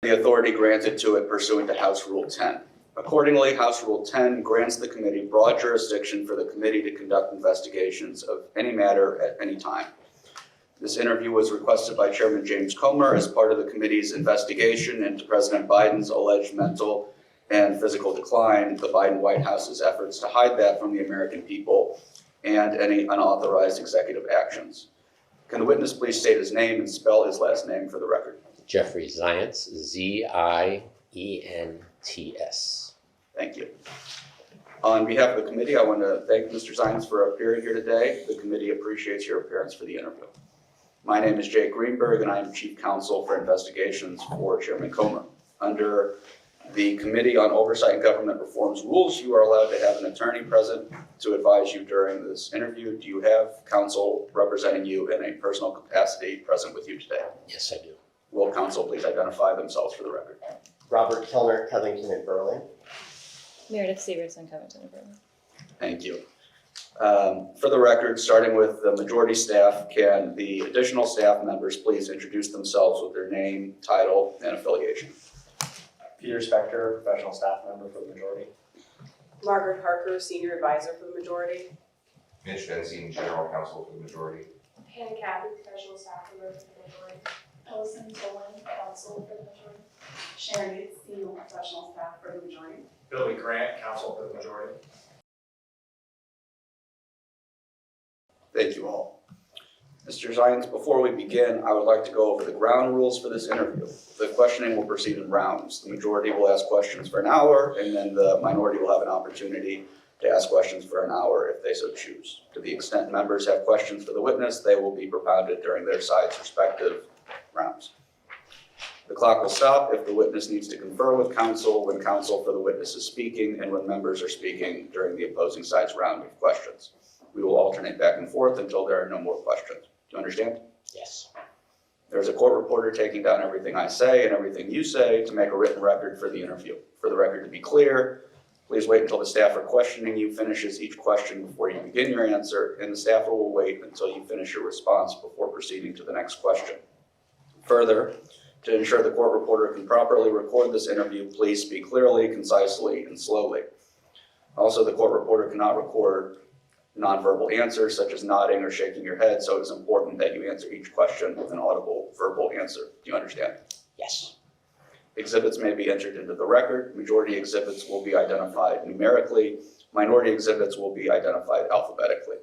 the authority granted to it pursuant to House Rule 10. Accordingly, House Rule 10 grants the committee broad jurisdiction for the committee to conduct investigations of any matter at any time. This interview was requested by Chairman James Comer as part of the committee's investigation into President Biden's alleged mental and physical decline, the Biden White House's efforts to hide that from the American people, and any unauthorized executive actions. Can the witness please state his name and spell his last name for the record? Jeffrey Zients, Zients. Thank you. On behalf of the committee, I want to thank Mr. Zients for appearing here today. The committee appreciates your appearance for the interview. My name is Jake Greenberg, and I am Chief Counsel for Investigations for Chairman Comer. Under the Committee on Oversight and Government Reform's rules, you are allowed to have an attorney present to advise you during this interview. Do you have counsel representing you in a personal capacity present with you today? Yes, I do. Will counsel please identify themselves for the record? Robert Kellner, Covington and Burling. Meredith Severson, Covington and Burling. Thank you. For the record, starting with the majority staff, can the additional staff members please introduce themselves with their name, title, and affiliation? Peter Spector, professional staff member for the majority. Margaret Harker, senior advisor for the majority. Mitch Benzine, general counsel for the majority. Hannah Cathy, professional staff member for the majority. Ellison Dolan, counsel for the majority. Sharon Yates, senior professional staff for the majority. Billy Grant, counsel for the majority. Thank you all. Mr. Zients, before we begin, I would like to go over the ground rules for this interview. The questioning will proceed in rounds. The majority will ask questions for an hour, and then the minority will have an opportunity to ask questions for an hour if they so choose. To the extent members have questions for the witness, they will be propounded during their side's respective rounds. The clock will stop if the witness needs to confer with counsel when counsel for the witness is speaking and when members are speaking during the opposing side's round of questions. We will alternate back and forth until there are no more questions. Do you understand? Yes. There's a court reporter taking down everything I say and everything you say to make a written record for the interview. For the record to be clear, please wait until the staffer questioning you finishes each question before you begin your answer, and the staffer will wait until you finish your response before proceeding to the next question. Further, to ensure the court reporter can properly record this interview, please speak clearly, concisely, and slowly. Also, the court reporter cannot record nonverbal answers such as nodding or shaking your head, so it is important that you answer each question with an audible verbal answer. Do you understand? Yes. Exhibits may be entered into the record. Majority exhibits will be identified numerically. Minority exhibits will be identified alphabetically.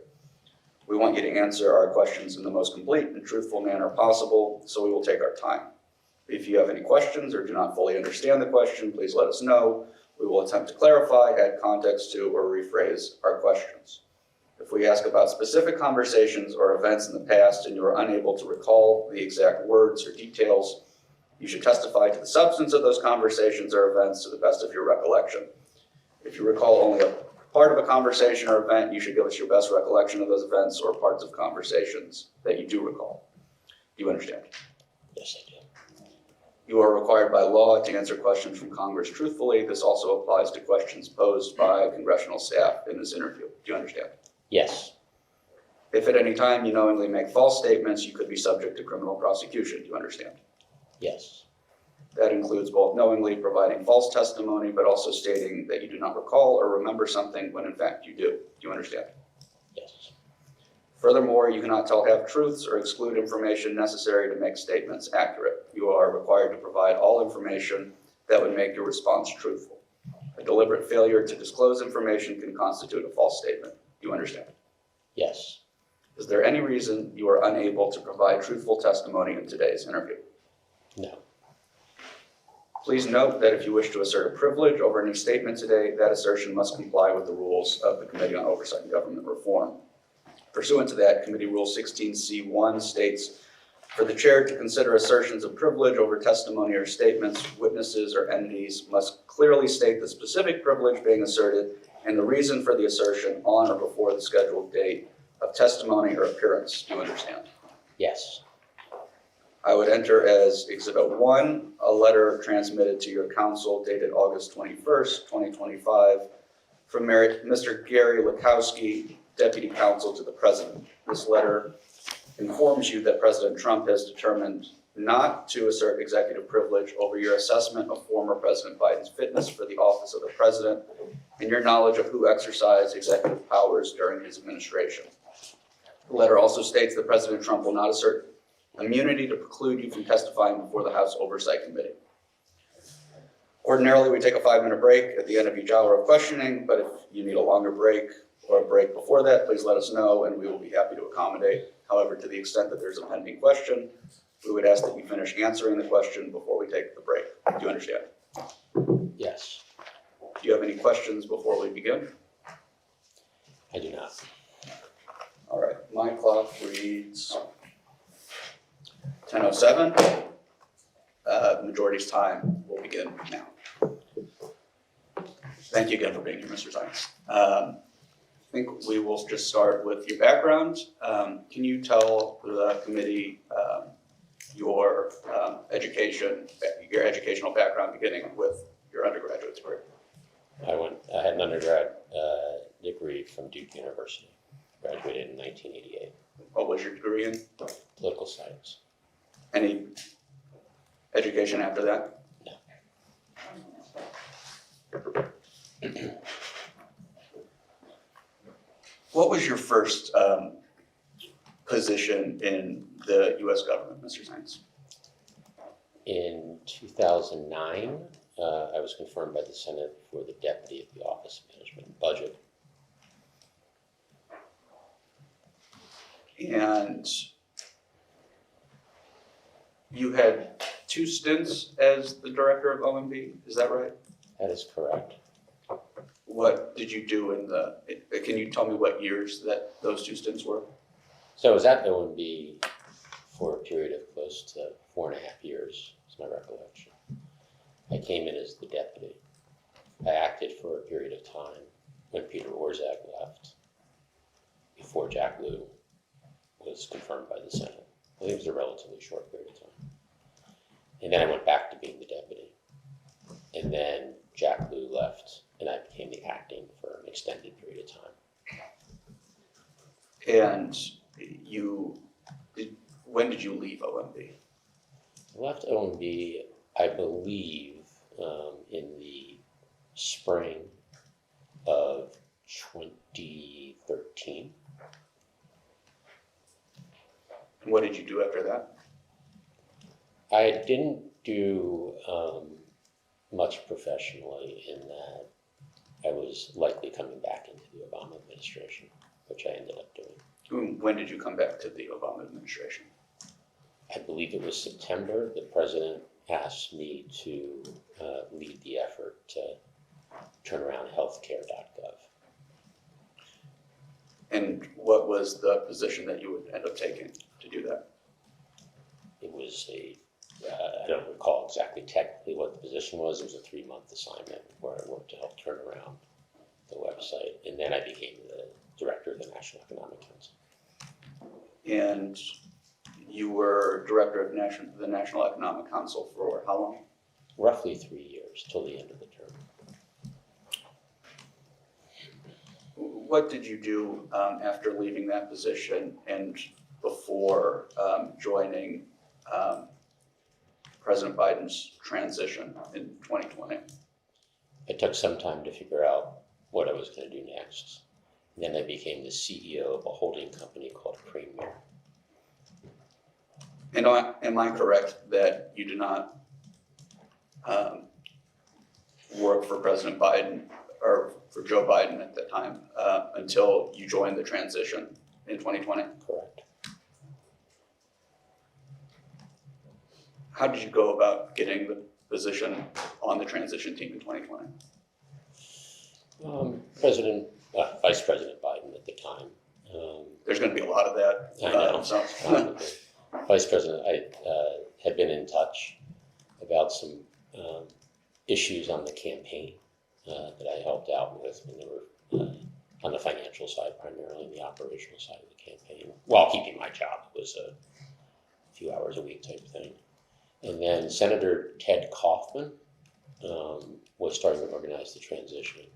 We want you to answer our questions in the most complete and truthful manner possible, so we will take our time. If you have any questions or do not fully understand the question, please let us know. We will attempt to clarify, add context to, or rephrase our questions. If we ask about specific conversations or events in the past and you are unable to recall the exact words or details, you should testify to the substance of those conversations or events to the best of your recollection. If you recall only a part of a conversation or event, you should give us your best recollection of those events or parts of conversations that you do recall. Do you understand? Yes, I do. You are required by law to answer questions from Congress truthfully. This also applies to questions posed by congressional staff in this interview. Do you understand? Yes. If at any time you knowingly make false statements, you could be subject to criminal prosecution. Do you understand? Yes. That includes both knowingly providing false testimony, but also stating that you do not recall or remember something when in fact you do. Do you understand? Yes. Furthermore, you cannot tell half-truths or exclude information necessary to make statements accurate. You are required to provide all information that would make your response truthful. A deliberate failure to disclose information can constitute a false statement. Do you understand? Yes. Is there any reason you are unable to provide truthful testimony in today's interview? No. Please note that if you wish to assert a privilege over any statement today, that assertion must comply with the rules of the Committee on Oversight and Government Reform. Pursuant to that, Committee Rule 16C1 states, for the chair to consider assertions of privilege over testimony or statements, witnesses or entities must clearly state the specific privilege being asserted and the reason for the assertion on or before the scheduled date of testimony or appearance. Do you understand? Yes. I would enter as Exhibit 1, a letter transmitted to your counsel dated August 21st, 2025, from Mr. Gary Lukowski, Deputy Counsel to the President. This letter informs you that President Trump has determined not to assert executive privilege over your assessment of former President Biden's fitness for the office of the president and your knowledge of who exercised executive powers during his administration. The letter also states that President Trump will not assert immunity to preclude you from testifying before the House Oversight Committee. Ordinarily, we take a 5-minute break at the end of each hour of questioning, but if you need a longer break or a break before that, please let us know and we will be happy to accommodate. However, to the extent that there's a pending question, we would ask that you finish answering the question before we take the break. Do you understand? Yes. Do you have any questions before we begin? I do not. All right, my clock reads 10:07. Majority's time will begin now. Thank you again for being here, Mr. Zients. I think we will just start with your background. Can you tell the committee your educational background, beginning with your undergraduate degree? I had an undergrad degree from Duke University. Graduated in 1988. What was your degree in? Political science. Any education after that? No. What was your first position in the U.S. government, Mr. Zients? In 2009, I was confirmed by the Senate for the deputy at the Office of Management and Budget. And you had 2 stints as the director of OMB, is that right? That is correct. What did you do can you tell me what years that those 2 stints were? So I was at OMB for a period of close to 4.5 years, is my recollection. I came in as the deputy. I acted for a period of time when Peter Orszag left, before Jack Lew was confirmed by the Senate. I think it was a relatively short period of time. And then I went back to being the deputy. And then Jack Lew left, and I became the acting for an extended period of time. And when did you leave OMB? I left OMB, I believe, in the spring of 2013. What did you do after that? I didn't do much professionally in that I was likely coming back into the Obama administration, which I ended up doing. When did you come back to the Obama administration? I believe it was September. The president asked me to lead the effort to turn around healthcare.gov. And what was the position that you would end up taking to do that? It was I don't recall exactly technically what the position was. It was a 3-month assignment where I worked to help turn around the website. And then I became the director of the National Economic Council. And you were director of the National Economic Council for how long? Roughly 3 years, till the end of the term. What did you do after leaving that position and before joining President Biden's transition in 2020? I took some time to figure out what I was going to do next. And then I became the CEO of a holding company called Premier. And am I correct that you did not work for President Biden or for Joe Biden at that time until you joined the transition in 2020? Correct. How did you go about getting the position on the transition team in 2020? Vice President Biden at the time. There's going to be a lot of that. I know. So. Vice President, I had been in touch about some issues on the campaign that I helped out with when they were on the financial side, primarily in the operational side of the campaign, while keeping my job. It was a few hours a week type thing. And then Senator Ted Kaufman was starting to organize the transition.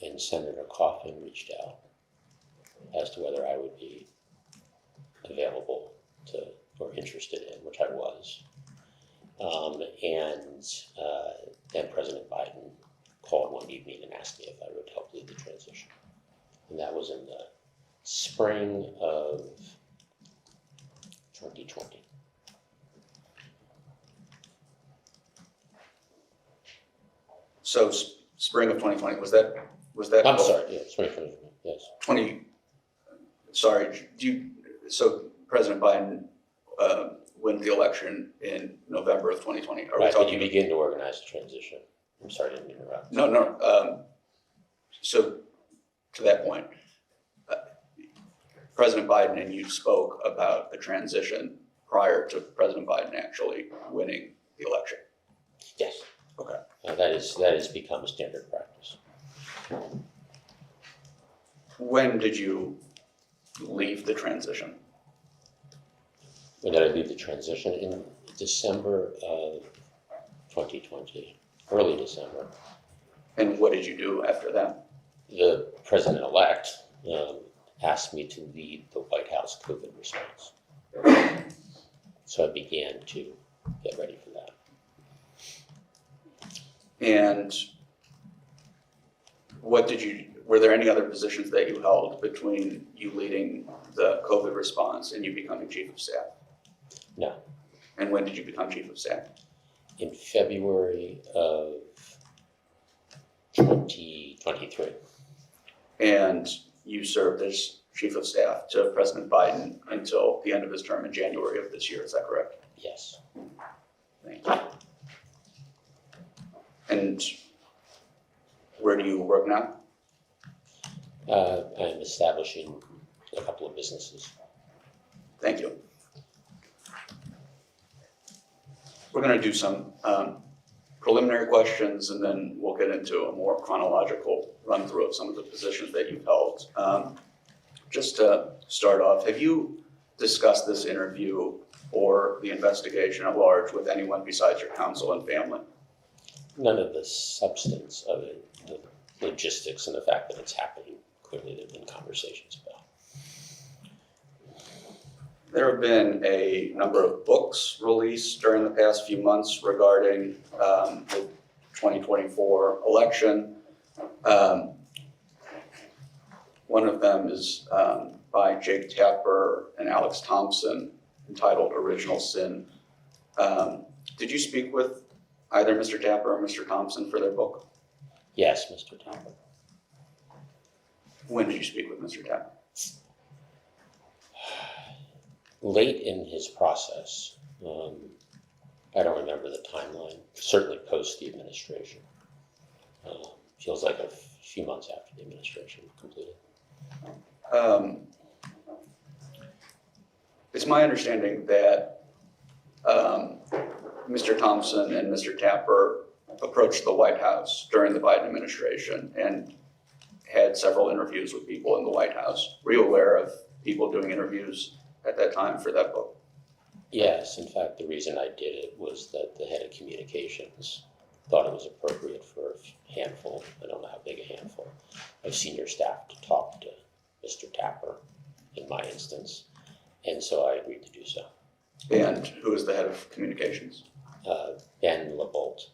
And Senator Kaufman reached out as to whether I would be available to or interested in, which I was. Then President Biden called one evening and asked me if I would help lead the transition. And that was in the spring of 2020. So spring of 2020, was that? I'm sorry, yeah, spring 2020, yes. So President Biden win the election in November of 2020. Are we Right, but you talking? begin to organize the transition. I'm sorry, I didn't interrupt. No. So to that point, President Biden and you spoke about the transition prior to President Biden actually winning the election. Yes. Okay. That has become a standard practice. When did you leave the transition? When did I leave the transition? In December of 2020, early December. And what did you do after that? The president-elect asked me to lead the White House COVID response. So I began to get ready for that. And were there any other positions that you held between you leading the COVID response and you becoming chief of staff? No. And when did you become chief of staff? In February of 2023. And you served as chief of staff to President Biden until the end of his term in January of this year, is that correct? Yes. Thank you. And where do you work now? I'm establishing a couple of businesses. Thank you. We're going to do some preliminary questions, and then we'll get into a more chronological run through of some of the positions that you've held. Just to start off, have you discussed this interview or the investigation at large with anyone besides your counsel and family? None of the substance of it, the logistics and the fact that it's happening, clearly there have been conversations about. There have been a number of books released during the past few months regarding the 2024 election. One of them is by Jake Tapper and Alex Thompson, entitled Original Sin. Did you speak with either Mr. Tapper or Mr. Thompson for their book? Yes, Mr. Tapper. When did you speak with Mr. Tapper? Late in his process, I don't remember the timeline, certainly post the administration. Feels like a few months after the administration completed. It's my understanding that Mr. Thompson and Mr. Tapper approached the White House during the Biden administration and had several interviews with people in the White House. Were you aware of people doing interviews at that time for that book? Yes, in fact, the reason I did it was that the head of communications thought it was appropriate for a handful, I don't know how big a handful, of senior staff to talk to Mr. Tapper in my instance, and so I agreed to do so. And who is the head of communications? Ben LeBolt.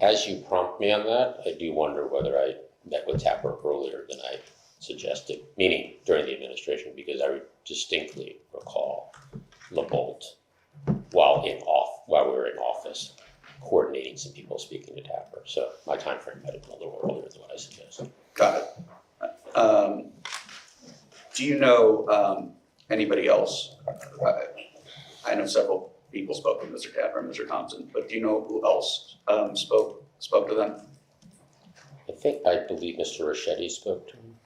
As you prompt me on that, I do wonder whether I met with Tapper earlier than I suggested, meaning during the administration, because I distinctly recall LeBolt while we were in office, coordinating some people speaking to Tapper. So my time frame might have been a little earlier than what I suggested. Got it. Do you know anybody else? I know several people spoke with Mr. Tapper and Mr. Thompson, but do you know who else spoke to them? I believe Mr. Ricchetti spoke to him.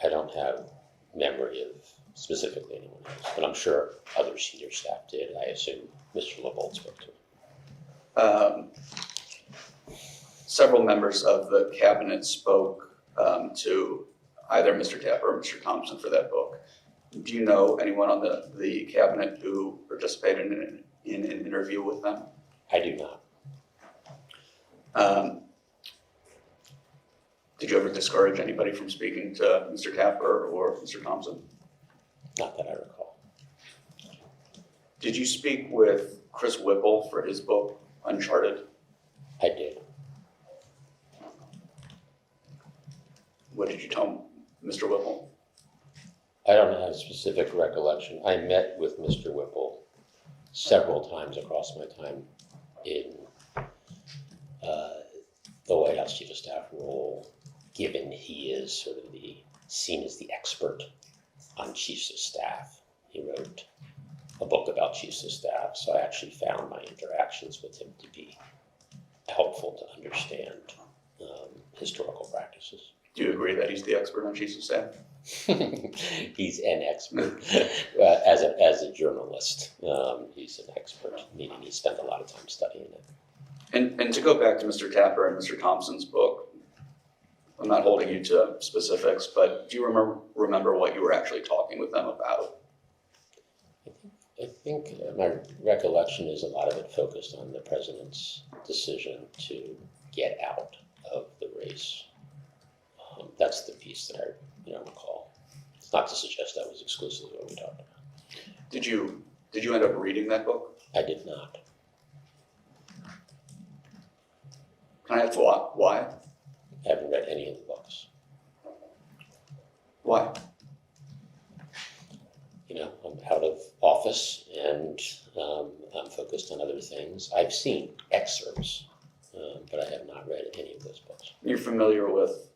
I don't have memory of specifically anyone else, but I'm sure other senior staff did. I assume Mr. LeBolt spoke to him. Several members of the cabinet spoke to either Mr. Tapper or Mr. Thompson for that book. Do you know anyone on the cabinet who participated in an interview with them? I do not. Did you ever discourage anybody from speaking to Mr. Tapper or Mr. Thompson? Not that I recall. Did you speak with Chris Whipple for his book, Uncharted? I did. What did you tell Mr. Whipple? I don't have a specific recollection. I met with Mr. Whipple several times across my time in the White House Chief of Staff role, given he is sort of seen as the expert on chiefs of staff. He wrote a book about chiefs of staff, so I actually found my interactions with him to be helpful to understand historical practices. Do you agree that he's the expert on chiefs of staff? He's an expert. As a journalist, he's an expert, meaning he spent a lot of time studying it. And to go back to Mr. Tapper and Mr. Thompson's book, I'm not holding you to specifics, but do you remember what you were actually talking with them about? I think my recollection is a lot of it focused on the president's decision to get out of the race. That's the piece that I recall. It's not to suggest that was exclusively what we talked about. Did you end up reading that book? I did not. Can I ask why? I haven't read any of the books. Why? I'm out of office and I'm focused on other things. I've seen excerpts, but I have not read any of those books. You're familiar with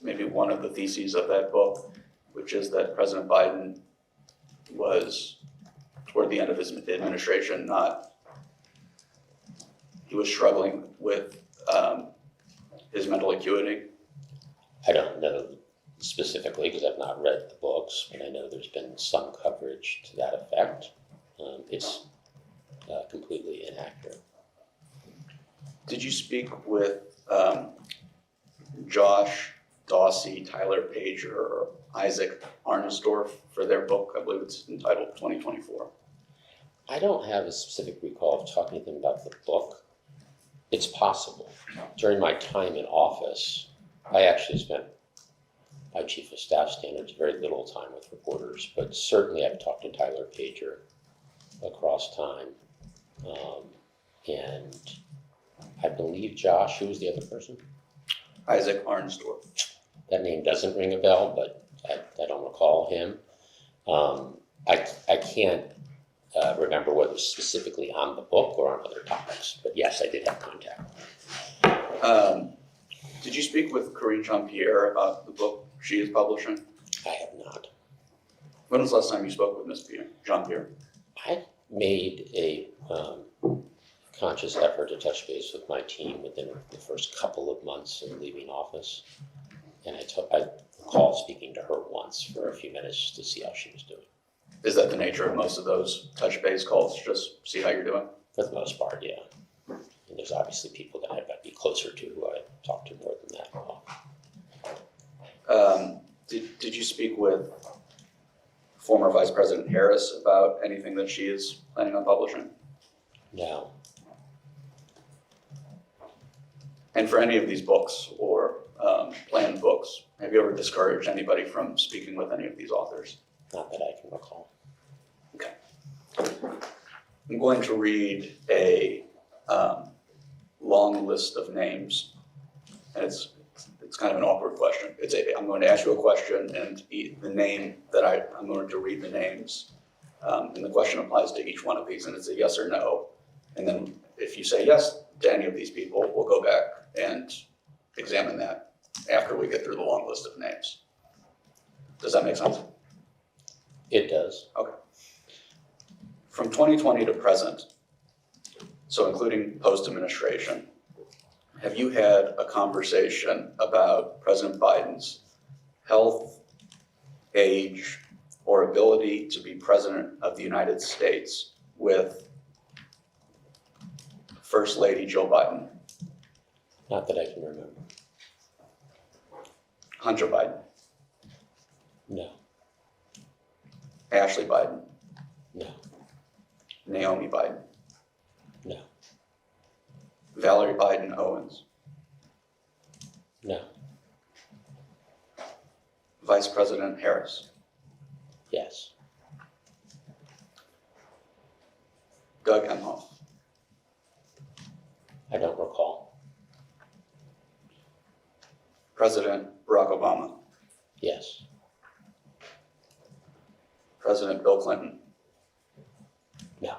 maybe one of the theses of that book, which is that President Biden was, toward the end of his administration, he was struggling with his mental acuity. I don't know specifically because I've not read the books, but I know there's been some coverage to that effect. It's completely inaccurate. Did you speak with Josh Dawsey, Tyler Pager, or Isaac Arnsdorf for their book? I believe it's entitled 2024. I don't have a specific recall of talking to them about the book. It's possible. During my time in office, I actually spent, by Chief of Staff standards, very little time with reporters, but certainly I've talked to Tyler Pager across time. And I believe Josh, who was the other person? Isaac Arnsdorf. That name doesn't ring a bell, but I don't recall him. I can't remember whether it was specifically on the book or on other topics, but yes, I did have contact. Did you speak with Corinne Jean-Pierre about the book she is publishing? I have not. When was the last time you spoke with Ms. Jean-Pierre? I made a conscious effort to touch base with my team within the first couple of months of leaving office. And I recall speaking to her once for a few minutes to see how she was doing. Is that the nature of most of those touch base calls, just see how you're doing? For the most part, yeah. And there's obviously people that I'd be closer to who I talk to more than that. Did you speak with former Vice President Harris about anything that she is planning on publishing? No. And for any of these books or planned books, have you ever discouraged anybody from speaking with any of these authors? Not that I can recall. Okay. I'm going to read a long list of names, and it's kind of an awkward question. I'm going to ask you a question, and the name that I'm going to read the names, and the question applies to each one of these, and it's a yes or no. And then if you say yes to any of these people, we'll go back and examine that after we get through the long list of names. Does that make sense? It does. Okay. From 2020 to present, so including post-administration, have you had a conversation about President Biden's health, age, or ability to be president of the United States with First Lady Jill Biden? Not that I can remember. Hunter Biden? No. Ashley Biden? No. Naomi Biden? No. Valerie Biden Owens? No. Vice President Harris, Yes. Doug Emhoff, I don't recall. President Barack Obama, Yes. President Bill Clinton, No.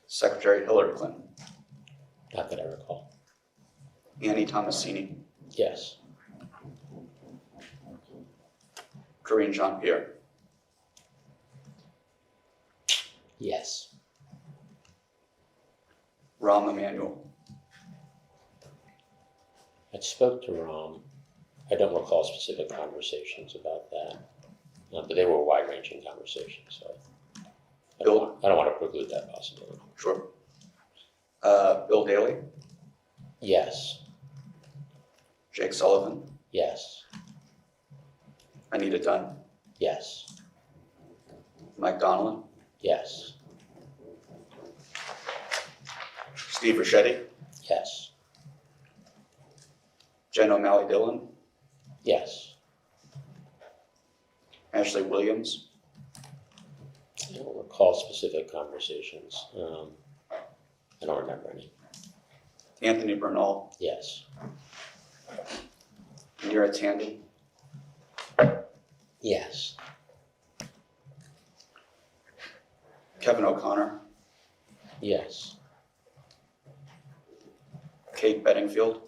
Secretary Hillary Clinton, Not that I recall. Annie Tomasini, Yes. Karine Jean-Pierre, Yes. Rahm Emanuel, I spoke to Rom. I don't recall specific conversations about that, but they were wide-ranging conversations, so I don't want to preclude that possibility. sure. Bill Daley, Yes. Jake Sullivan, Yes. Anita Dunn, Yes. Mike Donilon, Yes. Steve Ricchetti, Yes. Jen O'Malley Dillon, Yes. Ashley Williams, I don't recall specific conversations. I don't remember any. Anthony Bernal, Yes. Neera Tanden, Yes. Kevin O'Connor, Yes. Kate Bedingfield,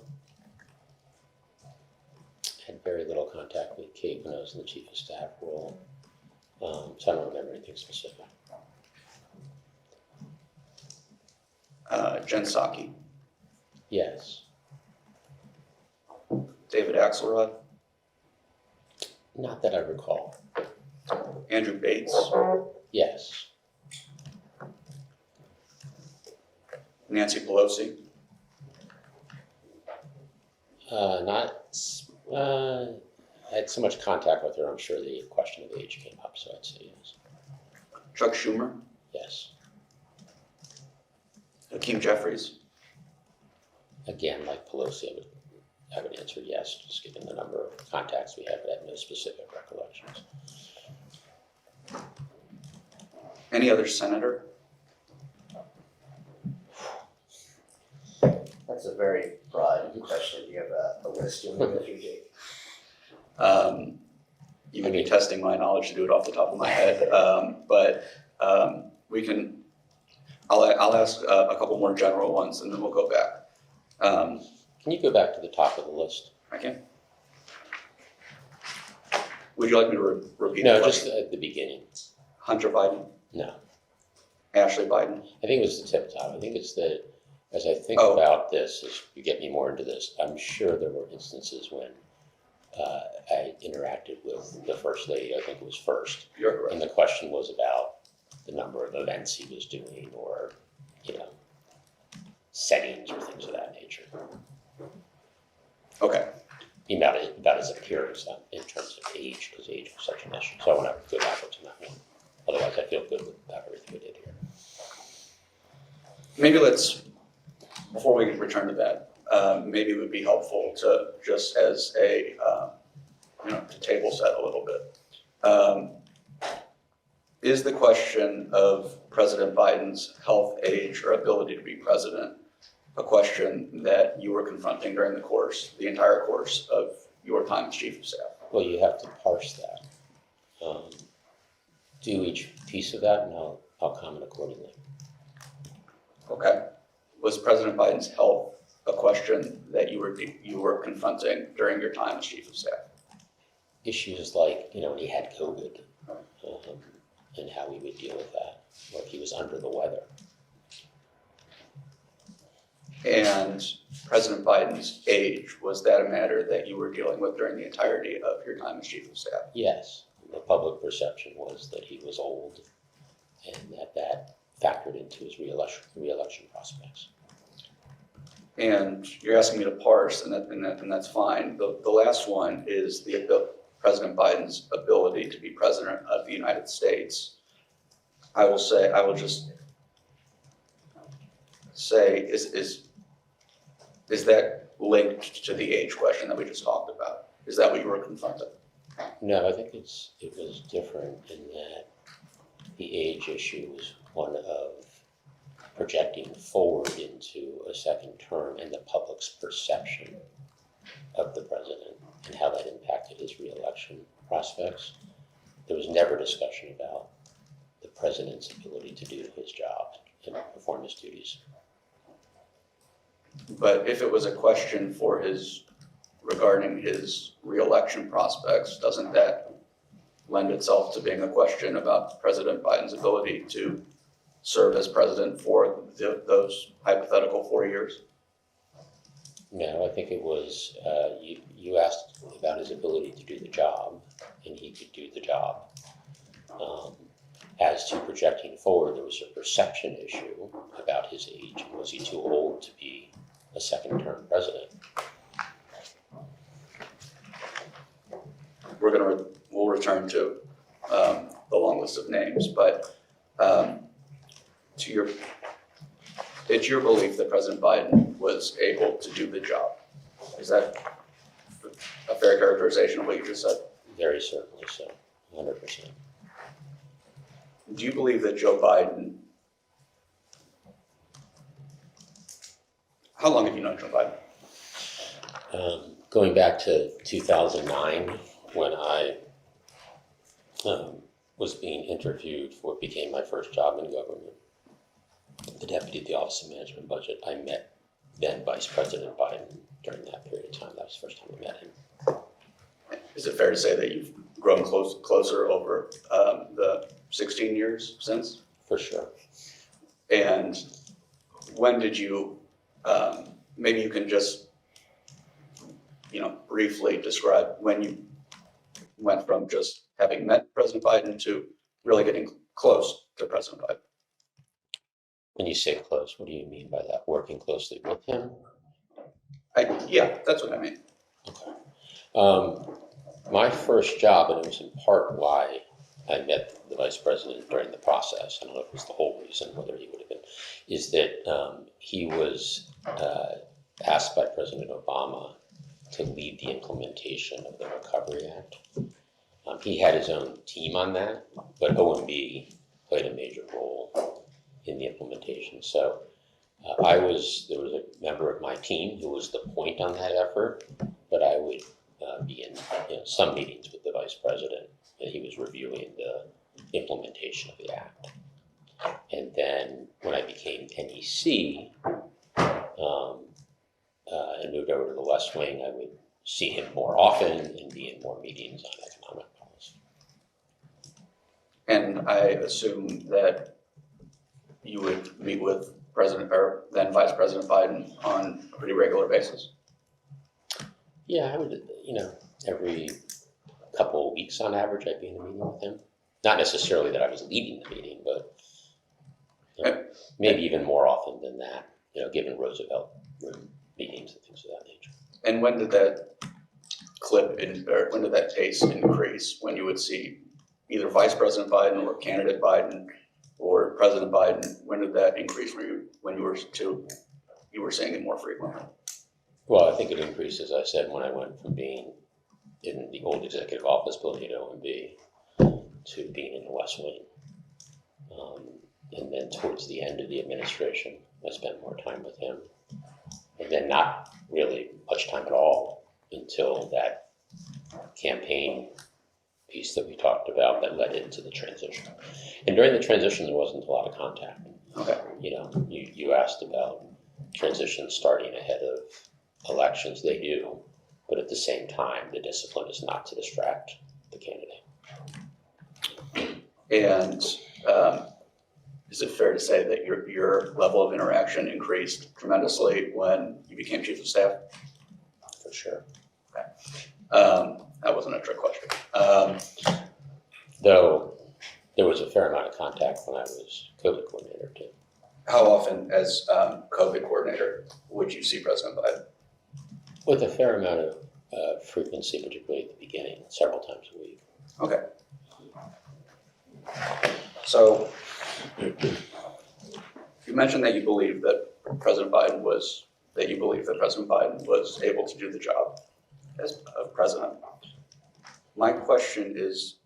Had very little contact with Kate when I was in the chief of staff role, so I don't remember anything specific. Jen Psaki, Yes. David Axelrod, Not that I recall. Andrew Bates, Yes. Nancy Pelosi, I had so much contact with her, I'm sure the question of age came up, so I'd say yes. Chuck Schumer, Yes. Hakeem Jeffries, Again, like Pelosi, I would answer yes, just given the number of contacts we have, but I have no specific recollections. any other senator? That's a very broad question. Do you have a list you want to go through, Jake? You may be testing my knowledge to do it off the top of my head, but we can, I'll ask a couple more general ones and then we'll go back. Can you go back to the top of the list? I can. Would you like me to repeat the No, just question? at the beginning. Hunter Biden, No. Ashley Biden, I think it was the tip top. I think it's the, as I think Oh. about this, as you get me more into this, I'm sure there were instances when I interacted with the first lady, I think it was first, you're correct. and the question was about the number of events he was doing or, settings or things of that nature. Okay, About his appearance in terms of age, because age was such an issue. So I want to go backwards on that one. Otherwise, I feel good about everything we did here. maybe let's, before we return to that, maybe it would be helpful to just as a, to table set a little bit. Is the question of President Biden's health, age, or ability to be president a question that you were confronting during the entire course of your time as chief of staff? Well, you have to parse that. Do each piece of that, and I'll comment accordingly. Okay. Was President Biden's health a question that you were confronting during your time as chief of staff? Issues like, when he had COVID, and how we would deal with that, or if he was under the weather. And President Biden's age, was that a matter that you were dealing with during the entirety of your time as chief of staff? Yes, the public perception was that he was old, and that factored into his reelection prospects. And you're asking me to parse, and that's fine. The last one is President Biden's ability to be president of the United States. I will just say, is that linked to the age question that we just talked about? Is that what you were confronted? No, I think it was different in that the age issue was one of projecting forward into a second term and the public's perception of the president and how that impacted his reelection prospects. There was never discussion about the president's ability to do his job and perform his duties. But if it was a question for regarding his reelection prospects, doesn't that lend itself to being a question about President Biden's ability to serve as president for those hypothetical 4 years? No, I think it was, you asked about his ability to do the job, and he could do the job. As to projecting forward, there was a perception issue about his age. Was he too old to be a second-term president? We'll return to the long list of names, but it's your belief that President Biden was able to do the job. Is that a fair characterization of what you just said? Very certainly so, 100%. Do you believe that Joe Biden, how long have you known Joe Biden? Going back to 2009, when I was being interviewed for what became my first job in government, the deputy at the Office of Management and Budget, I met then Vice President Biden during that period of time. That was the first time I met him. Is it fair to say that you've grown closer over the 16 years since? For sure. And when did you, maybe you can just, briefly describe when you went from just having met President Biden to really getting close to President Biden? When you say close, what do you mean by that? Working closely with him? Yeah, that's what I mean. Okay. My first job, and it was in part why I met the vice president during the process, I don't know if it was the whole reason, whether he would have been, is that he was asked by President Obama to lead the implementation of the Recovery Act. He had his own team on that, but OMB played a major role in the implementation. So there was a member of my team who was the point on that effort, but I would be in some meetings with the vice president, and he was reviewing the implementation of the act. And then when I became NEC and moved over to the West Wing, I would see him more often and be in more meetings on economic policy. And I assume that you would meet with President or then Vice President Biden on a pretty regular basis? Yeah, I would, every couple of weeks on average, I'd be in a meeting with him. Not necessarily that I was leading the meeting, but maybe even more often than that, given Roosevelt room meetings and things of that nature. And when did that when did that pace increase? When you would see either Vice President Biden or candidate Biden or President Biden, when did that increase when you were seeing it more frequently? Well, I think it increased, as I said, when I went from being in the old executive office building at OMB to being in the West Wing. And then towards the end of the administration, I spent more time with him. And then not really much time at all until that campaign piece that we talked about that led into the transition. And during the transition, there wasn't a lot of contact. Okay. You asked about transitions starting ahead of elections. They do, but at the same time, the discipline is not to distract the candidate. And is it fair to say that your level of interaction increased tremendously when you became chief of staff? For sure. Okay. That wasn't a trick question. Though there was a fair amount of contact when I was COVID coordinator too. How often, as COVID coordinator, would you see President Biden? With a fair amount of frequency, particularly at the beginning, several times a week. Okay. So you mentioned that you believe that President Biden was that you believe that President Biden was able to do the job as president. My question is,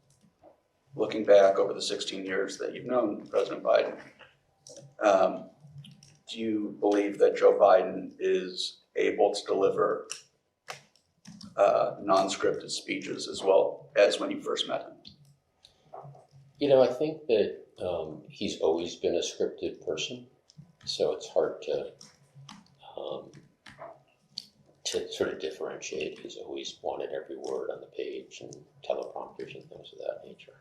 looking back over the 16 years that you've known President Biden, do you believe that Joe Biden is able to deliver non-scripted speeches as well as when you first met him? You know, I think that he's always been a scripted person, so it's hard to sort of differentiate. He's always wanted every word on the page and teleprompters and things of that nature.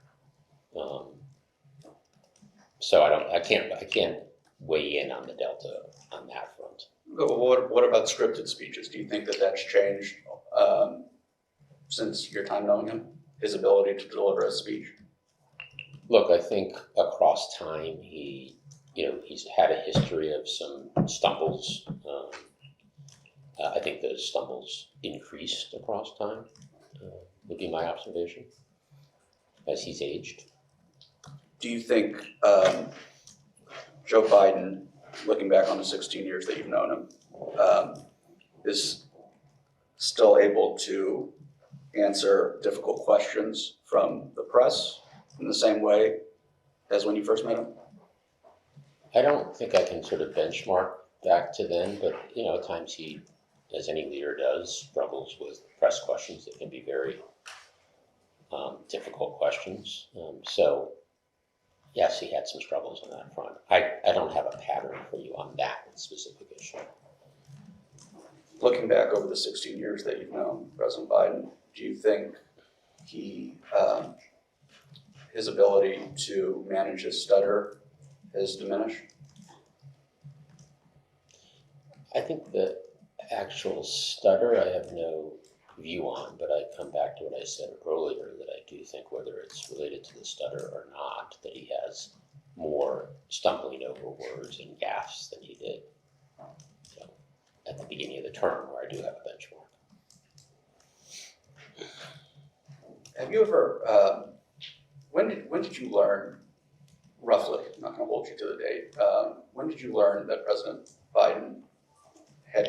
So I can't weigh in on the delta on that front. What about scripted speeches? Do you think that that's changed since your time knowing him? His ability to deliver a speech? Look, I think across time he's had a history of some stumbles. I think those stumbles increased across time, would be my observation, as he's aged. Do you think Joe Biden, looking back on the 16 years that you've known him, is still able to answer difficult questions from the press in the same way as when you first met him? I don't think I can sort of benchmark back to then, but at times he, as any leader does, struggles with press questions that can be very difficult questions. So yes, he had some struggles on that front. I don't have a pattern for you on that specific issue. Looking back over the 16 years that you've known President Biden, do you think his ability to manage his stutter has diminished? I think the actual stutter I have no view on, but I come back to what I said earlier, that I do think whether it's related to the stutter or not, that he has more stumbling over words and gaffes than he did at the beginning of the term, where I do have a benchmark. Have you ever, when did you learn, roughly, I'm not going to hold you to the date, when did you learn that President Biden had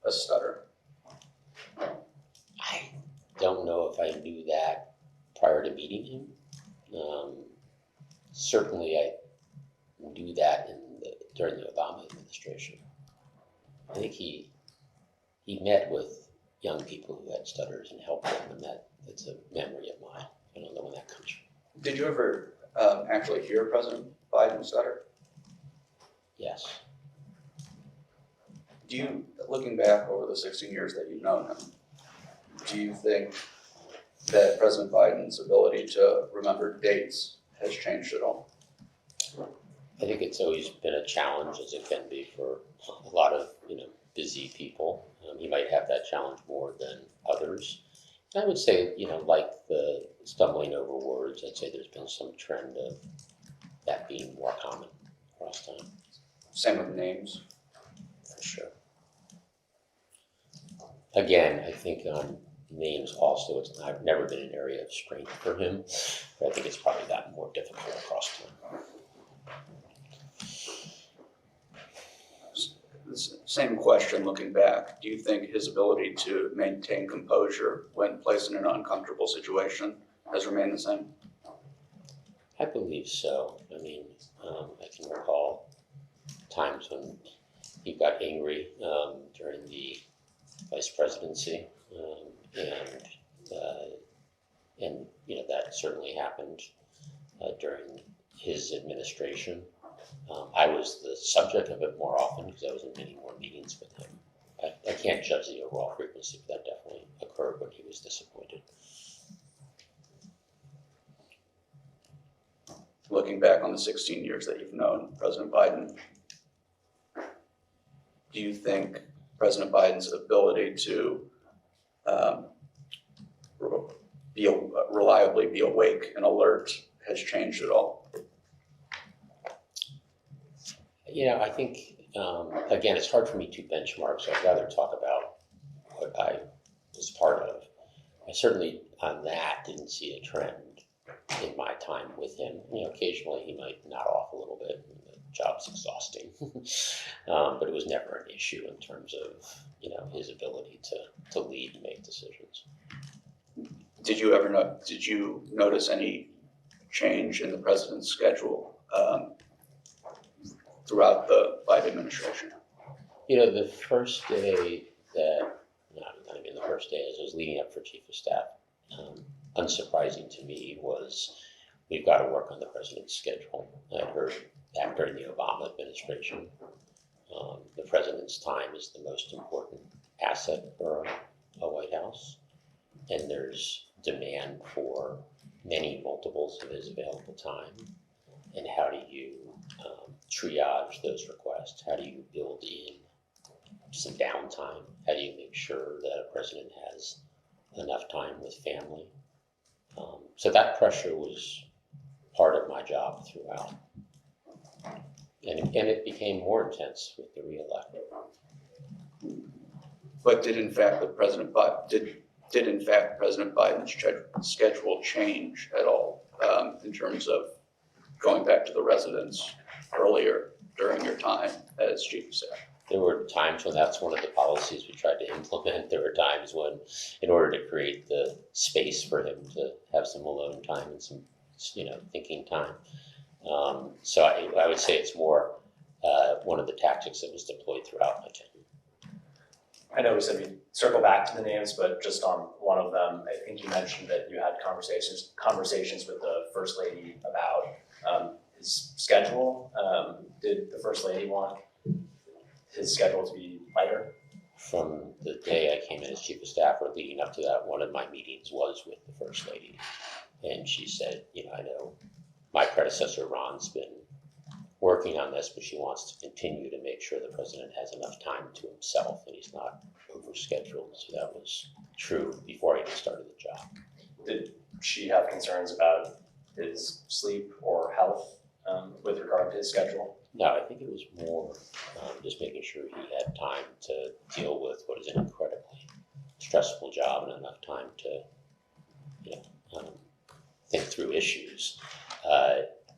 a stutter? I don't know if I knew that prior to meeting him. Certainly I knew that during the Obama administration. I think he met with young people who had stutters and helped them, and that's a memory of mine. I don't know when that comes from. Did you ever actually hear President Biden stutter? Yes. Do you, looking back over the 16 years that you've known him, do you think that President Biden's ability to remember dates has changed at all? I think it's always been a challenge, as it can be for a lot of busy people. He might have that challenge more than others. I would say, like the stumbling over words, I'd say there's been some trend of that being more common across time. Same with names. For sure. Again, I think on names also, it's never been an area of strength for him, but I think it's probably gotten more difficult across time. Same question looking back. Do you think his ability to maintain composure when placed in an uncomfortable situation has remained the same? I believe so. I mean, I can recall times when he got angry during the vice presidency, and that certainly happened during his administration. I was the subject of it more often because I was in many more meetings with him. I can't judge the overall frequency, but that definitely occurred when he was disappointed. Looking back on the 16 years that you've known President Biden, do you think President Biden's ability to reliably be awake and alert has changed at all? I think, again, it's hard for me to benchmark, so I'd rather talk about what I was part of. I certainly, on that, didn't see a trend in my time with him. Occasionally he might nod off a little bit. The job's exhausting, but it was never an issue in terms of his ability to lead and make decisions. Did you notice any change in the president's schedule throughout the Biden administration? The first day not even the first day, as I was leading up for chief of staff, unsurprising to me was we've got to work on the president's schedule. I'd heard that during the Obama administration. The president's time is the most important asset for a White House, and there's demand for many multiples of his available time. And how do you triage those requests? How do you build in some downtime? How do you make sure that a president has enough time with family? So that pressure was part of my job throughout. And it became more intense with the re-elect. But did in fact President Biden's schedule change at all in terms of going back to the residence earlier during your time as chief of staff? There were times when that's one of the policies we tried to implement. There were times when, in order to create the space for him to have some alone time and some, thinking time. So I would say it's more one of the tactics that was deployed throughout my tenure. I know we said we'd circle back to the names, but just on one of them, I think you mentioned that you had conversations with the First Lady about his schedule. Did the First Lady want his schedule to be lighter? From the day I came in as chief of staff or leading up to that, one of my meetings was with the First Lady. And she said, I know my predecessor Ron's been working on this, but she wants to continue to make sure the president has enough time to himself and he's not overscheduled. So that was true before I even started the job. Did she have concerns about his sleep or health with regard to his schedule? No, I think it was more just making sure he had time to deal with what is an incredibly stressful job and enough time to, think through issues.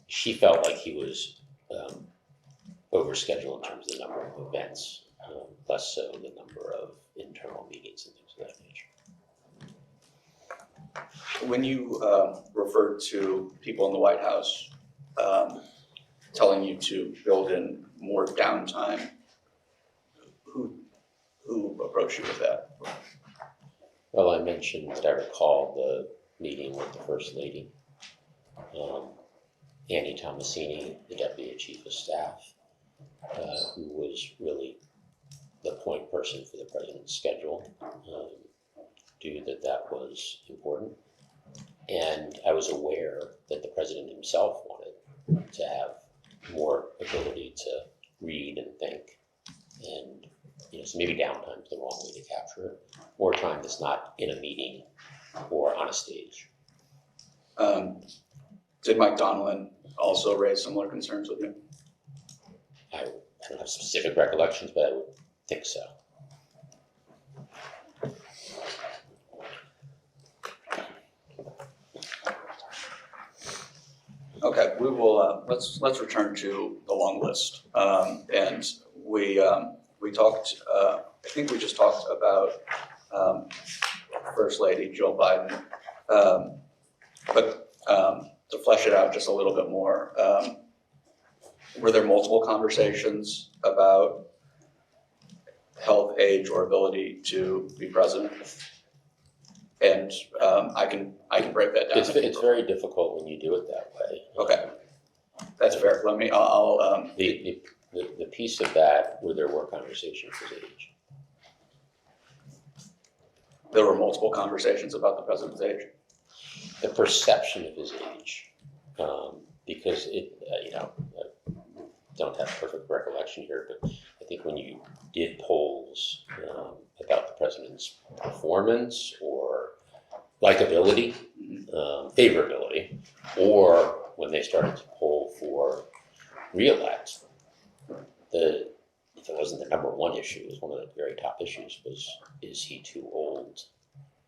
She felt like he was overscheduled in terms of the number of events, less so the number of internal meetings and things of that nature. When you referred to people in the White House telling you to build in more downtime, who approached you with that? Well, I mentioned that I recall the meeting with the First Lady, Annie Tomasini, the Deputy Chief of Staff, who was really the point person for the president's schedule, knew that was important. And I was aware that the president himself wanted to have more ability to read and think. And, so maybe downtime is the wrong way to capture it. More time that's not in a meeting or on a stage. Did Mike Donilon also raise similar concerns with you? I don't have specific recollections, but I would think so. Okay, we will. Let's return to the long list, and we talked. I think we just talked about First Lady Jill Biden, but to flesh it out just a little bit more, were there multiple conversations about health, age, or ability to be president? And I can break that down. It's very difficult when you do it that way. Okay, that's fair. I'll The piece of that where there were conversations was age. There were multiple conversations about the president's age. The perception of his age, because I don't have perfect recollection here, but I think when you did polls about the president's performance or likability, favorability, or when they started to poll for re-elect, if it wasn't the number one issue, it was one of the very top issues was, is he too old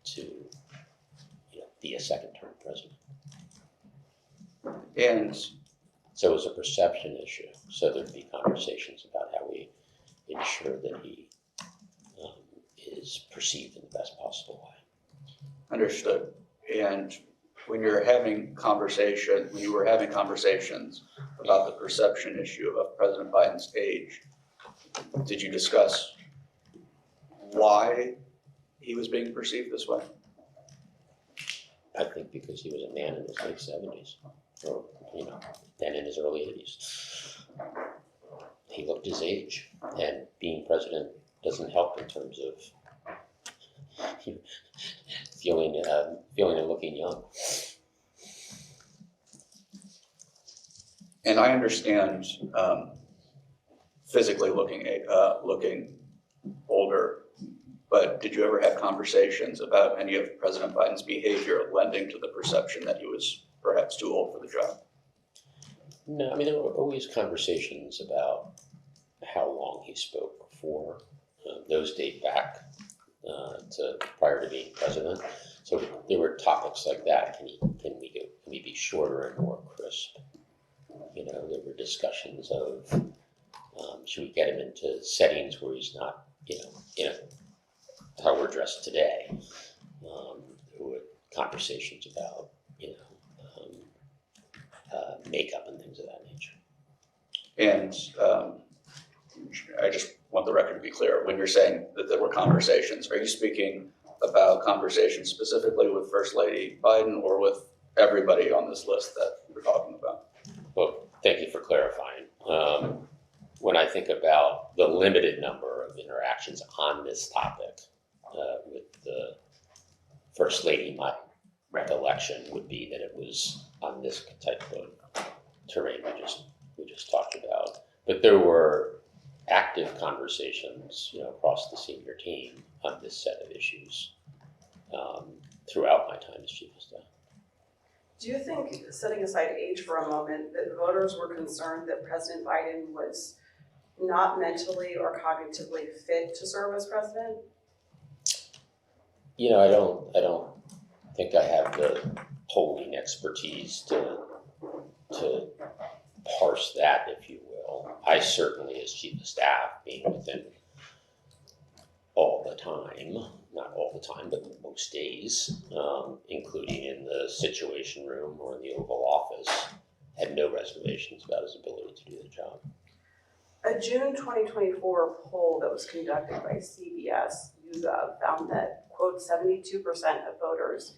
to be a second-term president? And So it was a perception issue, so there'd be conversations about how we ensure that he is perceived in the best possible way. understood. And when you were having conversations about the perception issue of President Biden's age, did you discuss why he was being perceived this way? I think because he was a man in his late 70s, or, then in his early 80s. He looked his age, and being president doesn't help in terms of feeling and looking young. And I understand physically looking older, but did you ever have conversations about any of President Biden's behavior lending to the perception that he was perhaps too old for the job? No, I mean, there were always conversations about how long he spoke for. Those date back to prior to being president. So there were topics like that. Can we be shorter and more crisp? There were discussions of should we get him into settings where he's not, how we're dressed today. There were conversations about, makeup and things of that nature. And I just want the record to be clear. When you're saying that there were conversations, are you speaking about conversations specifically with First Lady Biden or with everybody on this list that we're talking about? Well, thank you for clarifying. When I think about the limited number of interactions on this topic with the First Lady, my recollection would be that it was on this type of terrain we just talked about. But there were active conversations, across the senior team on this set of issues throughout my time as chief of staff. Do you think, setting aside age for a moment, that voters were concerned that President Biden was not mentally or cognitively fit to serve as president? I don't think I have the polling expertise to parse that, if you will. I certainly, as chief of staff, being with him all the time, not all the time, but most days, including in the Situation Room or in the Oval Office, had no reservations about his ability to do the job. A June 2024 poll that was conducted by CBS YouGov found that, quote, 72% of voters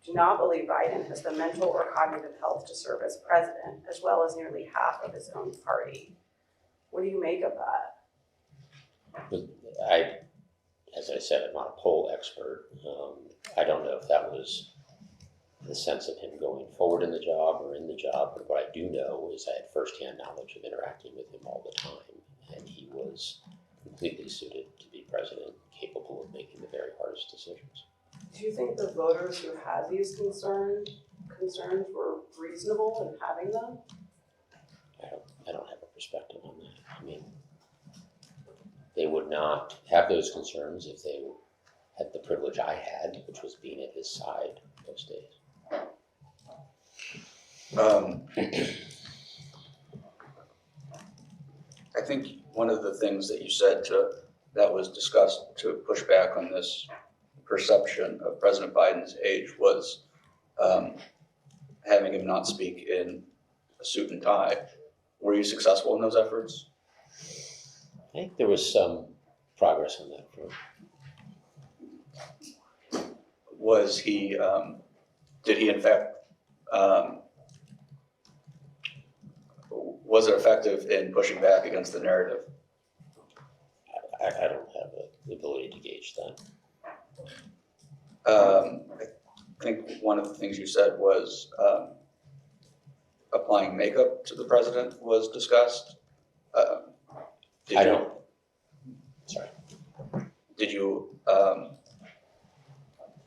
do not believe Biden has the mental or cognitive health to serve as president, as well as nearly half of his own party. What do you make of that? As I said, I'm not a poll expert. I don't know if that was the sense of him going forward in the job or in the job, but what I do know is I had firsthand knowledge of interacting with him all the time, and he was completely suited to be president, capable of making the very hardest decisions. Do you think the voters who had these concerns were reasonable in having them? I don't have a perspective on that. I mean, they would not have those concerns if they had the privilege I had, which was being at his side those days. I think one of the things that you said that was discussed to push back on this perception of President Biden's age was having him not speak in a suit and tie. Were you successful in those efforts? I think there was some progress on that front. Was he, did he in fact, was it effective in pushing back against the narrative? I don't have the ability to gauge that. I think one of the things you said was applying makeup to the president was discussed. Sorry. Did you,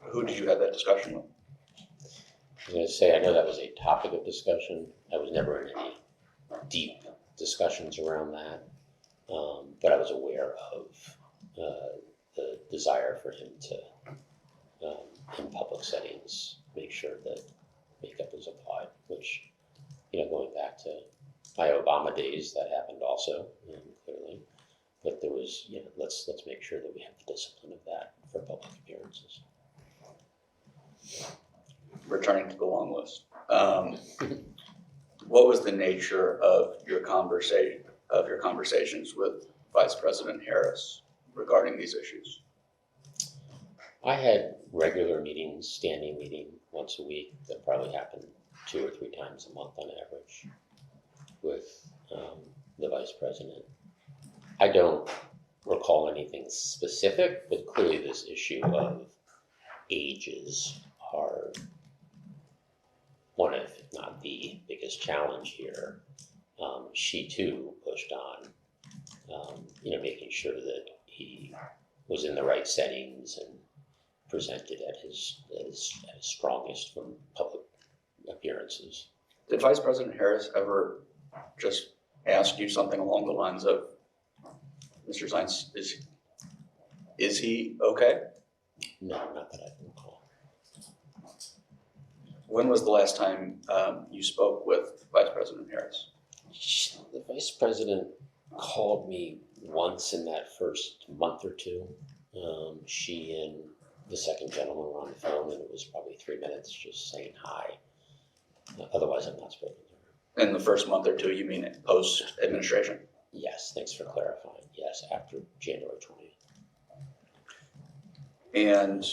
who did you have that discussion with? I was going to say, I know that was a topic of discussion. I was never in any deep discussions around that, but I was aware of the desire for him to, in public settings, make sure that makeup was applied, which going back to my Obama days, that happened also, clearly. But there was, let's make sure that we have the discipline of that for public appearances. Returning to the long list. What was the nature of your conversations with Vice President Harris regarding these issues? I had regular meetings, standing meeting once a week that probably happened 2 or 3 times a month on average with the Vice President. I don't recall anything specific, but clearly this issue of ages are one of, if not the biggest challenge here. She too pushed on, making sure that he was in the right settings and presented at his strongest from public appearances. Did Vice President Harris ever just ask you something along the lines of, Mr. Zients, is he okay? No, not that I can recall. When was the last time you spoke with Vice President Harris? The Vice President called me once in that first month or two. She and the second gentleman were on the phone, and it was probably 3 minutes just saying hi. Otherwise, I've not spoken to her. In the first month or two, you mean post-administration? Yes, thanks for clarifying. Yes, after January 20th. And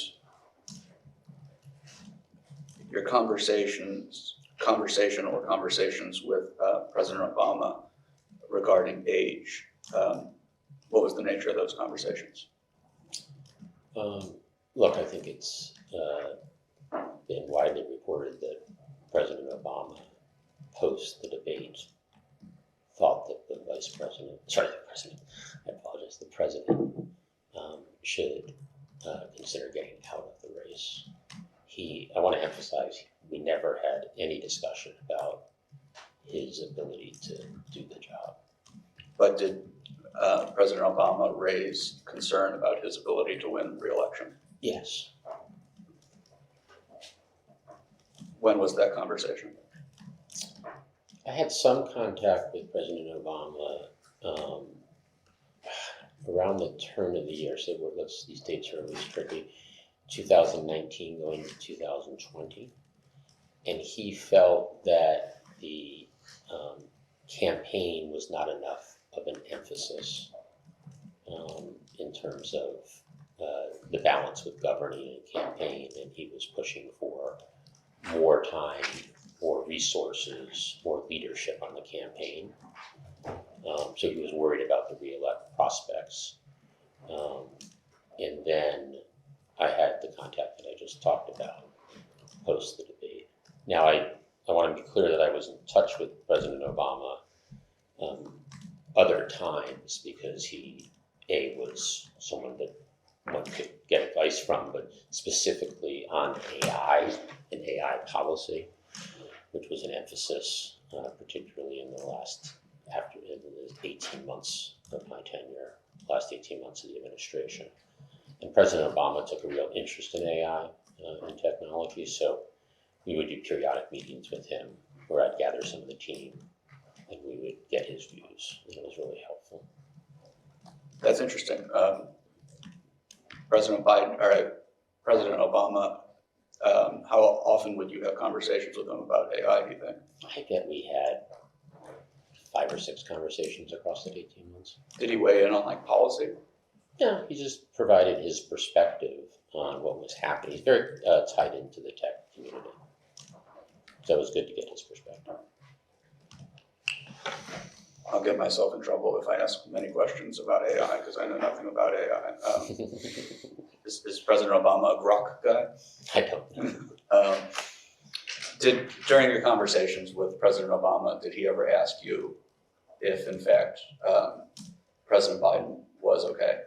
your conversations with President Obama regarding age, what was the nature of those conversations? Look, I think it's been widely reported that President Obama, post the debate, thought that the president should consider getting out of the race. I want to emphasize, we never had any discussion about his ability to do the job. But did President Obama raise concern about his ability to win re-election? Yes. When was that conversation? I had some contact with President Obama around the turn of the year, so these dates are always tricky, 2019 going to 2020. And he felt that the campaign was not enough of an emphasis in terms of the balance with governing and campaign, and he was pushing for more time, more resources, more leadership on the campaign. So he was worried about the re-elect prospects. And then I had the contact that I just talked about post the debate. Now, I want to be clear that I was in touch with President Obama other times because he, was someone that one could get advice from, but specifically on AI and AI policy, which was an emphasis, particularly in the last 18 months of my tenure, last 18 months of the administration. And President Obama took a real interest in AI and technology, so we would do periodic meetings with him where I'd gather some of the team and we would get his views, and it was really helpful. That's interesting. President Obama, how often would you have conversations with him about AI, do you think? I bet we had 5 or 6 conversations across that 18 months. Did he weigh in on policy? Yeah, he just provided his perspective on what was happening. He's very tied into the tech community. So it was good to get his perspective. I'll get myself in trouble if I ask many questions about AI because I know nothing about AI. Is President Obama a Grok guy? I don't know. During your conversations with President Obama, did he ever ask you if, in fact, President Biden was okay?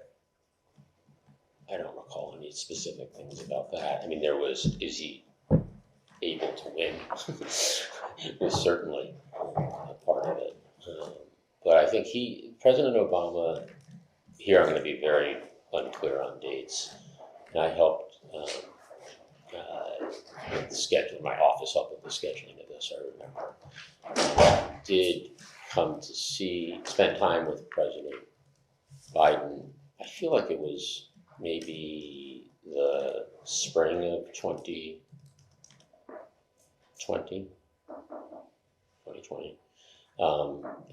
I don't recall any specific things about that. I mean, is he able to win? It was certainly a part of it. But I think President Obama, here I'm going to be very unclear on dates, and I helped with the schedule, my office helped with the scheduling of this, I remember. Did come to spend time with President Biden. I feel like it was maybe the spring of 2020.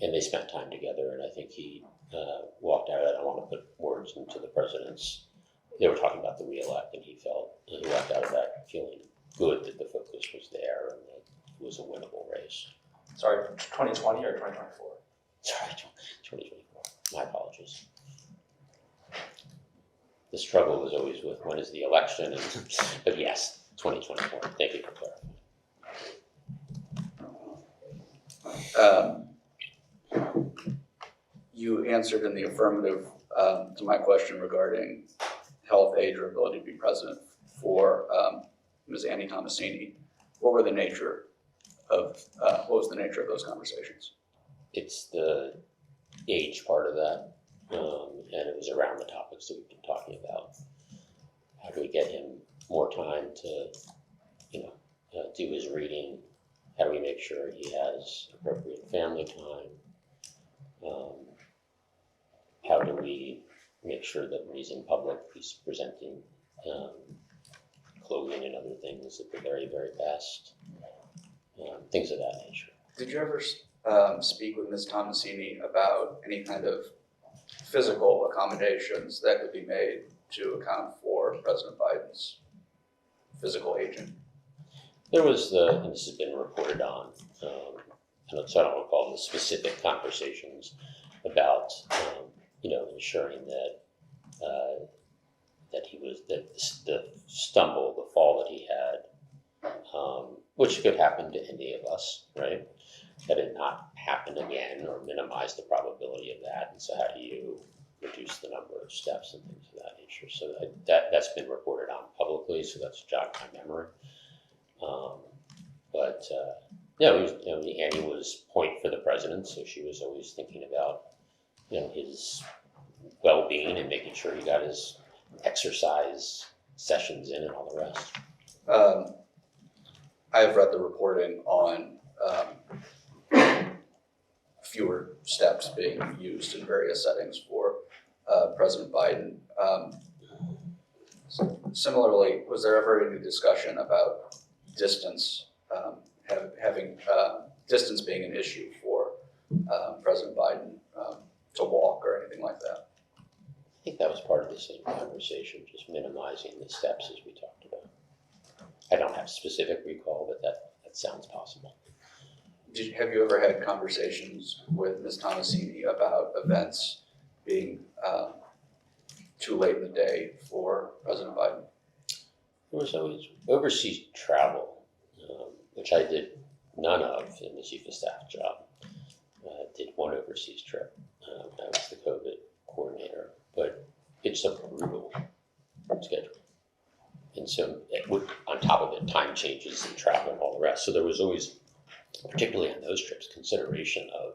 And they spent time together, and I think he walked out. I don't want to put words into the president's. They were talking about the re-elect, and he walked out of that feeling good that the focus was there and that it was a winnable race. Sorry, 2020 or 2024? Sorry, 2024. My apologies. The struggle was always with when is the election, but yes, 2024. Thank you for clarifying. You answered in the affirmative to my question regarding health, age, or ability to be president for Ms. Annie Tomasini. What was the nature of those conversations? It's the age part of that, and it was around the topics that we've been talking about. How do we get him more time to, do his reading? How do we make sure he has appropriate family time? How do we make sure that when he's in public, he's presenting clothing and other things at the very, very best? Things of that nature. Did you ever speak with Ms. Tomasini about any kind of physical accommodations that could be made to account for President Biden's physical aging? There was and this has been reported on, so I don't recall the specific conversations about, ensuring that the stumble, the fall that he had, which could happen to any of us, right? That it not happen again or minimize the probability of that. And so how do you reduce the number of steps and things of that nature? So that's been reported on publicly, so that's jogged my memory. Annie was point for the president, so she was always thinking about, his well-being and making sure he got his exercise sessions in and all the rest. I have read the reporting on fewer steps being used in various settings for President Biden. Similarly, was there ever any discussion about distance, having distance being an issue for President Biden to walk or anything like that? I think that was part of the same conversation, just minimizing the steps as we talked about. I don't have specific recall, but that sounds possible. Have you ever had conversations with Ms. Tomasini about events being too late in the day for President Biden? There was always overseas travel, which I did none of in the chief of staff job. Did one overseas trip. I was the COVID coordinator, but it's a brutal schedule. And so on top of it, time changes and travel and all the rest. So there was always, particularly on those trips, consideration of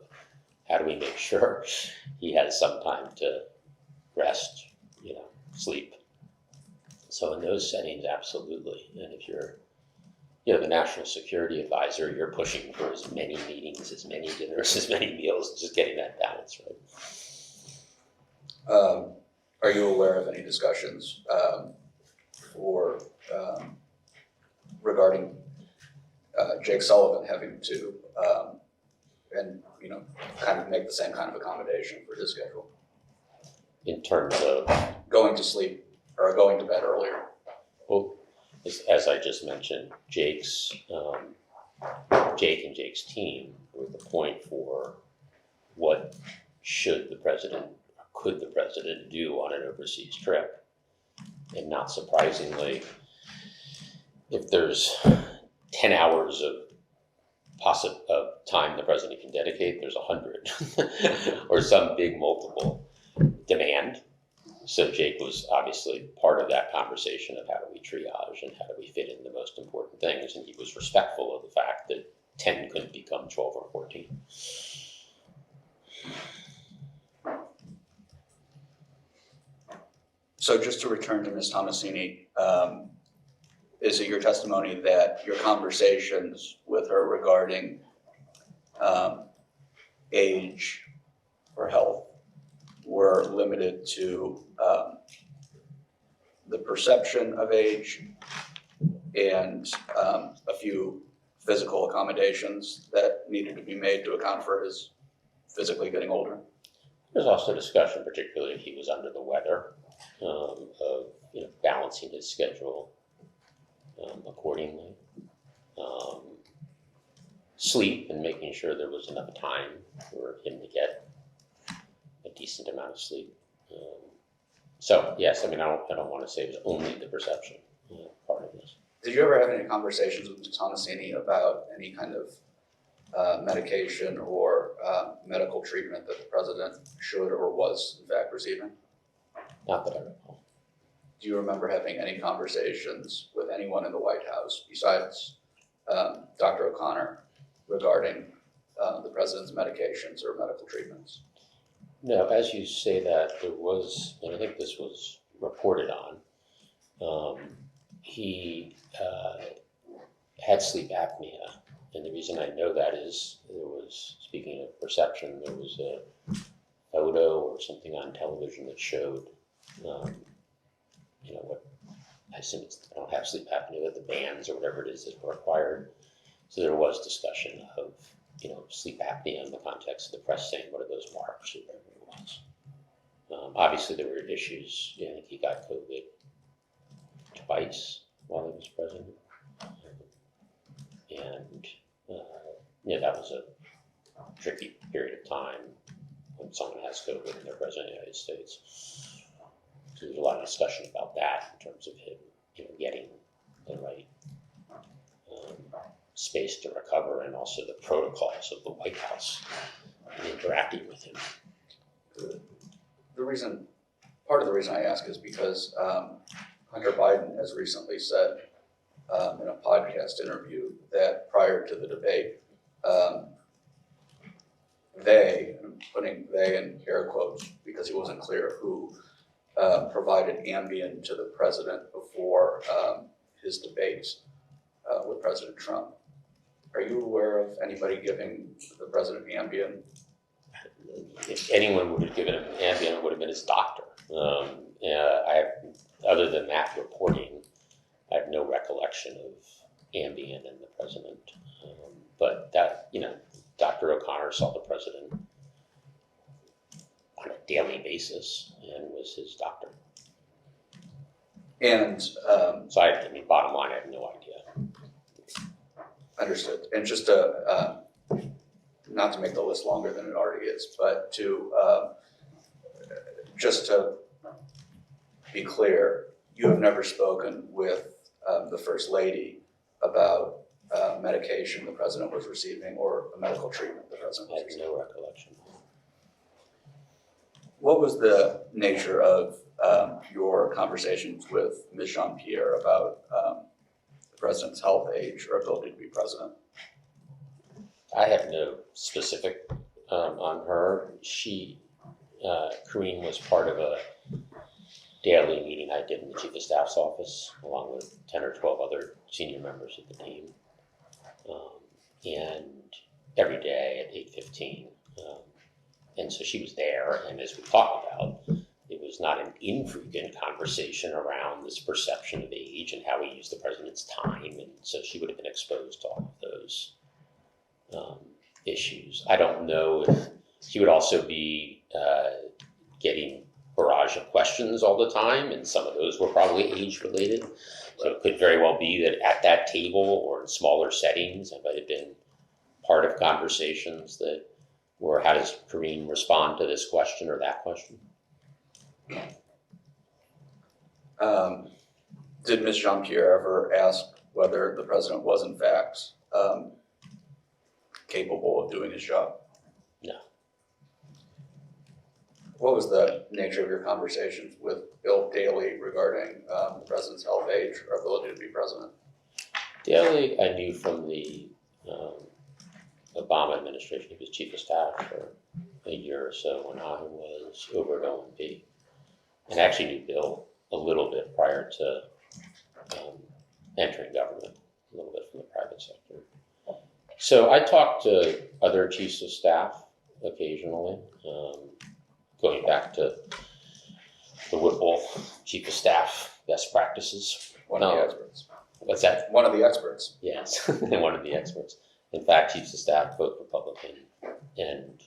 how do we make sure he has some time to rest, sleep. So in those settings, absolutely. And if you're, the national security advisor, you're pushing for as many meetings, as many dinners, as many meals, just getting that balance right. Are you aware of any discussions regarding Jake Sullivan having to kind of make the same kind of accommodation for his schedule? In terms of going to sleep or going to bed earlier? Well, as I just mentioned, Jake and Jake's team were the point for what could the president do on an overseas trip. And not surprisingly, if there's 10 hours of time the president can dedicate, there's 100 or some big multiple demand. So Jake was obviously part of that conversation of how do we triage and how do we fit in the most important things. And he was respectful of the fact that 10 couldn't become 12 or 14. So just to return to Ms. Tomasini, is it your testimony that your conversations with her regarding age or health were limited to the perception of age and a few physical accommodations that needed to be made to account for his physically getting older? There's also discussion, particularly if he was under the weather, of balancing his schedule accordingly. Sleep and making sure there was enough time for him to get a decent amount of sleep. So yes, I don't want to say it was only the perception part of this. Did you ever have any conversations with Ms. Tomasini about any kind of medication or medical treatment that the president should or was in fact receiving? Not that I recall. Do you remember having any conversations with anyone in the White House besides Dr. O'Connor regarding the president's medications or medical treatments? No, as you say that, there was, and I think this was reported on, he had sleep apnea. And the reason I know that is there was, speaking of perception, there was a photo or something on television that showed, what, I assume I don't have sleep apnea, but the bands or whatever it is that were required. So there was discussion of, sleep apnea in the context of the press saying, what are those marks or whatever it was. Obviously there were issues. I think he got COVID twice while he was president. And that was a tricky period of time when someone has COVID and they're president of the United States. So there's a lot of discussion about that in terms of him, getting the right space to recover, and also the protocols of the White House and interacting with him. Part of the reason I ask is because Hunter Biden has recently said in a podcast interview that prior to the debate, I'm putting they in air quotes because he wasn't clear who, provided Ambien to the president before his debates with President Trump. Are you aware of anybody giving the president Ambien? If anyone would have given him Ambien, it would have been his doctor. Other than that reporting, I have no recollection of Ambien and the president. But that, Dr. O'Connor saw the president on a daily basis and was his doctor. And So bottom line, I have no idea. understood. And just to, not to make the list longer than it already is, but to, just to be clear, you have never spoken with the First Lady about medication the president was receiving or a medical treatment the president I was have receiving. no recollection. What was the nature of your conversations with Ms. Jean-Pierre about the president's health, age, or ability to be president? I have no specific on her. Karine was part of a daily meeting I did in the Chief of Staff's office, along with 10 or 12 other senior members of the team. And every day at 8:15. And so she was there, and as we talked about, it was not an infrequent conversation around this perception of age and how we use the president's time, and so she would have been exposed to all of those issues. I don't know if she would also be getting barrage of questions all the time, and some of those were probably age-related. So it could very well be that at that table or in smaller settings, it might have been part of conversations that were, how does Karine respond to this question or that question? Did Ms. Jean-Pierre ever ask whether the president was in fact capable of doing his job? No. What was the nature of your conversations with Bill Daley regarding the president's health, age, or ability to be president? Daley, I knew from the Obama administration. He was chief of staff for a year or so when I was over at OMB. And I actually knew Bill a little bit prior to entering government, a little bit from the private sector. So I talk to other chiefs of staff occasionally, going back to the Whipple chief of staff best practices. One of the experts. What's that? One of the experts. Yes, one of the experts. In fact, chiefs of staff, both Republican and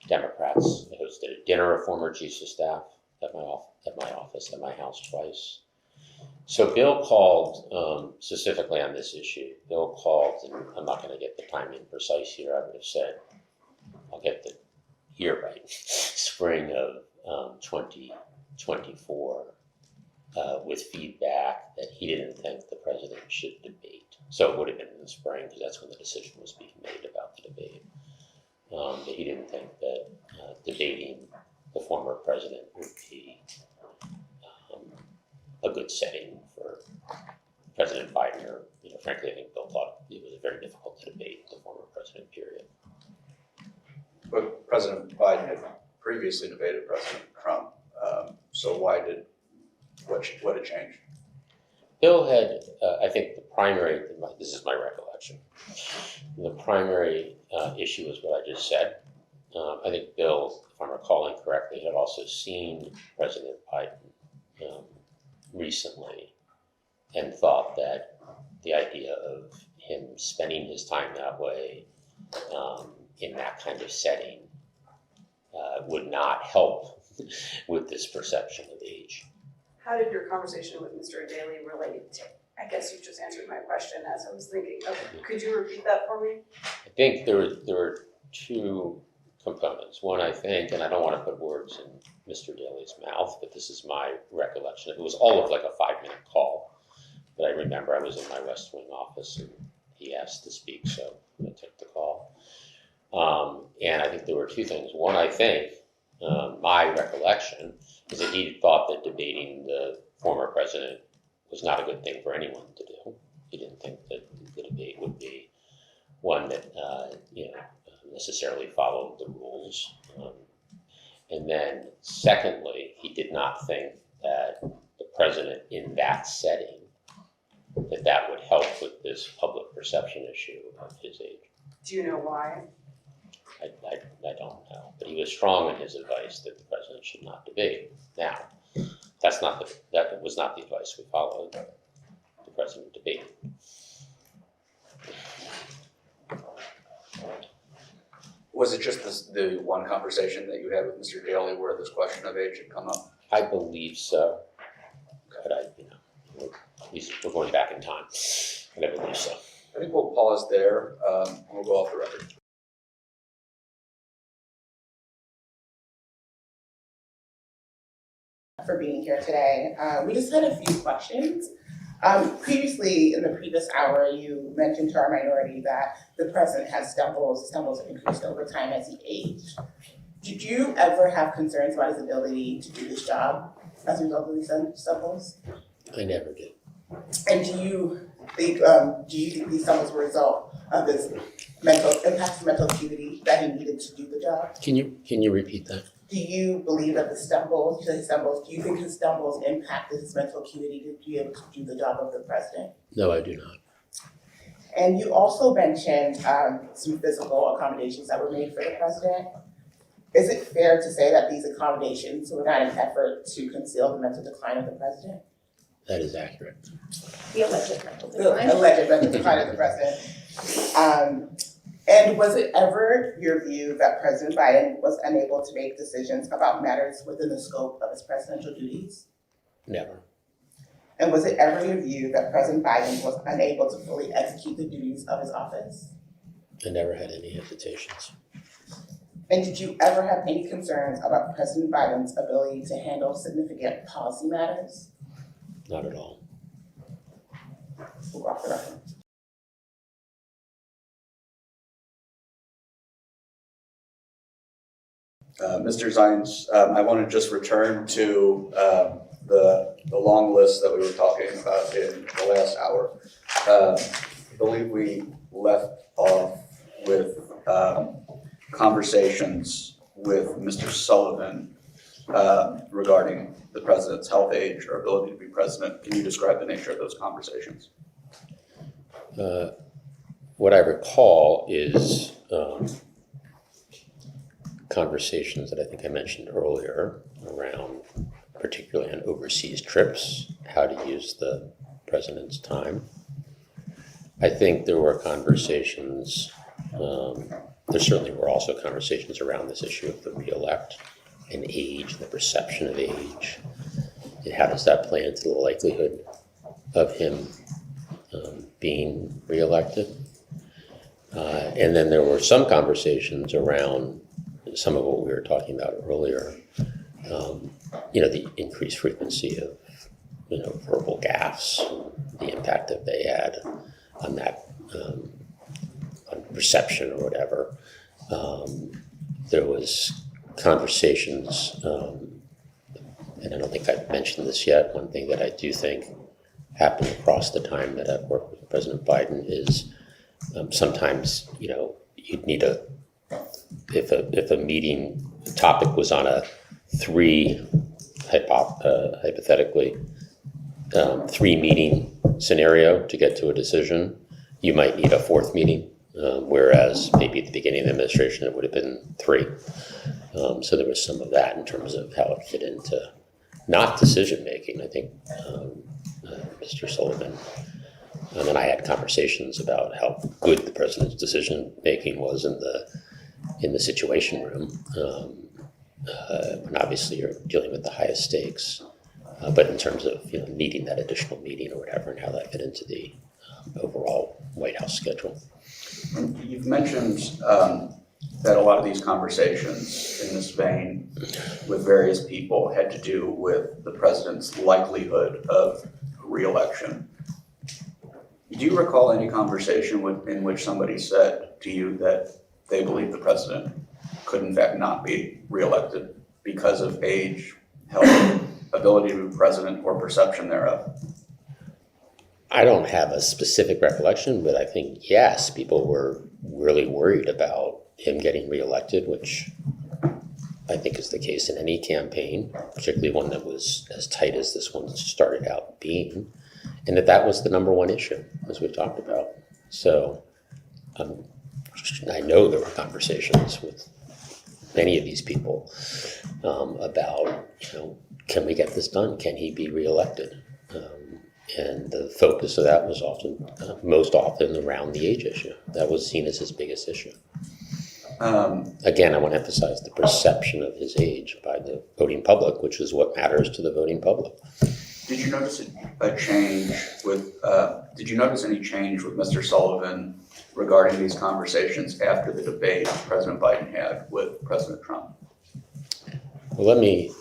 Democrats. I hosted a dinner of former chiefs of staff at my office, at my house twice. So Bill called specifically on this issue. Bill called, and I'm not going to get the timing precise here. I would have said, I'll get the year right, spring of 2024, with feedback that he didn't think the president should debate. So it would have been in the spring because that's when the decision was being made about the debate. But he didn't think that debating the former president would be a good setting for President Biden, or, frankly, I think Bill thought it was very difficult to debate the former president, period. But President Biden had previously debated President Trump, so what had changed? Bill had, I think the primary, this is my recollection, the primary issue is what I just said. I think Bill, if I'm recalling correctly, had also seen President Biden recently and thought that the idea of him spending his time that way in that kind of setting would not help with this perception of age. How did your conversation with Mr. Daly relate to, I guess you just answered my question as I was thinking. Could you repeat that for me? I think there were two components. One, I think, and I don't want to put words in Mr. Daly's mouth, but this is my recollection. It was all of like a 5-minute call. But I remember I was in my West Wing office and he asked to speak, so I took the call. And I think there were two things. One, I think, my recollection is that he thought that debating the former president was not a good thing for anyone to do. He didn't think that the debate would be one that necessarily followed the rules. And then secondly, he did not think that the president in that setting, that would help with this public perception issue of his age. Do you know why? I don't know, but he was strong in his advice that the president should not debate. Now, that was not the advice we followed. The president debated. Was it just the one conversation that you had with Mr. Daly where this question of age had come up? I believe so, but we're going back in time, but I believe so. I think we'll pause there, and we'll go off the record. For being here today. We just had a few questions. Previously, in the previous hour, you mentioned to our minority that the president has stumbles have increased over time as he aged. Did you ever have concerns about his ability to do this job as a result of these stumbles? I never did. And do you think these stumbles were a result of his mental acuity that he needed to do the job? Can you repeat that? Do you believe that do you think his stumbles impacted his mental acuity to be able to do the job of the president? No, I do not. And you also mentioned some physical accommodations that were made for the president. Is it fair to say that these accommodations were not an effort to conceal the mental decline of the president? That is accurate. The alleged mental The decline. alleged mental decline of the president. And was it ever your view that President Biden was unable to make decisions about matters within the scope of his presidential duties? Never. And was it ever your view that President Biden was unable to fully execute the duties of his office? I never had any hesitations. And did you ever have any concerns about President Biden's ability to handle significant policy matters? Not at all. We'll go off the record. Mr. Zients, I want to just return to the long list that we were talking about in the last hour. I believe we left off with conversations with Mr. Sullivan regarding the president's health age or ability to be president. Can you describe the nature of those conversations? what I recall is conversations that I think I mentioned earlier around, particularly on overseas trips, how to use the president's time. I think there were conversations, there certainly were also conversations around this issue of the re-elect and age, the perception of age, and how does that play into the likelihood of him being re-elected. And then there were some conversations around some of what we were talking about earlier, the increased frequency of, verbal gaffes, the impact that they had on that, on perception or whatever. There was conversations, and I don't think I've mentioned this yet, one thing that I do think happened across the time that I've worked with President Biden is sometimes, you'd need if a meeting topic was on a hypothetically, 3 meeting scenario to get to a decision, you might need a 4th meeting, whereas maybe at the beginning of the administration it would have been 3. So there was some of that in terms of how it fit into not decision making. I think Mr. Sullivan and then I had conversations about how good the president's decision making was in the Situation Room. And obviously you're dealing with the highest stakes, but in terms of needing that additional meeting or whatever, and how that fit into the overall White House schedule. You've mentioned that a lot of these conversations in this vein with various people had to do with the president's likelihood of re-election. Do you recall any conversation in which somebody said to you that they believe the president could in fact not be re-elected because of age, health, ability to be president, or perception thereof? I don't have a specific recollection, but I think, yes, people were really worried about him getting reelected, which I think is the case in any campaign, particularly one that was as tight as this one started out being, and that was the number one issue, as we've talked about. So I know there were conversations with many of these people about, can we get this done? Can he be reelected? And the focus of that was most often around the age issue. That was seen as his biggest issue. Again, I want to emphasize the perception of his age by the voting public, which is what matters to the voting public. Did you notice did you notice any change with Mr. Sullivan regarding these conversations after the debate President Biden had with President Trump? Well, let me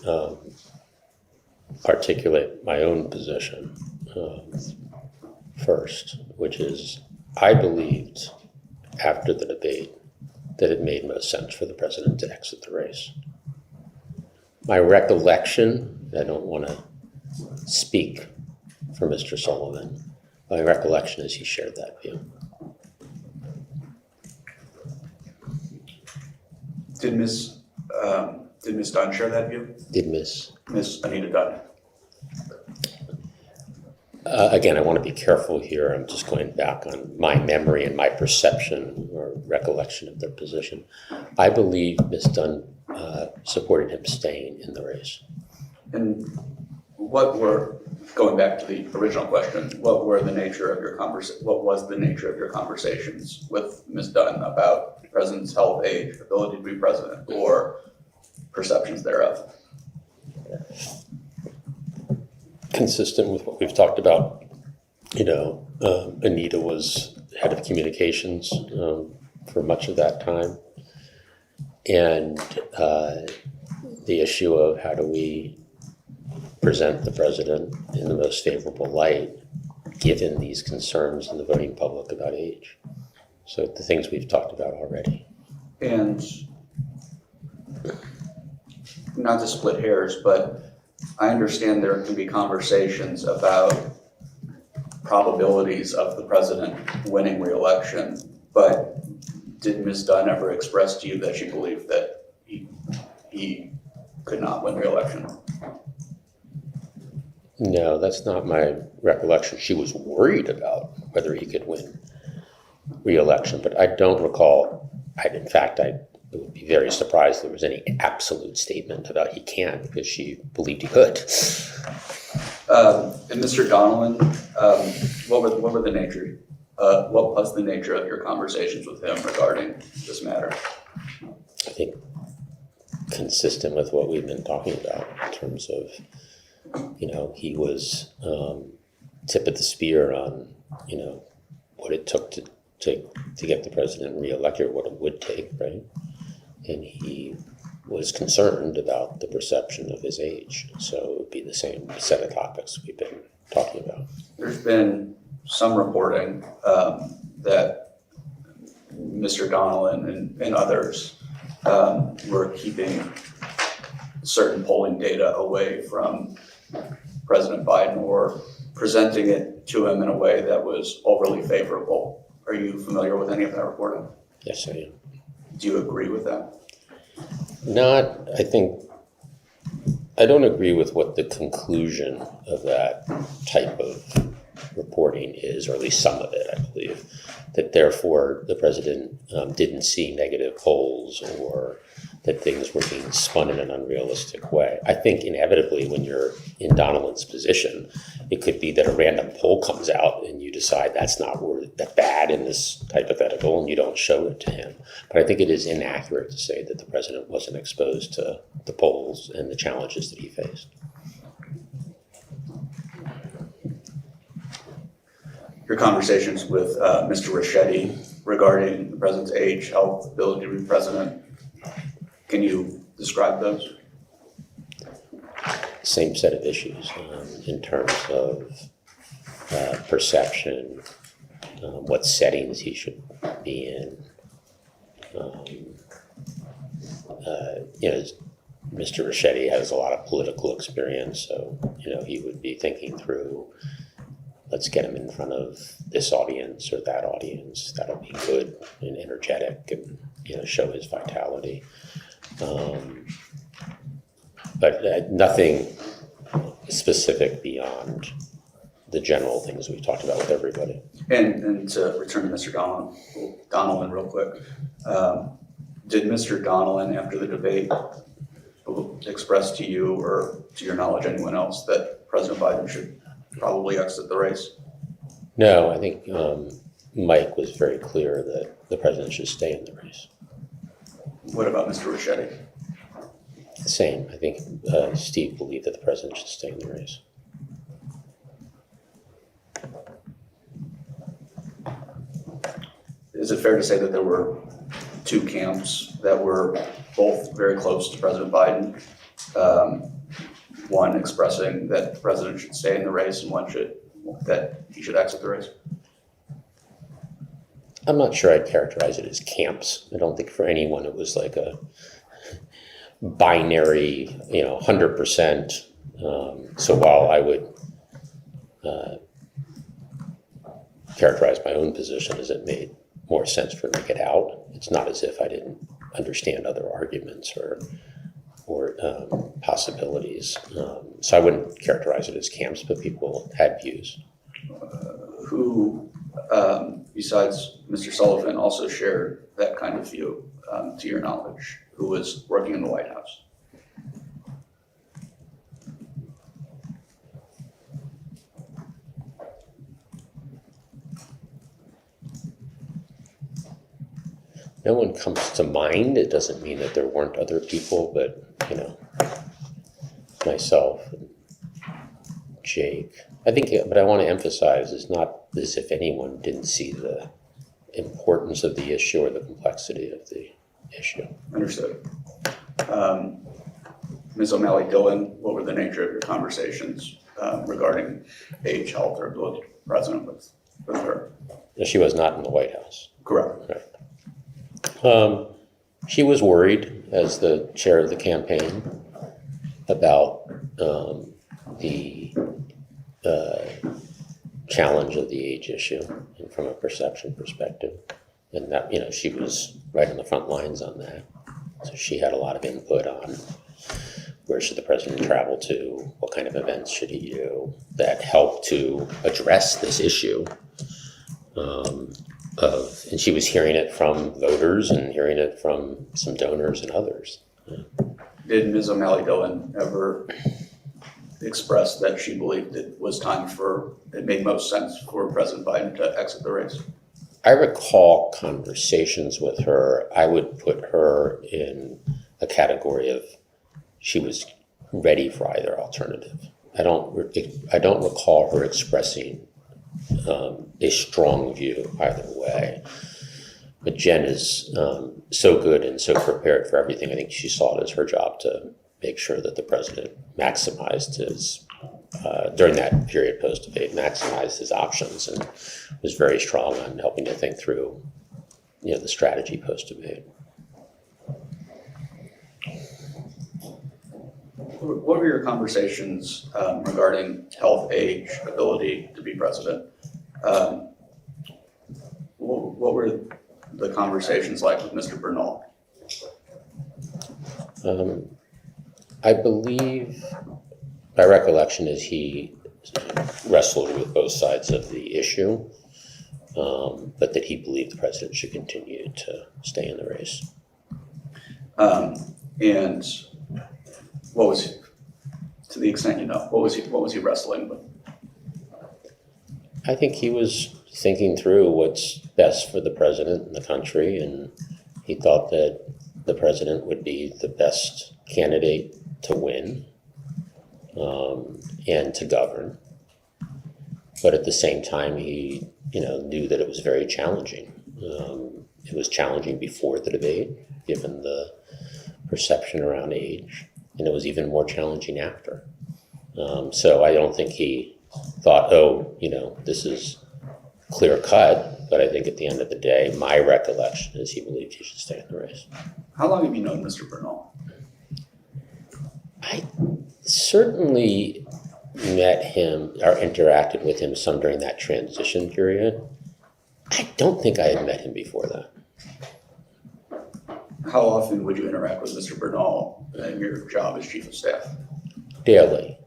articulate my own position first, which is I believed after the debate that it made most sense for the president to exit the race. My recollection, I don't want to speak for Mr. Sullivan, my recollection is he shared that view. Did Ms. Dunn share that view? Did Ms. Anita Dunn? Again, I want to be careful here. I'm just going back on my memory and my perception or recollection of their position. I believe Ms. Dunn supported him staying in the race. And going back to the original question, what was the nature of your conversations with Ms. Dunn about the president's health, age, ability to be president, or perceptions thereof? Consistent with what we've talked about, Anita was head of communications for much of that time. And the issue of how do we present the president in the most favorable light, given these concerns in the voting public about age. So the things we've talked about already. And not to split hairs, but I understand there can be conversations about probabilities of the president winning re-election, but did Ms. Dunn ever express to you that she believed that he could not win re-election? No, that's not my recollection. She was worried about whether he could win re-election, but I don't recall. In fact, I would be very surprised if there was any absolute statement about he can't, because she believed he could. And Mr. Donilon, what was the nature of your conversations with him regarding this matter? I think consistent with what we've been talking about in terms of, he was tip of the spear on, what it took to get the president reelected, what it would take, right? And he was concerned about the perception of his age. So it would be the same set of topics we've been talking about. There's been some reporting that Mr. Donilon and others were keeping certain polling data away from President Biden or presenting it to him in a way that was overly favorable. Are you familiar with any of that reporting? Yes, I am. Do you agree with that? I don't agree with what the conclusion of that type of reporting is, or at least some of it, I believe, that therefore the president didn't see negative polls or that things were being spun in an unrealistic way. I think inevitably when you're in Donilon's position, it could be that a random poll comes out and you decide that's not that bad in this hypothetical and you don't show it to him. But I think it is inaccurate to say that the president wasn't exposed to the polls and the challenges that he faced. Your conversations with Mr. Ricchetti regarding the president's age, health, ability to be president, can you describe those? Same set of issues in terms of perception, what settings he should be in. Mr. Ricchetti has a lot of political experience, so he would be thinking through, let's get him in front of this audience or that audience. That'll be good and energetic and show his vitality. But nothing specific beyond the general things we've talked about with everybody. And to return to Mr. Donilon real quick, did Mr. Donilon, after the debate, express to you or to your knowledge anyone else that President Biden should probably exit the race? No, I think Mike was very clear that the president should stay in the race. What about Mr. Ricchetti? The same. I think Steve believed that the president should stay in the race. Is it fair to say that there were two camps that were both very close to President Biden? One expressing that the president should stay in the race and one that he should exit the race? I'm not sure I'd characterize it as camps. I don't think for anyone it was like a binary, 100%. So while I would characterize my own position as it made more sense for me to get out, it's not as if I didn't understand other arguments or possibilities. So I wouldn't characterize it as camps, but people had views. Who, besides Mr. Sullivan, also shared that kind of view, to your knowledge, who was working in the White House? No one comes to mind. It doesn't mean that there weren't other people, but, myself and Jake. I think, but I want to emphasize, it's not as if anyone didn't see the importance of the issue or the complexity of the issue. Understood. Ms. O'Malley-Dillon, what were the nature of your conversations regarding age, health, or ability to be president with her? She was not in the White House. Correct. Right. She was worried as the chair of the campaign about the challenge of the age issue and from a perception perspective. And that, she was right on the front lines on that. So she had a lot of input on where should the president travel to, what kind of events should he do that help to address this issue and she was hearing it from voters and hearing it from some donors and others. Did Ms. O'Malley Dillon ever express that she believed it was time it made most sense for President Biden to exit the race? I recall conversations with her. I would put her in a category of she was ready for either alternative. I don't recall her expressing a strong view either way. But Jen is so good and so prepared for everything. I think she saw it as her job to make sure that the president maximized his, during that period post-debate, maximized his options and was very strong on helping to think through, the strategy post-debate. What were your conversations regarding health, age, ability to be president? What were the conversations like with Mr. Bernal? I believe, my recollection is he wrestled with both sides of the issue, but that he believed the president should continue to stay in the race. And what was, to the extent you know, what was he wrestling with? I think he was thinking through what's best for the president and the country, and he thought that the president would be the best candidate to win and to govern. But at the same time, he knew that it was very challenging. It was challenging before the debate, given the perception around age, and it was even more challenging after. So I don't think he thought, this is clear cut, but I think at the end of the day, my recollection is he believed he should stay in the race. How long have you known Mr. Bernal? I certainly met him or interacted with him some during that transition period. I don't think I had met him before that. How often would you interact with Mr. Bernal in your job as chief of staff? Daily.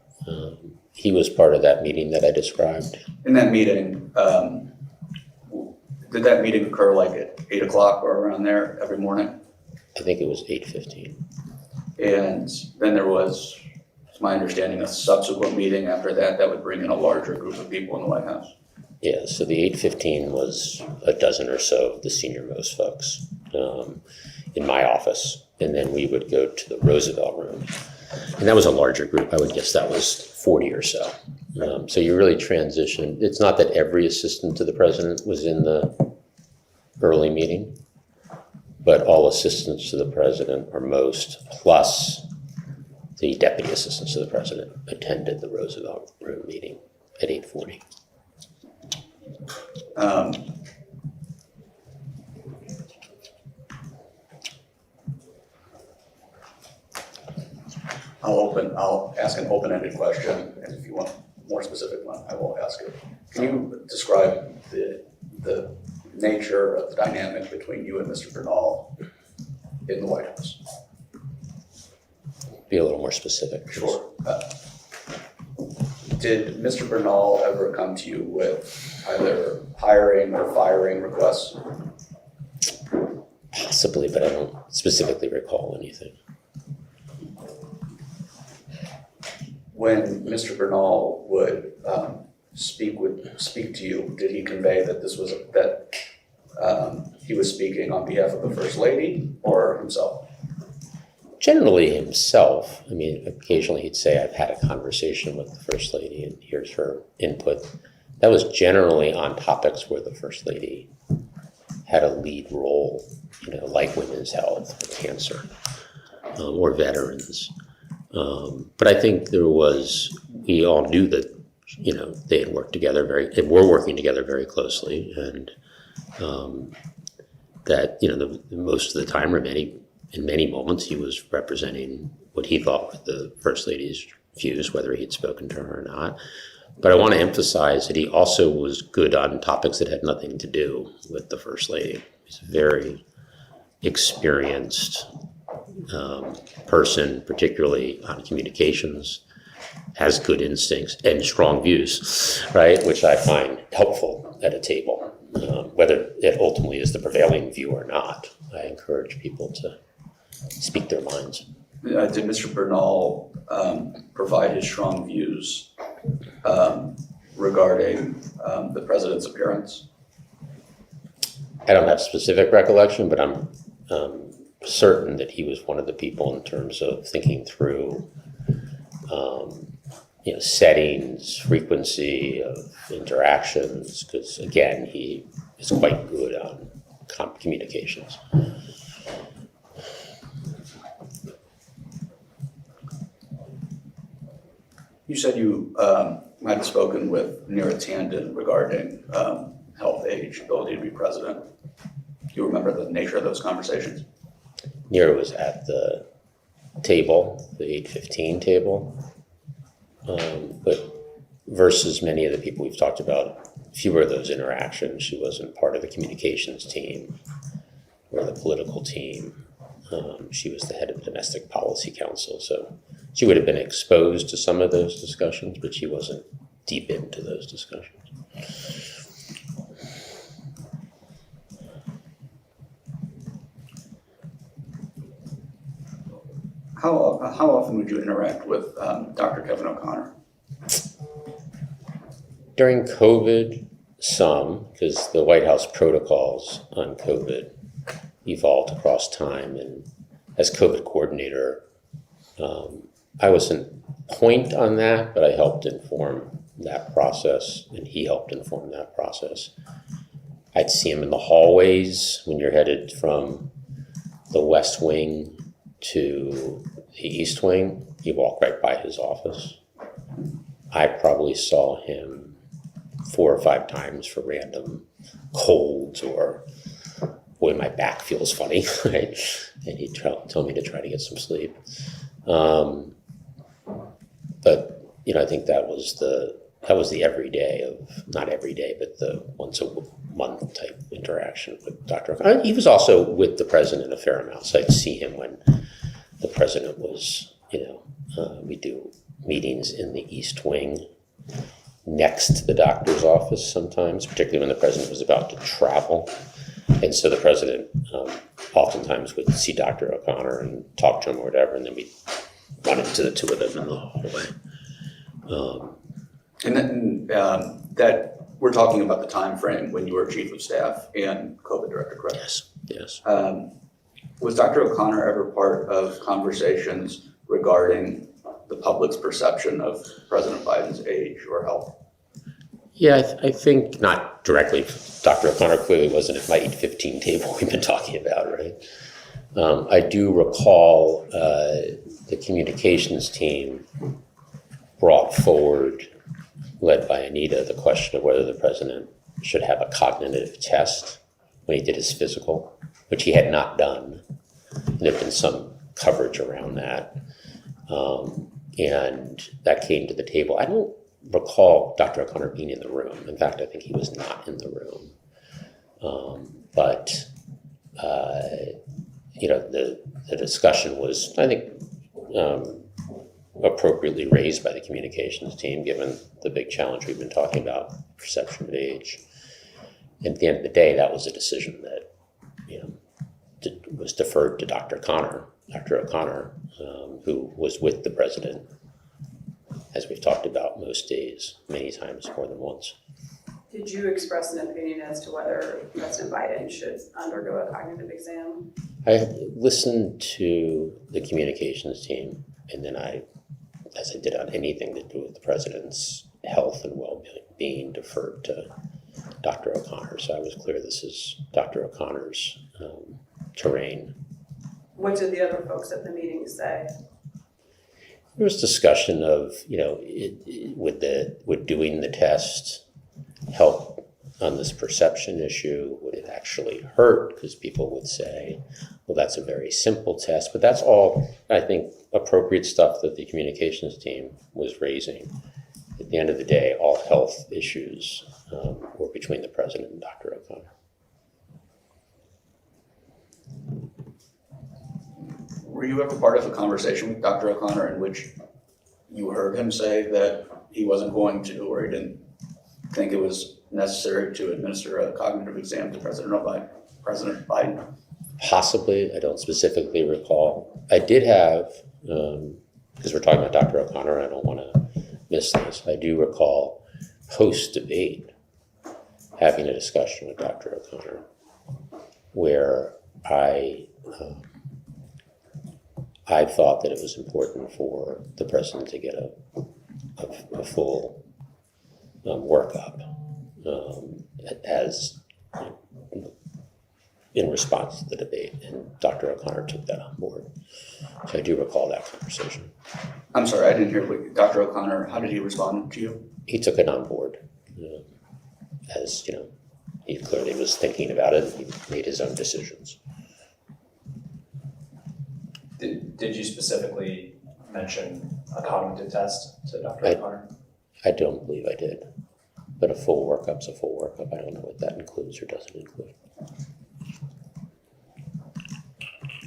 He was part of that meeting that I described. In that meeting, did that meeting occur like at 8 o'clock or around there every morning? I think it was 8:15. And then there was, it's my understanding, a subsequent meeting after that would bring in a larger group of people in the White House. Yeah, so the 8:15 was a dozen or so of the senior most folks in my office. And then we would go to the Roosevelt room. And that was a larger group. I would guess that was 40 or so. So you really transitioned. It's not that every assistant to the president was in the early meeting, but all assistants to the president, or most, plus the deputy assistants to the president, attended the Roosevelt room meeting at 8:40. I'll ask an open-ended question, and if you want a more specific one, I will ask it. Can you describe the nature of the dynamic between you and Mr. Bernal in the White House? Be a little more specific. Please. Sure. Did Mr. Bernal ever come to you with either hiring or firing requests? Possibly, but I don't specifically recall anything. When Mr. Bernal would speak to you, did he convey that he was speaking on behalf of the First Lady or himself? Generally himself. I mean, occasionally he'd say, I've had a conversation with the First Lady and here's her input. That was generally on topics where the First Lady had a lead role, like women's health or cancer or veterans. But I think we all knew that, they had worked together were working together very closely, and that, most of the time, or in many moments, he was representing what he thought were the First Lady's views, whether he had spoken to her or not. But I want to emphasize that he also was good on topics that had nothing to do with the First Lady. He's a very experienced person, particularly on communications, has good instincts and strong views, right? Which I find helpful at a table. Whether it ultimately is the prevailing view or not, I encourage people to speak their minds. Did Mr. Bernal provide his strong views regarding the president's appearance? I don't have specific recollection, but I'm certain that he was one of the people in terms of thinking through settings, frequency of interactions, because again, he is quite good on communications. You said you had spoken with Neera Tandon regarding health, age, ability to be president. Do you remember the nature of those conversations? Neera was at the table, the 8:15 table, but versus many of the people we've talked about, fewer of those interactions. She wasn't part of the communications team or the political team. She was the head of the Domestic Policy Council, so she would have been exposed to some of those discussions, but she wasn't deep into those discussions. How often would you interact with Dr. Kevin O'Connor? During COVID, some, because the White House protocols on COVID evolved across time, and as COVID coordinator, I wasn't point on that, but I helped inform that process, and he helped inform that process. I'd see him in the hallways when you're headed from the West Wing to the East Wing. You walk right by his office. I probably saw him 4 or 5 times for random colds or, boy, my back feels funny, right? And he'd tell me to try to get some sleep. But I think that was the everyday of, not every day, but the once a month type interaction with Dr. O'Connor. He was also with the president a fair amount, so I'd see him when the president was, we do meetings in the East Wing next to the doctor's office sometimes, particularly when the president was about to travel. And so the president oftentimes would see Dr. O'Connor and talk to him or whatever, and then we'd run into the two of them in the hallway. And then that we're talking about the time frame when you were chief of staff and COVID director, correct? Yes. Was Dr. O'Connor ever part of conversations regarding the public's perception of President Biden's age or health? Yeah, I think not directly. Dr. O'Connor clearly wasn't at my 8:15 table we've been talking about, right? I do recall the communications team brought forward, led by Anita, the question of whether the president should have a cognitive test when he did his physical, which he had not done. And there had been some coverage around that. And that came to the table. I don't recall Dr. O'Connor being in the room. In fact, I think he was not in the room. But the discussion was, I think, appropriately raised by the communications team, given the big challenge we've been talking about, perception of age. And at the end of the day, that was a decision that was deferred to Dr. O'Connor, who was with the president, as we've talked about most days, many times, more than once. Did you express an opinion as to whether President Biden should undergo a cognitive exam? I listened to the communications team, and then as I did on anything to do with the president's health and well-being, deferred to Dr. O'Connor. So I was clear this is Dr. O'Connor's terrain. What did the other folks at the meeting say? There was discussion of, would doing the test help on this perception issue? Would it actually hurt? Because people would say, well, that's a very simple test. But that's all, I think, appropriate stuff that the communications team was raising. At the end of the day, all health issues were between the president and Dr. O'Connor. Were you ever part of a conversation with Dr. O'Connor in which you heard him say that he wasn't going to, or he didn't think it was necessary to administer a cognitive exam to President Biden? Possibly, I don't specifically recall. I did have, because we're talking about Dr. O'Connor, I don't want to miss this. I do recall post-debate having a discussion with Dr. O'Connor where I thought that it was important for the president to get a full workup as in response to the debate, and Dr. O'Connor took that on board. So I do recall that conversation. I'm sorry, I didn't hear what Dr. O'Connor, how did he respond to you? He took it on board, as he clearly was thinking about it, and he made his own decisions. Did you specifically mention a cognitive test to Dr. O'Connor? I don't believe I did, but a full workup's a full workup. I don't know what that includes or doesn't include.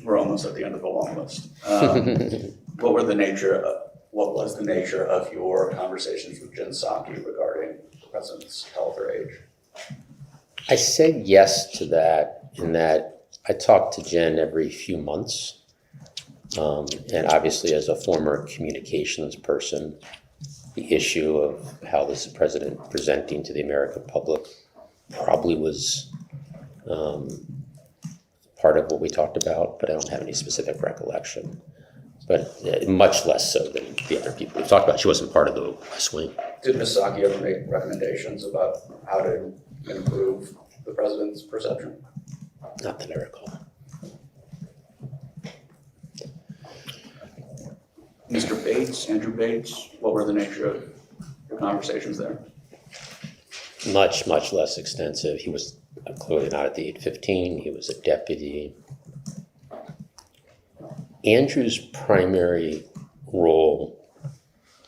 We're almost at the end of the long list. What was the nature of your conversations with Jen Psaki regarding the president's health or age? I said yes to that in that I talk to Jen every few months. And obviously as a former communications person, the issue of how this president presenting to the American public probably was part of what we talked about, but I don't have any specific recollection. But much less so than the other people we've talked about. She wasn't part of the West Wing. Did Ms. Psaki ever make recommendations about how to improve the president's perception? Not that I recall. Mr. Bates, Andrew Bates, what were the nature of your conversations there? Much, much less extensive. He was clearly not at the 815. He was a deputy. Andrew's primary role,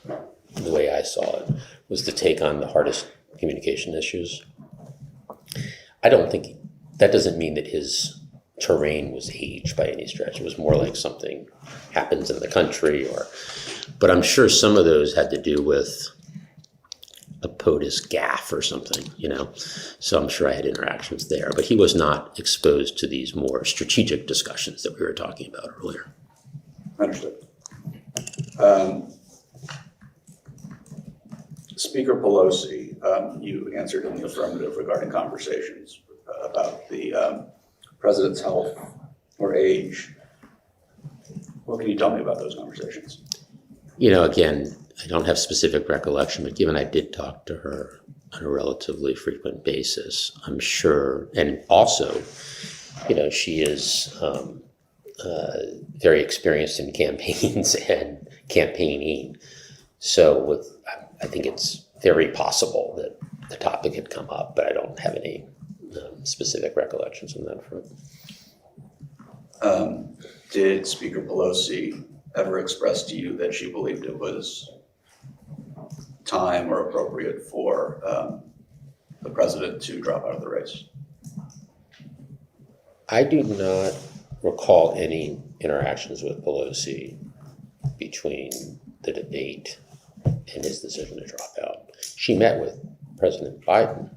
the way I saw it, was to take on the hardest communication issues. I don't think, that doesn't mean that his terrain was age by any stretch. It was more like something happens in the country, but I'm sure some of those had to do with a POTUS gaffe or something, So I'm sure I had interactions there, but he was not exposed to these more strategic discussions that we were talking about earlier. Understood. Speaker Pelosi, you answered in the affirmative regarding conversations about the president's health or age. What can you tell me about those conversations? Again, I don't have specific recollection, but given I did talk to her on a relatively frequent basis, I'm sure, and also, she is very experienced in campaigns and campaigning. So I think it's very possible that the topic had come up, but I don't have any specific recollections on that front. Did Speaker Pelosi ever express to you that she believed it was time or appropriate for the president to drop out of the race? I do not recall any interactions with Pelosi between the debate and his decision to drop out. She met with President Biden,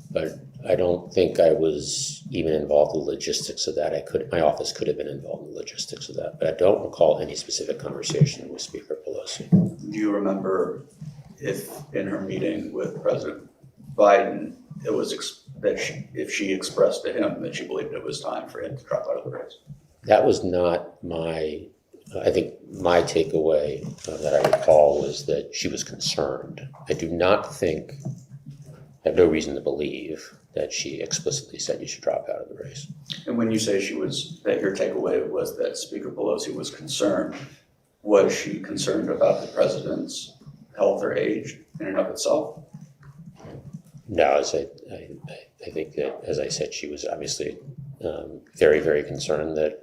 but I don't think I was even involved in the logistics of that. My office could have been involved in the logistics of that, but I don't recall any specific conversation with Speaker Pelosi. Do you remember if in her meeting with President Biden, it was if she expressed to him that she believed it was time for him to drop out of the race? That was not I think my takeaway that I recall was that she was concerned. I have no reason to believe that she explicitly said you should drop out of the race. And when you say that your takeaway was that Speaker Pelosi was concerned, was she concerned about the president's health or age in and of itself? No, I think that, as I said, she was obviously very, very concerned that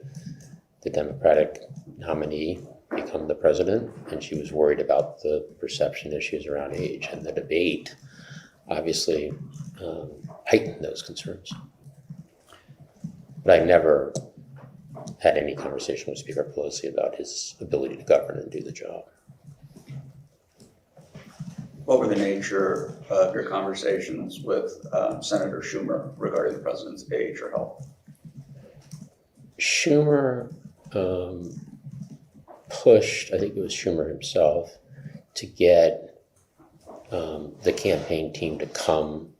the Democratic nominee become the president, and she was worried about the perception issues around age, and the debate obviously heightened those concerns. But I never had any conversation with Speaker Pelosi about his ability to govern and do the job. What were the nature of your conversations with Senator Schumer regarding the president's age or health? Schumer pushed, I think it was Schumer himself, to get the campaign team to come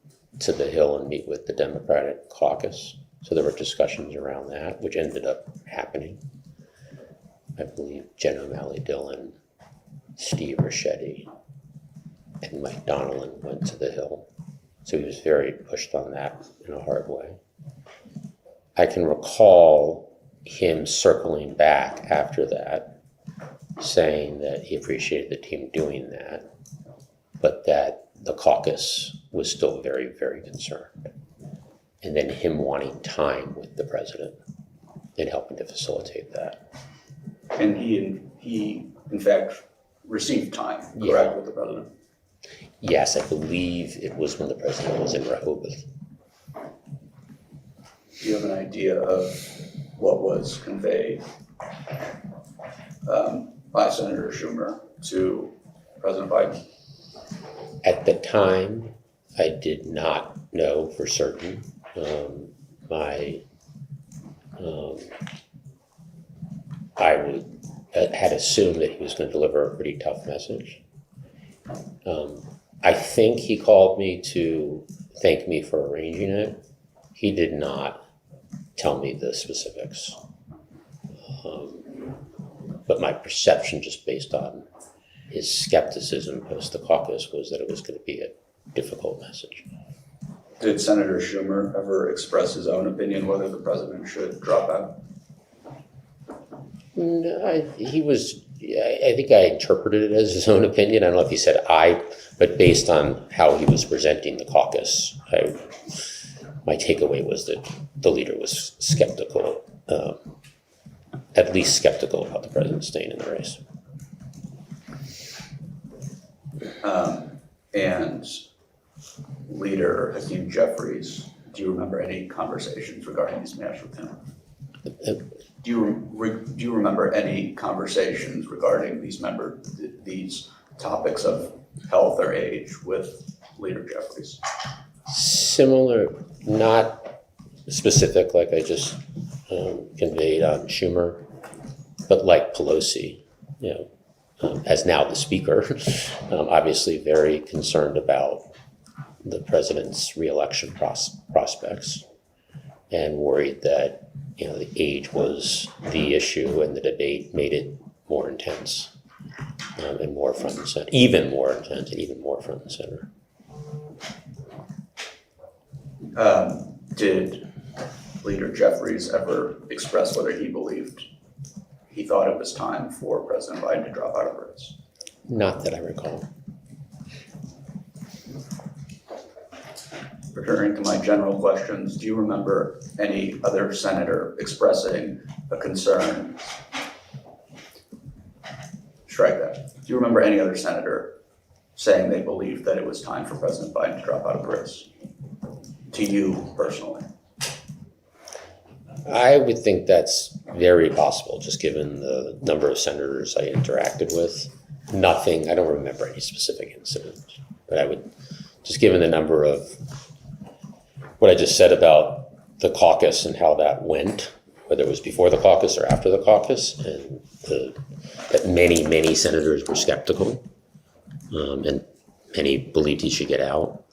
to the Hill and meet with the Democratic caucus. So there were discussions around that, which ended up happening. I believe Jen O'Malley Dillon, Steve Ricchetti, and Mike Donnellan went to the Hill. So he was very pushed on that in a hard way. I can recall him circling back after that, saying that he appreciated the team doing that, but that the caucus was still very, very concerned. And then him wanting time with the president and helping to facilitate that. And he in fact, received time, correct, with the president? Yes, I believe it was when the president was in Rehoboth. Do you have an idea of what was conveyed by Senator Schumer to President Biden? At the time, I did not know for certain. I had assumed that he was going to deliver a pretty tough message. I think he called me to thank me for arranging it. He did not tell me the specifics. But my perception, just based on his skepticism post the caucus, was that it was going to be a difficult message. Did Senator Schumer ever express his own opinion whether the president should drop out? No, I think I interpreted it as his own opinion. I don't know if he said I, but based on how he was presenting the caucus, my takeaway was that the leader was skeptical, at least skeptical about the president staying in the race. And Leader Hakeem Jeffries, do you remember any conversations regarding these matters with him? Do you remember any conversations regarding these topics of health or age with Leader Jeffries? Similar, not specific like I just conveyed on Schumer, but like Pelosi, as now the speaker, obviously very concerned about the president's reelection prospects and worried that the age was the issue and the debate made it more intense and more front and center, even more intense and even more front and center. Did Leader Jeffries ever express whether he thought it was time for President Biden to drop out of the race? Not that I recall. Returning to my general questions, do you remember any other senator expressing a concern? Strike that. Do you remember any other senator saying they believed that it was time for President Biden to drop out of the race? To you personally? I would think that's very possible, just given the number of senators I interacted with. I don't remember any specific incident, but I would, just given the number of what I just said about the caucus and how that went, whether it was before the caucus or after the caucus, and that many senators were skeptical, and many believed he should get out.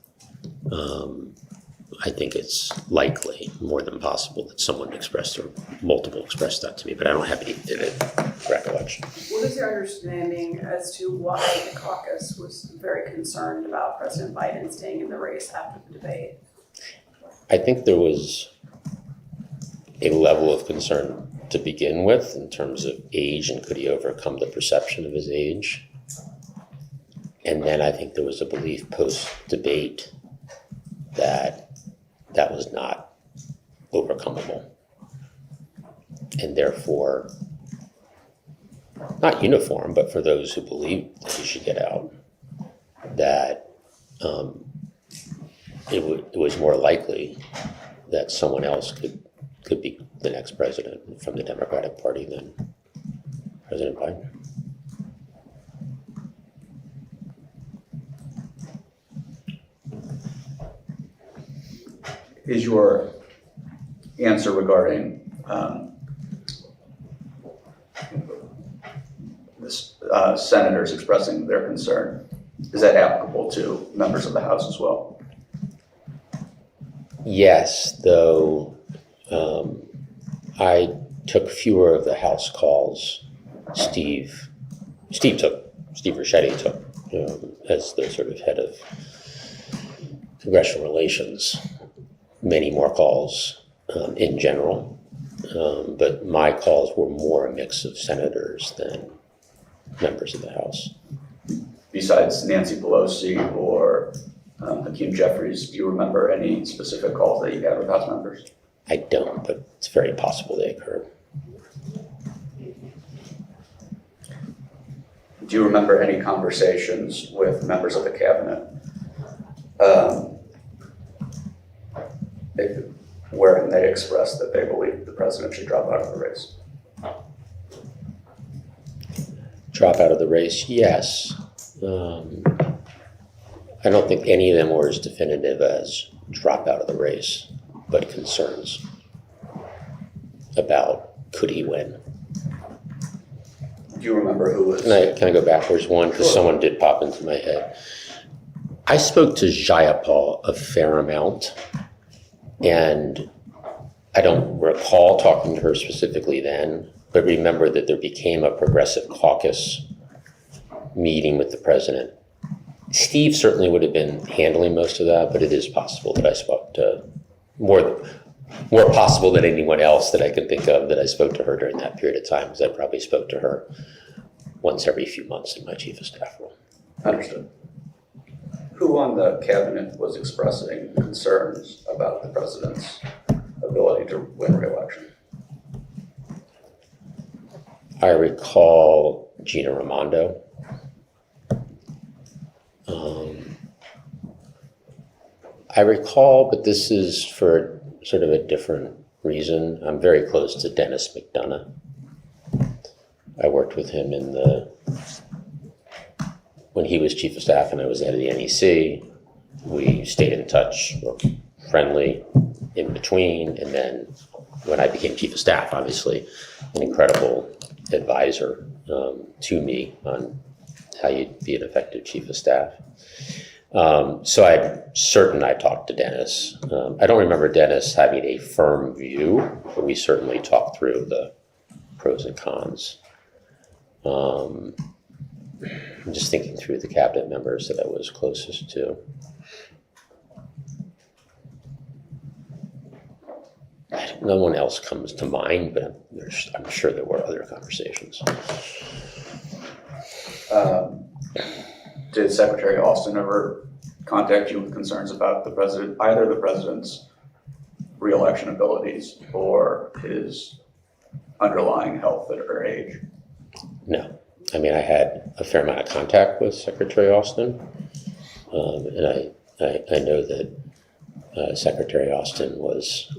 I think it's likely, more than possible, that someone expressed or multiple expressed that to me, but I don't have any vivid recollection. What is your understanding as to why the caucus was very concerned about President Biden staying in the race after the debate? I think there was a level of concern to begin with in terms of age and could he overcome the perception of his age. And then I think there was a belief post-debate that was not overcomable. And therefore, not uniform, but for those who believe that he should get out, that it was more likely that someone else could be the next president from the Democratic Party than President Biden. Is your answer regarding senators expressing their concern, is that applicable to members of the House as well? Yes, though I took fewer of the House calls. Steve Ricchetti took, as the sort of head of congressional relations, many more calls in general. But my calls were more a mix of senators than members of the House. Besides Nancy Pelosi or Hakeem Jeffries, do you remember any specific calls that you had with House members? I don't, but it's very possible they occurred. Do you remember any conversations with members of the cabinet wherein they expressed that they believe the president should drop out of the race? Drop out of the race, yes. I don't think any of them were as definitive as drop out of the race, but concerns about could he win. Do you remember who was? Can I go backwards one? Because someone did pop into my head. I spoke to Jayapal a fair amount, and I don't recall talking to her specifically then, but remember that there became a progressive caucus meeting with the president. Steve certainly would have been handling most of that, but it is possible that I spoke to more possible than anyone else that I could think of that I spoke to her during that period of time, because I probably spoke to her once every few months in my chief of staff role. Understood. Who on the cabinet was expressing concerns about the president's ability to win re-election? I recall Gina Raimondo. I recall, but this is for sort of a different reason, I'm very close to Dennis McDonough. I worked with him when he was chief of staff and I was head of the NEC. We stayed in touch, were friendly in between, and then when I became chief of staff, obviously, an incredible advisor to me on how you'd be an effective chief of staff. So I'm certain I talked to Dennis. I don't remember Dennis having a firm view, but we certainly talked through the pros and cons. I'm just thinking through the cabinet members that I was closest to. No one else comes to mind, but I'm sure there were other conversations. Did Secretary Austin ever contact you with concerns about the president, either the president's re-election abilities or his underlying health or age? No. I mean, I had a fair amount of contact with Secretary Austin, and I know that Secretary Austin was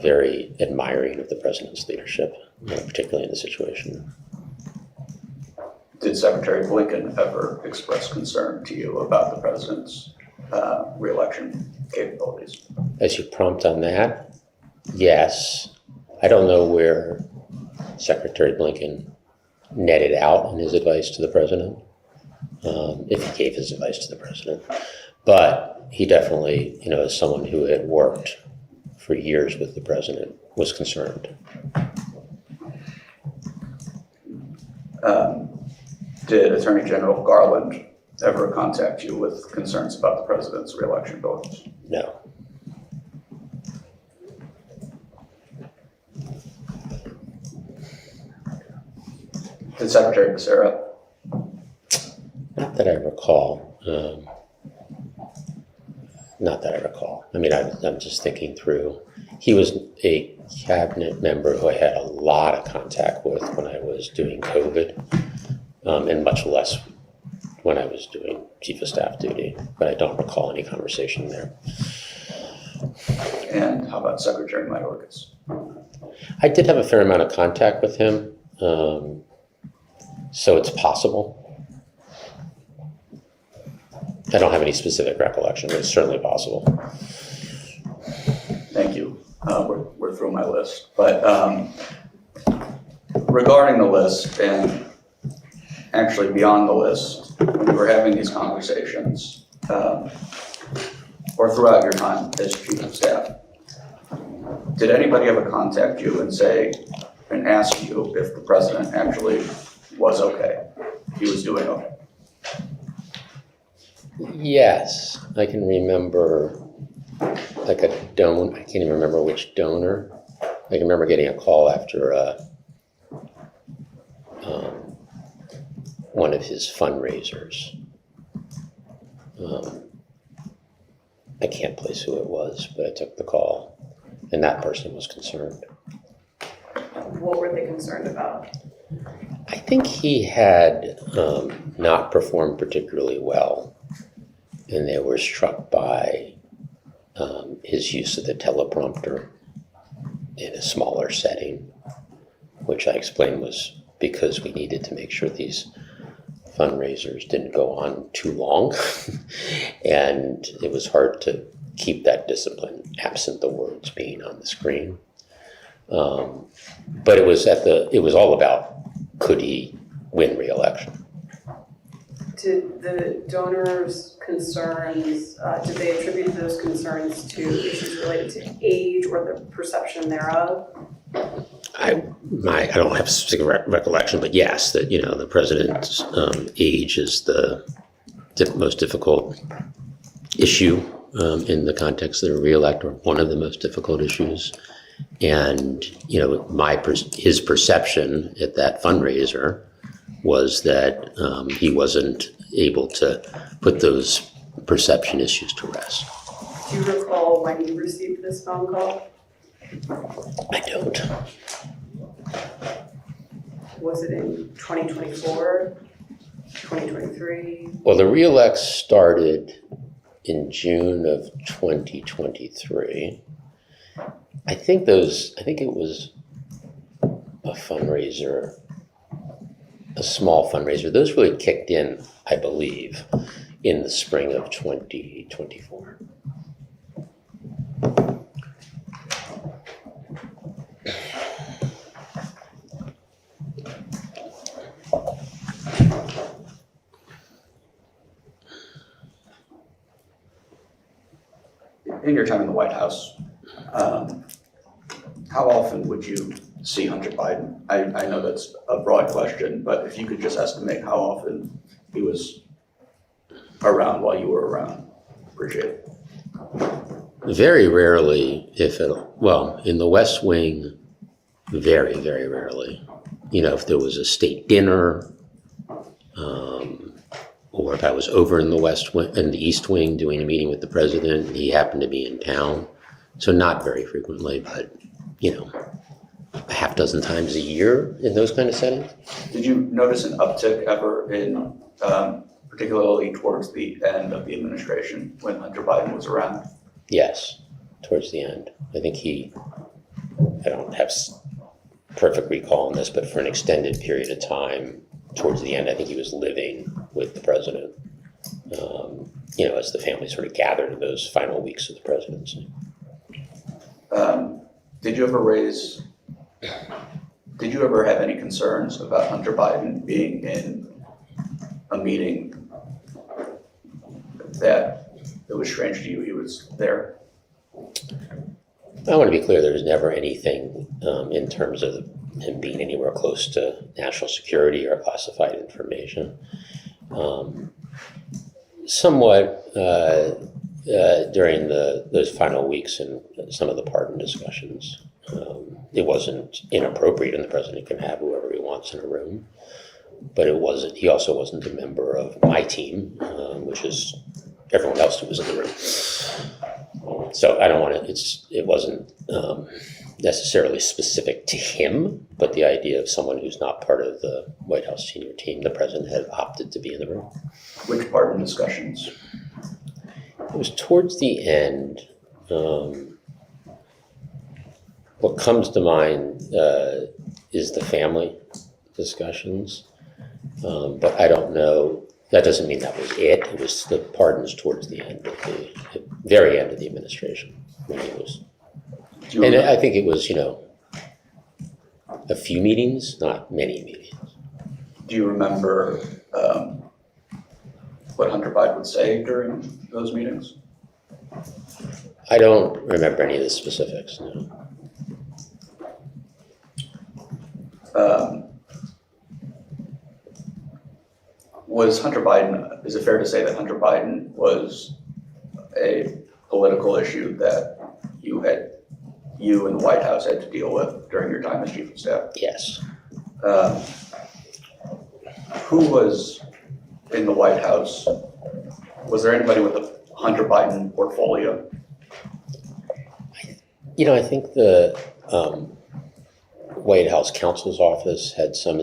very admiring of the president's leadership, particularly in the situation. Did Secretary Blinken ever express concern to you about the president's re-election capabilities? As you prompt on that, yes. I don't know where Secretary Blinken netted out in his advice to the president, if he gave his advice to the president. But he definitely, as someone who had worked for years with the president, was concerned. Did Attorney General Garland ever contact you with concerns about the president's re-election abilities? No. Did Secretary Becerra? Not that I recall. Not that I recall. I mean, I'm just thinking through. He was a cabinet member who I had a lot of contact with when I was doing COVID, and much less when I was doing chief of staff duty, but I don't recall any conversation there. And how about Secretary Mayorkas? I did have a fair amount of contact with him, so it's possible. I don't have any specific recollection, but it's certainly possible. Thank you. We're through my list. But regarding the list and actually beyond the list, when you were having these conversations, or throughout your time as chief of staff, did anybody ever contact you and say, and ask you if the president actually was okay? He was doing okay? Yes, I can remember like I can't even remember which donor. I can remember getting a call after one of his fundraisers. I can't place who it was, but I took the call, and that person was concerned. What were they concerned about? I think he had not performed particularly well, and they were struck by his use of the teleprompter in a smaller setting, which I explained was because we needed to make sure these fundraisers didn't go on too long, and it was hard to keep that discipline absent the words being on the screen. But it was all about, could he win re-election? Did the donors' concerns, did they attribute those concerns to issues related to age or the perception thereof? I don't have a specific recollection, but yes, that the president's age is the most difficult issue in the context of the re-elect, or one of the most difficult issues. And his perception at that fundraiser was that he wasn't able to put those perception issues to rest. Do you recall when you received this phone call? I don't. Was it in 2024, 2023? Well, the re-elect started in June of 2023. I think it was a fundraiser, a small fundraiser. Those really kicked in, I believe, in the spring of 2024. In your time in the White House, how often would you see Hunter Biden? I know that's a broad question, but if you could just estimate how often he was around while you were around, appreciate it. Very rarely, in the West Wing, very, very rarely. If there was a state dinner, or if I was over in the East Wing doing a meeting with the president, and he happened to be in town. So not very frequently, but a half dozen times a year in those kind of settings. Did you notice an uptick ever in, particularly towards the end of the administration when Hunter Biden was around? Yes, towards the end. I think I don't have perfect recall on this, but for an extended period of time, towards the end, I think he was living with the president, as the family sort of gathered in those final weeks of the presidency. Did you ever have any concerns about Hunter Biden being in a meeting that it was strange to you he was there? I want to be clear, there's never anything in terms of him being anywhere close to national security or classified information. Somewhat during those final weeks and some of the pardon discussions, it wasn't inappropriate, and the president can have whoever he wants in a room, but he also wasn't a member of my team, which is everyone else who was in the room. So I don't want to, it wasn't necessarily specific to him, but the idea of someone who's not part of the White House senior team, the president had opted to be in the room. Which pardon discussions? It was towards the end. What comes to mind is the family discussions, but I don't know. That doesn't mean that was it. It was the pardons towards the end of the very end of the administration when he was. And I think it was, a few meetings, not many meetings. Do you remember what Hunter Biden would say during those meetings? I don't remember any of the specifics, no. Was Hunter Biden, is it fair to say that Hunter Biden was a political issue that you and the White House had to deal with during your time as chief of staff? Yes. Who was in the White House? Was there anybody with a Hunter Biden portfolio? I think the White House counsel's office had some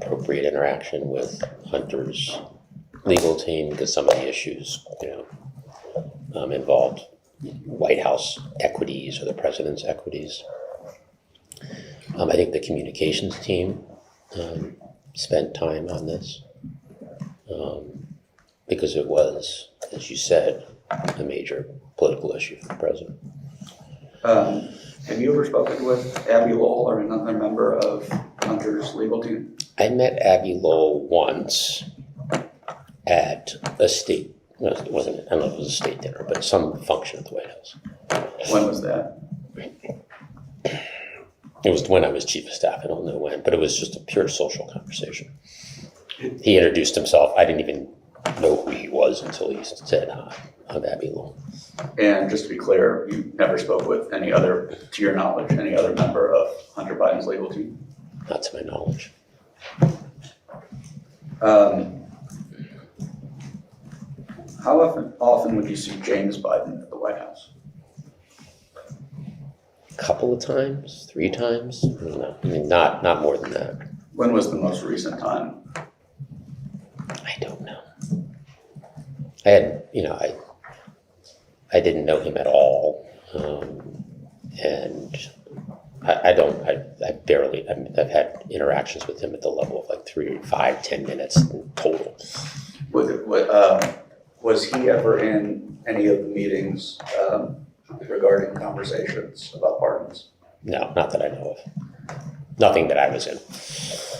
appropriate interaction with Hunter's legal team because some of the issues, involved White House equities or the president's equities. I think the communications team spent time on this because it was, as you said, a major political issue for the president. Have you ever spoken with Abby Lowell or another member of Hunter's legal team? I met Abby Lowell once at a state, I don't know if it was a state dinner, but some function at the White House. When was that? It was when I was chief of staff. I don't know when, but it was just a pure social conversation. He introduced himself. I didn't even know who he was until he said, I'm Abby Lowell. And just to be clear, you never spoke with any other, to your knowledge, any other member of Hunter Biden's legal team? Not to my knowledge. How often would you see James Biden at the White House? A couple of times, 3 times. I don't know. I mean, not more than that. When was the most recent time? I don't know. I had, I didn't know him at all, and I've had interactions with him at the level of like 3, 5, 10 minutes in total. Was he ever in any of the meetings regarding conversations about pardons? No, not that I know of. Nothing that I was in.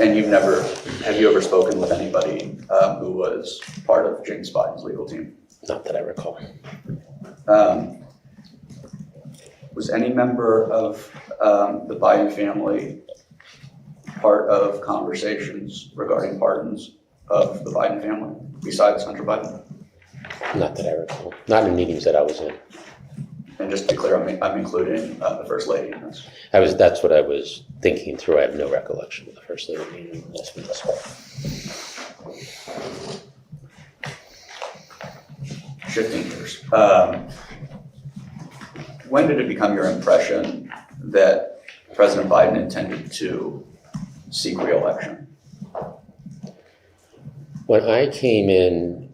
And have you ever spoken with anybody who was part of James Biden's legal team? Not that I recall. Was any member of the Biden family part of conversations regarding pardons of the Biden family besides Hunter Biden? Not that I recall. Not in meetings that I was in. And just to be clear, I'm including the First Lady in this. That's what I was thinking through. I have no recollection of the First Lady meeting last week. Shifting gears. When did it become your impression that President Biden intended to seek re-election? When I came in,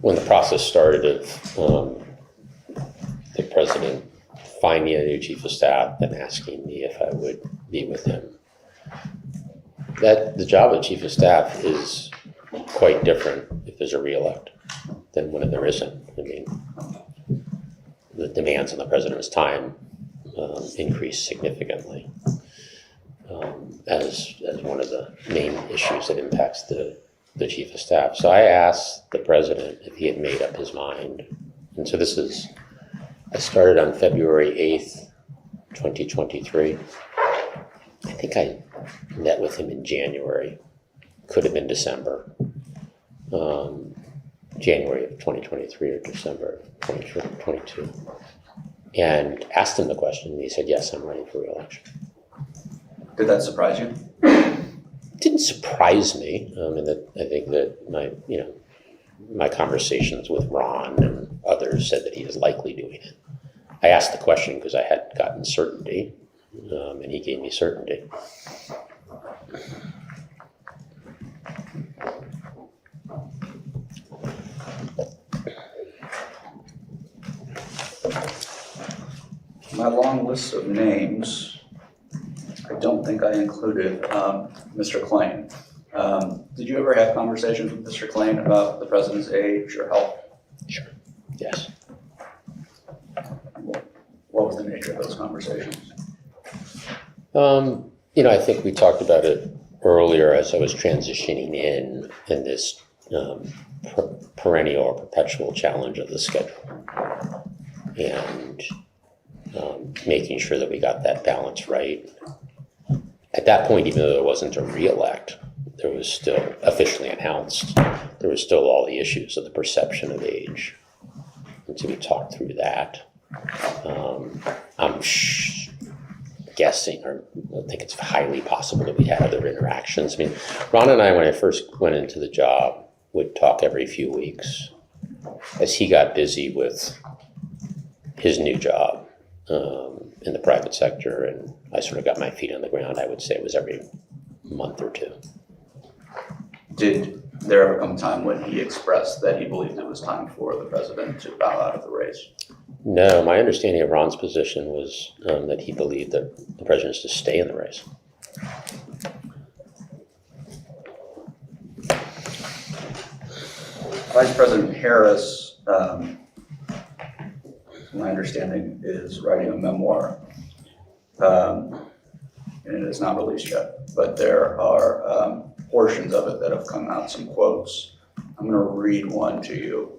when the process started of the president finding a new chief of staff and asking me if I would be with him, that the job of chief of staff is quite different if there's a re-elect than when there isn't. I mean, the demands on the president's time increase significantly as one of the main issues that impacts the chief of staff. So I asked the president if he had made up his mind. And so I started on February 8th, 2023. I think I met with him in January. Could have been December. January of 2023 or December of 2022. And asked him the question, and he said, yes, I'm running for re-election. Did that surprise you? It didn't surprise me. I think that my conversations with Ron and others said that he is likely doing it. I asked the question because I had gotten certainty, and he gave me certainty. my long list of names, I don't think I included Mr. Klain. Did you ever have conversations with Mr. Klain about the president's age or health? Sure. Yes. What was the nature of those conversations? I think we talked about it earlier as I was transitioning in this perennial or perpetual challenge of the schedule, and making sure that we got that balance right. At that point, even though there wasn't a re-elect, there was still officially announced, there was still all the issues of the perception of age. And so we talked through that. I'm guessing, or I think it's highly possible that we had other interactions. I mean, Ron and I, when I first went into the job, would talk every few weeks. As he got busy with his new job in the private sector, and I sort of got my feet on the ground, I would say it was every month or two. Did there ever come a time when he expressed that he believed it was time for the president to bow out of the race? No, my understanding of Ron's position was that he believed that the president is to stay in the race. Vice President Harris, my understanding, is writing a memoir, and it is not released yet, but there are portions of it that have come out, some quotes. I'm going to read one to you.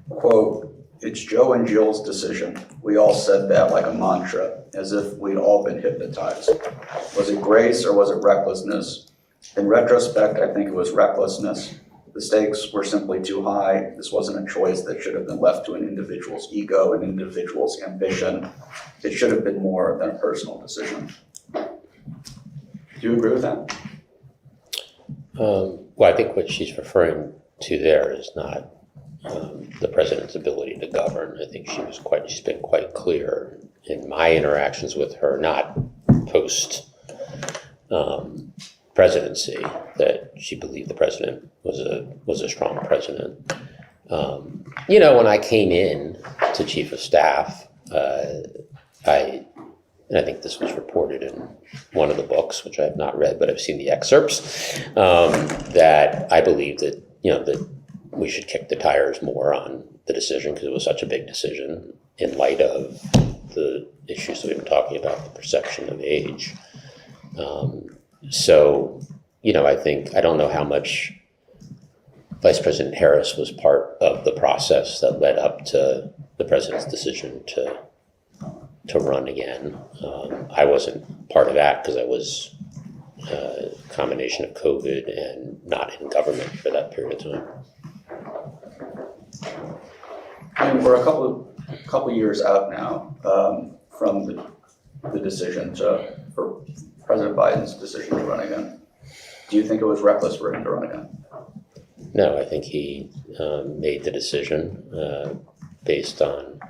Quote, "It's Joe and Jill's decision. We all said that like a mantra, as if we'd all been hypnotized. Was it grace or was it recklessness? In retrospect, I think it was recklessness. The stakes were simply too high. This wasn't a choice that should have been left to an individual's ego, an individual's ambition. It should have been more than a personal decision." Do you agree with that? Well, I think what she's referring to there is not the president's ability to govern. I think she's been quite clear in my interactions with her, not post presidency, that she believed the president was a strong president. When I came in to chief of staff, and I think this was reported in one of the books, which I have not read, but I've seen the excerpts, that I believe that we should kick the tires more on the decision, because it was such a big decision in light of the issues that we've been talking about, the perception of age. I don't know how much Vice President Harris was part of the process that led up to the president's decision to run again. I wasn't part of that because I was a combination of COVID and not in government for that period of time. And we're a couple years out now from the decision for President Biden's decision to run again. Do you think it was reckless for him to run again? No, I think he made the decision based on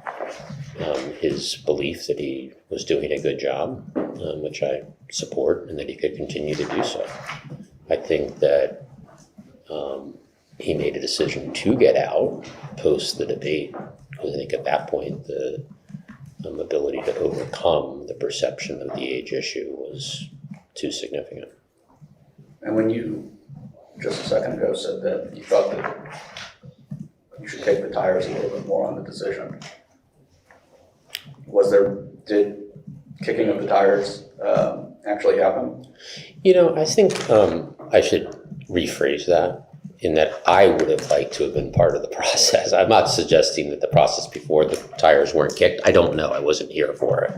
his belief that he was doing a good job, which I support, and that he could continue to do so. I think that he made a decision to get out post the debate, because I think at that point the ability to overcome the perception of the age issue was too significant. And when you, just a second ago, said that you thought that you should kick the tires a little bit more on the decision, did kicking of the tires actually happen? I think I should rephrase that, in that I would have liked to have been part of the process. I'm not suggesting that the process before the tires weren't kicked. I don't know. I wasn't here for it.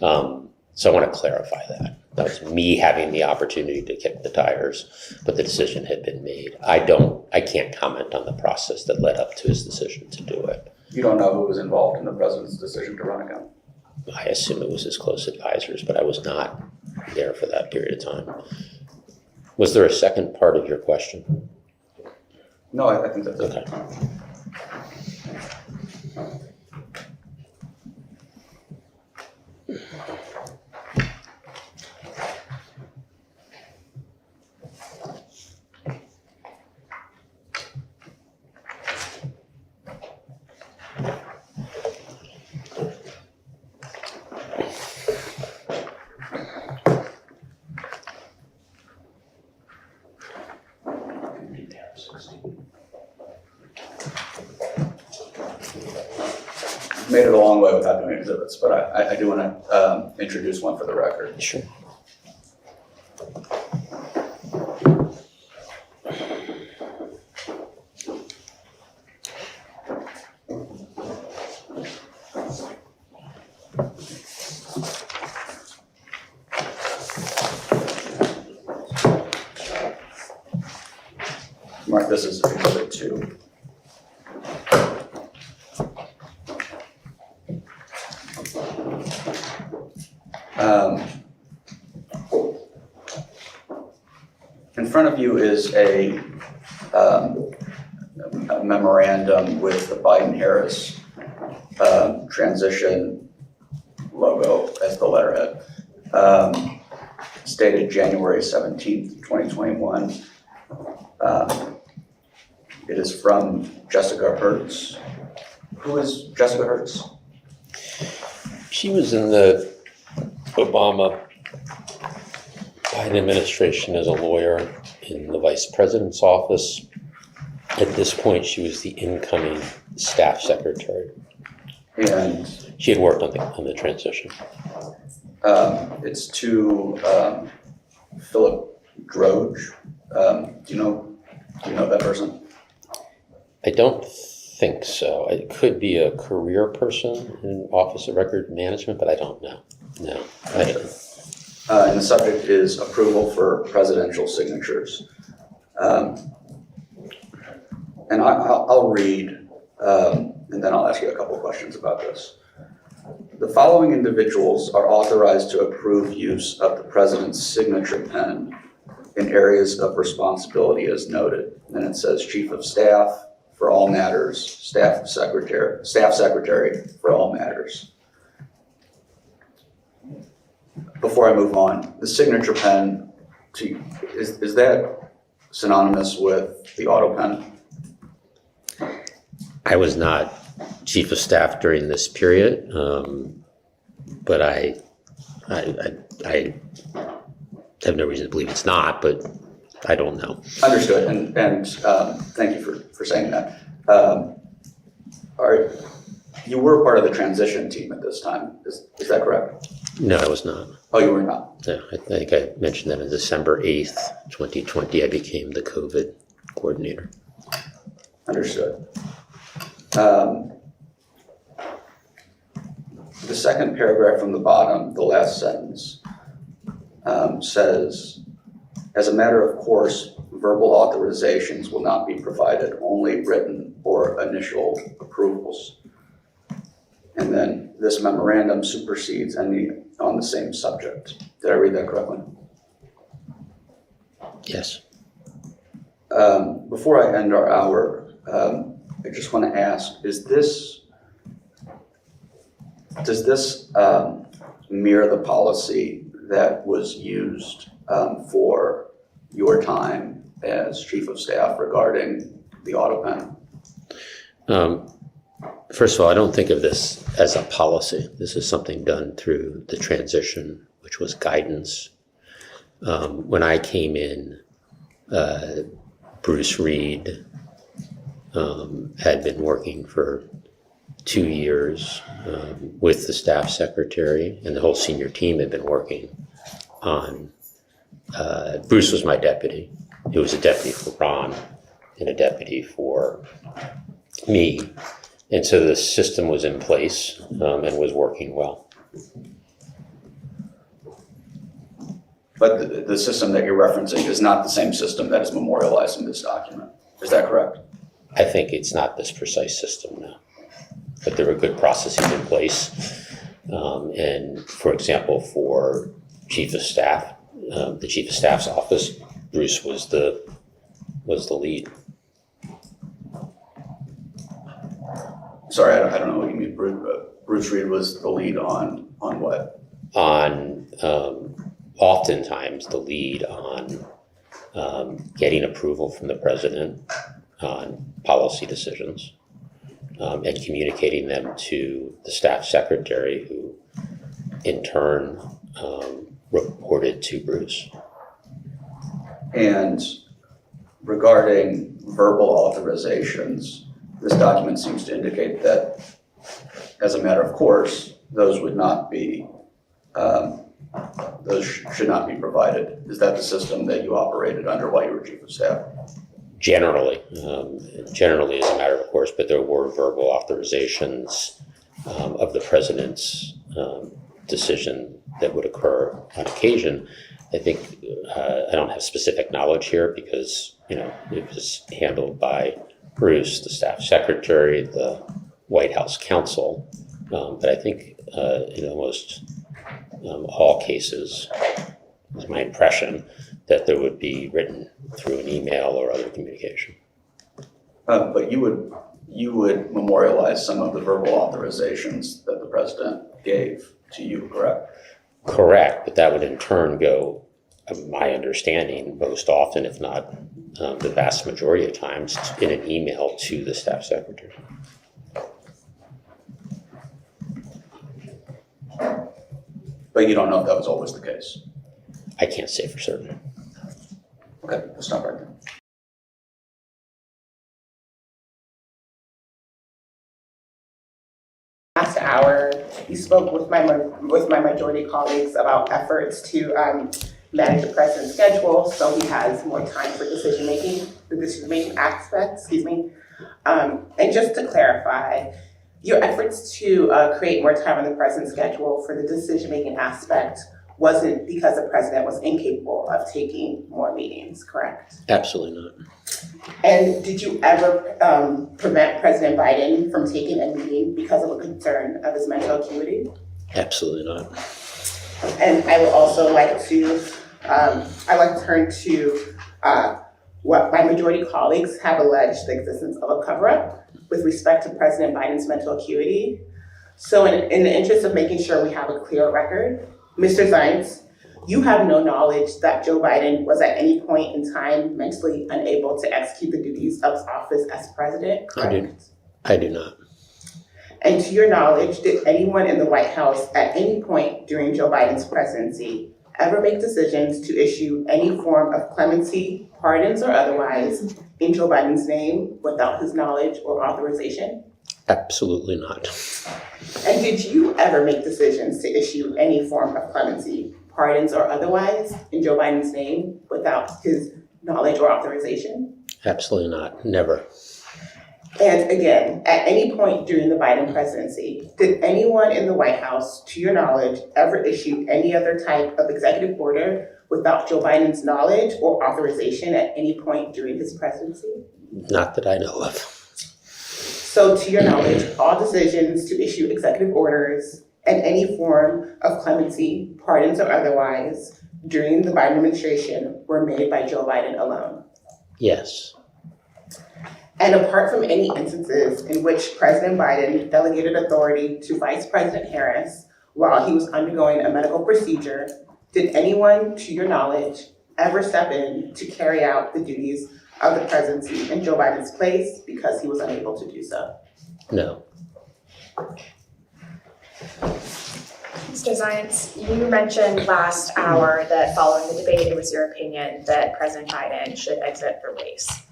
So I want to clarify that. That was me having the opportunity to kick the tires, but the decision had been made. I can't comment on the process that led up to his decision to do it. You don't know who was involved in the president's decision to run again? I assume it was his close advisors, but I was not there for that period of time. Was there a second part of your question? No, I think that's it. Okay. made it a long way without doing exhibits, but I do want to introduce one for the record. Sure. Mark, this is exhibit 2. In front of you is a memorandum with the Biden-Harris transition logo as the letterhead, stated January 17th, 2021. It is from Jessica Hertz. Who is Jessica Hertz? She was in the Obama Biden administration as a lawyer in the vice president's office. At this point, she was the incoming staff secretary. And She had worked on the transition. it's to Philip Droge. Do you know that person? I don't think so. It could be a career person in Office of Record Management, but I don't know. No, I don't. And the subject is approval for presidential signatures. And I'll read, and then I'll ask you a couple of questions about this. The following individuals are authorized to approve use of the president's signature pen in areas of responsibility as noted. And it says Chief of Staff for all matters, Staff Secretary for all matters. Before I move on, the signature pen, is that synonymous with the Autopen? I was not chief of staff during this period, but I have no reason to believe it's not, but I don't know. Understood, and thank you for saying that. You were part of the transition team at this time, is that correct? No, I was not. Oh, you were not? No, I think I mentioned that on December 8th, 2020, I became the COVID coordinator. Understood. The second paragraph from the bottom, the last sentence, says, as a matter of course, verbal authorizations will not be provided, only written or initial approvals. And then this memorandum supersedes any on the same subject. Did I read that correctly? Yes. Before I end our hour, I just want to ask, does this mirror the policy that was used for your time as Chief of Staff regarding the Autopen? First of all, I don't think of this as a policy. This is something done through the transition, which was guidance. When I came in, Bruce Reed had been working for 2 years with the staff secretary, and the whole senior team had been working on. Bruce was my deputy. He was a deputy for Ron and a deputy for me. And so the system was in place and was working well. But the system that you're referencing is not the same system that is memorialized in this document. Is that correct? I think it's not this precise system now, but there were good processes in place. And for example, for Chief of Staff, the Chief of Staff's office, Bruce was the lead. Sorry, I don't know what you mean. Bruce Reed was the lead on what? On oftentimes the lead on getting approval from the president on policy decisions and communicating them to the staff secretary, who in turn reported to Bruce. And regarding verbal authorizations, this document seems to indicate that as a matter of course, those would not be, those should not be provided. Is that the system that you operated under while you were chief of staff? Generally as a matter of course, but there were verbal authorizations of the president's decision that would occur on occasion. I think I don't have specific knowledge here because it was handled by Bruce, the staff secretary, the White House counsel, but I think in almost all cases, is my impression that there would be written through an email or other communication. But you would memorialize some of the verbal authorizations that the president gave to you, correct? Correct, but that would in turn go, my understanding, most often, if not the vast majority of times, in an email to the staff secretary. But you don't know if that was always the case? I can't say for certain. Okay, let's stop right there. Last hour, you spoke with my majority colleagues about efforts to manage the president's schedule so he has more time for the decision-making aspect, and just to clarify, your efforts to create more time on the president's schedule for the decision-making aspect wasn't because the president was incapable of taking more meetings, correct? Absolutely not. And did you ever prevent President Biden from taking a meeting because of a concern of his mental acuity? Absolutely not. And I would also like to, turn to what my majority colleagues have alleged the existence of a cover-up with respect to President Biden's mental acuity. So in the interest of making sure we have a clear record, Mr. Zients, you have no knowledge that Joe Biden was at any point in time mentally unable to execute the duties of his office as president, correct? I do not. And to your knowledge, did anyone in the White House at any point during Joe Biden's presidency ever make decisions to issue any form of clemency, pardons, or otherwise in Joe Biden's name without his knowledge or authorization? Absolutely not. And did you ever make decisions to issue any form of clemency, pardons, or otherwise in Joe Biden's name without his knowledge or authorization? Absolutely not. Never. And again, at any point during the Biden presidency, did anyone in the White House, to your knowledge, ever issue any other type of executive order without Joe Biden's knowledge or authorization at any point during his presidency? Not that I know of. So to your knowledge, all decisions to issue executive orders and any form of clemency, pardons, or otherwise during the Biden administration were made by Joe Biden alone? Yes. And apart from any instances in which President Biden delegated authority to Vice President Harris while he was undergoing a medical procedure, did anyone, to your knowledge, ever step in to carry out the duties of the presidency in Joe Biden's place because he was unable to do so? No. Mr. Zients, you mentioned last hour that following the debate, it was your opinion that President Biden should exit the race.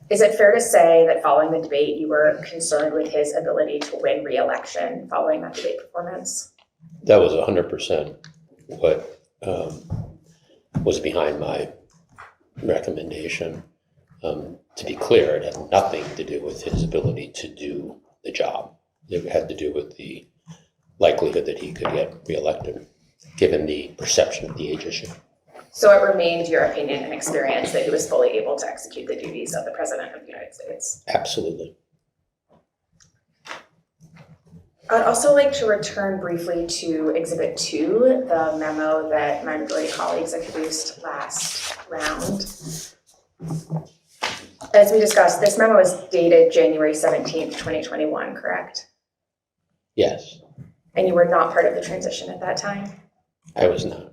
Is it fair to say that following the debate, you were concerned with his ability to win re-election following that debate performance? That was 100% what was behind my recommendation. To be clear, it had nothing to do with his ability to do the job. It had to do with the likelihood that he could get reelected, given the perception of the age issue. So it remained your opinion and experience that he was fully able to execute the duties of the President of the United States? Absolutely. I'd also like to return briefly to Exhibit 2, the memo that my majority colleagues introduced last round. As we discussed, this memo is dated January 17th, 2021, correct? Yes. And you were not part of the transition at that time? I was not.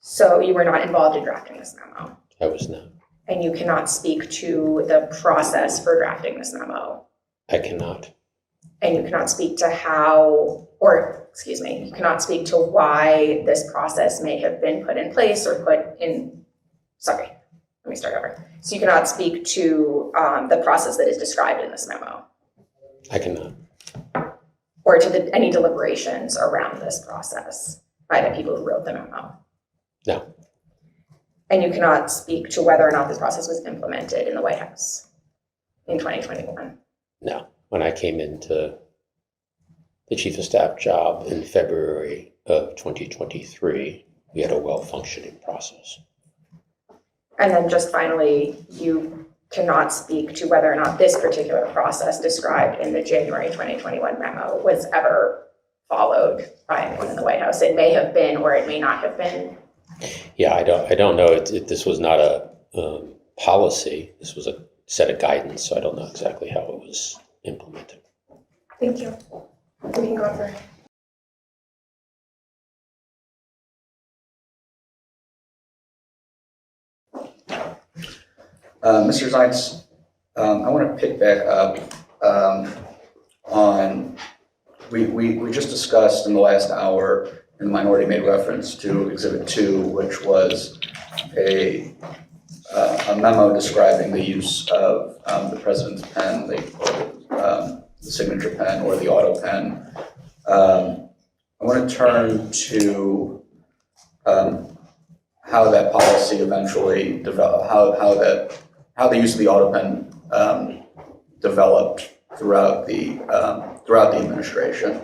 So you were not involved in drafting this memo? I was not. And you cannot speak to the process for drafting this memo? I cannot. And you cannot speak to you cannot speak to why this process may have been put in place or let me start over. So you cannot speak to the process that is described in this memo? I cannot. or to any deliberations around this process by the people who wrote the memo? No. And you cannot speak to whether or not this process was implemented in the White House in 2021? No. When I came into the chief of staff job in February of 2023, we had a well-functioning process. And then just finally, you cannot speak to whether or not this particular process described in the January 2021 memo was ever followed by anyone in the White House. It may have been, or it may not have been. Yeah, I don't know. This was not a policy. This was a set of guidance, so I don't know exactly how it was implemented. Thank you. We can go over. Mr. Zients, I want to pick back up on, we just discussed in the last hour, and the minority made reference to Exhibit 2, which was a memo describing the use of the president's pen, the signature pen, or the Autopen. I want to turn to how that policy eventually developed, how the use of the Autopen developed throughout the administration.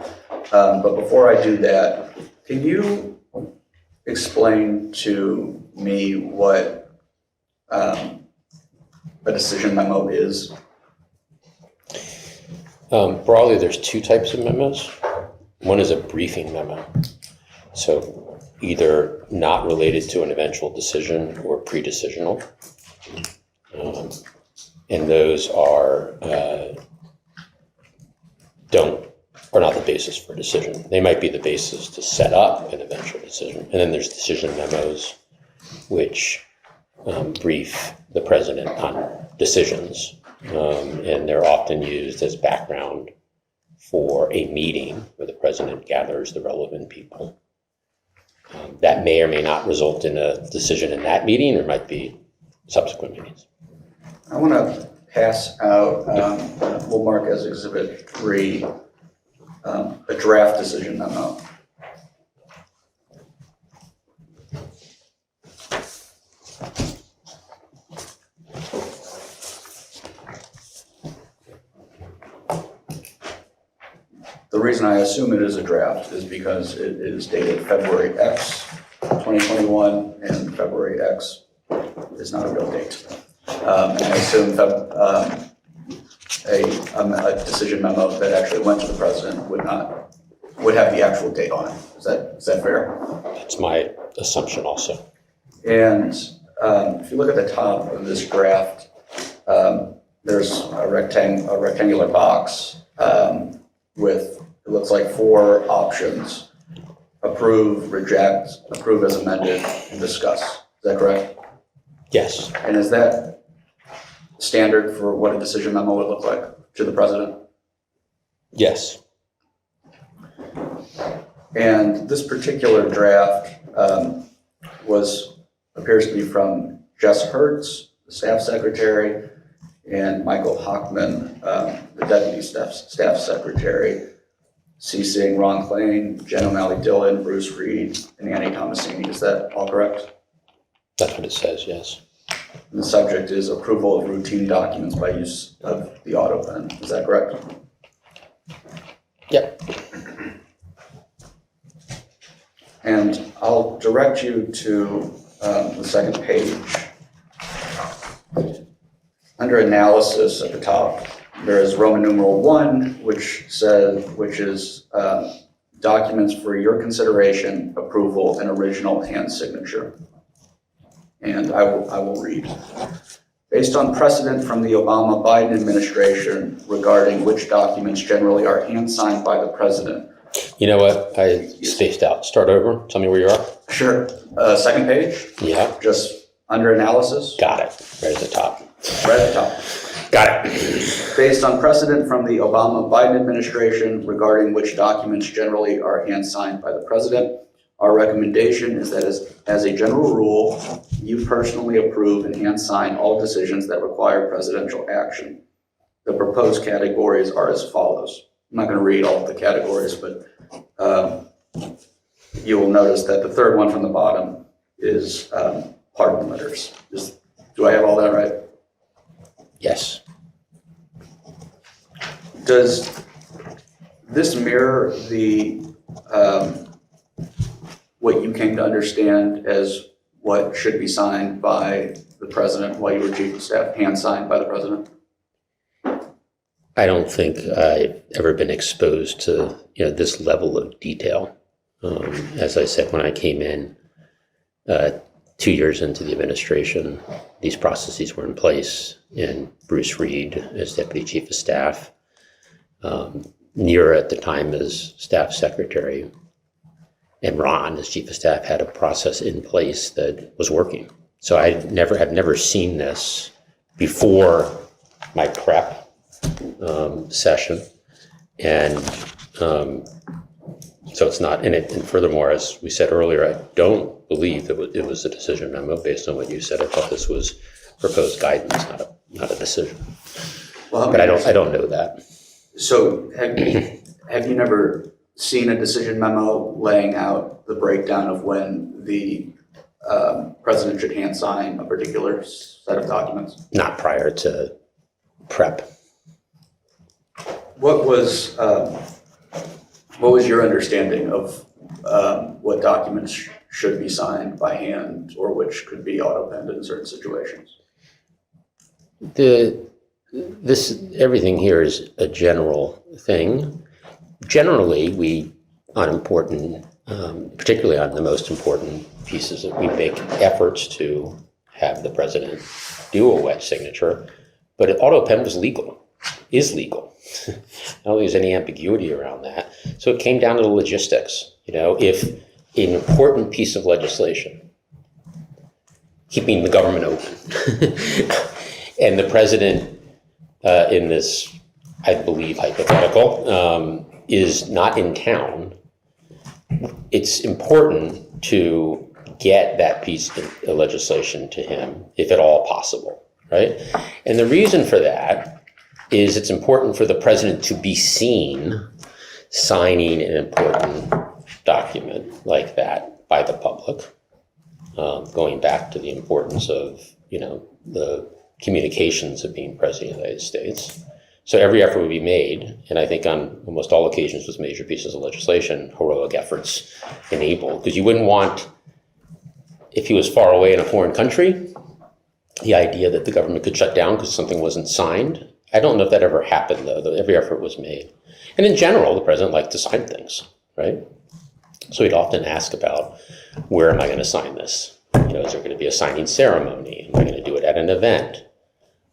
But before I do that, can you explain to me what a decision memo is? Broadly, there's two types of memos. One is a briefing memo. So either not related to an eventual decision or pre-decisional. And those are not the basis for a decision. They might be the basis to set up an eventual decision. And then there's decision memos, which brief the president on decisions. And they're often used as background for a meeting where the president gathers the relevant people. That may or may not result in a decision in that meeting, or might be subsequent meetings. I want to pass out, we'll mark as Exhibit 3, a draft decision memo. The reason I assume it is a draft is because it is dated February X, 2021, and February X is not a real date. And I assume a decision memo that actually went to the president would have the actual date on it. Is that fair? That's my assumption also. And if you look at the top of this draft, there's a rectangular box with, it looks like 4 options: approve, reject, approve as amended, and discuss. Is that correct? Yes. And is that standard for what a decision memo would look like to the president? Yes. And this particular draft appears to be from Jess Hertz, the staff secretary, and Michael Hockman, the deputy staff secretary, CCing Ron Klain, Jen O'Malley Dillon, Bruce Reed, and Annie Tomasini. Is that all correct? That's what it says, yes. And the subject is approval of routine documents by use of the Autopen. Is that correct? Yep. And I'll direct you to the second page. Under analysis at the top, there is Roman numeral 1, which is documents for your consideration, approval, and original hand signature. And I will read. Based on precedent from the Obama-Biden administration regarding which documents generally are hand-signed by the president. You know what? I spaced out. Start over. Tell me where you are. Sure. Second page. Yeah. Just under analysis. Got it. Right at the top. Right at the top. Got it. Based on precedent from the Obama-Biden administration regarding which documents generally are hand-signed by the president, our recommendation is that as a general rule, you personally approve and hand-sign all decisions that require presidential action. The proposed categories are as follows. not going to read all of the categories, but you will notice that the third one from the bottom is pardon letters. Do I have all that right? Yes. Does this mirror the what you came to understand as what should be signed by the president while you were chief of staff, hand signed by the president? I don't think I've ever been exposed to this level of detail. As I said, when I came in 2 years into the administration, these processes were in place, and Bruce Reed as deputy chief of staff, Neera at the time as staff secretary, and Ron as chief of staff had a process in place that was working. So I have never seen this before my prep session, and so it's not in it. And furthermore, as we said earlier, I don't believe that it was a decision memo based on what you said. I thought this was proposed guidance, not a decision. Well, but I don't know that. So have you never seen a decision memo laying out the breakdown of when the president should hand sign a particular set of documents? Not prior to prep. What was your understanding of what documents should be signed by hand or which could be auto-penned in certain situations? Everything here is a general thing. Generally, we, on important, particularly on the most important pieces, we make efforts to have the president do a wet signature, but Autopen is legal. I don't think there's any ambiguity around that. So it came down to the logistics. If an important piece of legislation, keeping the government open, and the president in this, I believe, hypothetical, is not in town, it's important to get that piece of legislation to him, if at all possible, right? And the reason for that is it's important for the president to be seen signing an important document like that by the public, going back to the importance of, the communications of being president of the United States. So every effort would be made, and I think on almost all occasions with major pieces of legislation, heroic efforts enabled, because you wouldn't want, if he was far away in a foreign country, the idea that the government could shut down because something wasn't signed. I don't know if that ever happened, though. Every effort was made. And in general, the president liked to sign things, right? So he'd often ask about, where am I going to sign this? Is there going to be a signing ceremony? Am I going to do it at an event?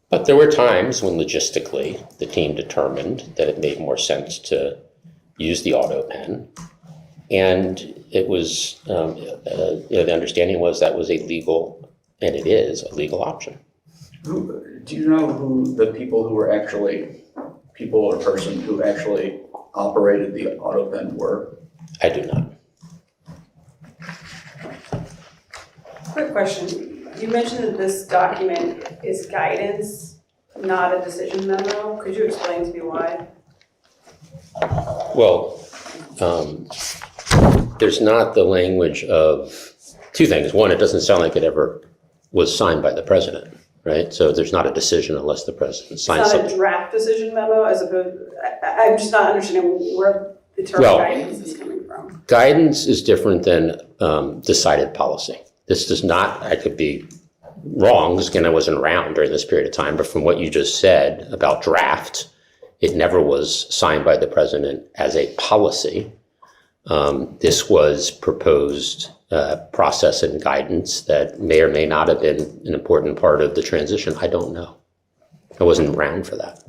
But there were times when logistically the team determined that it made more sense to use the Autopen. And it was, the understanding was that was a legal, and it is a legal option. Do you know who the people who were actually, people or person who actually operated the Autopen were? I do not. Quick question. You mentioned that this document is guidance, not a decision memo. Could you explain to me why? Well, there's not the language of two things. One, it doesn't sound like it ever was signed by the president, right? So there's not a decision unless the president signs something. It's not a draft decision memo as opposed, I'm just not understanding where the term guidance is coming from. Guidance is different than decided policy. This does not, I could be wrong, because again, I wasn't around during this period of time, but from what you just said about draft, it never was signed by the president as a policy. This was proposed process and guidance that may or may not have been an important part of the transition. I don't know. I wasn't around for that.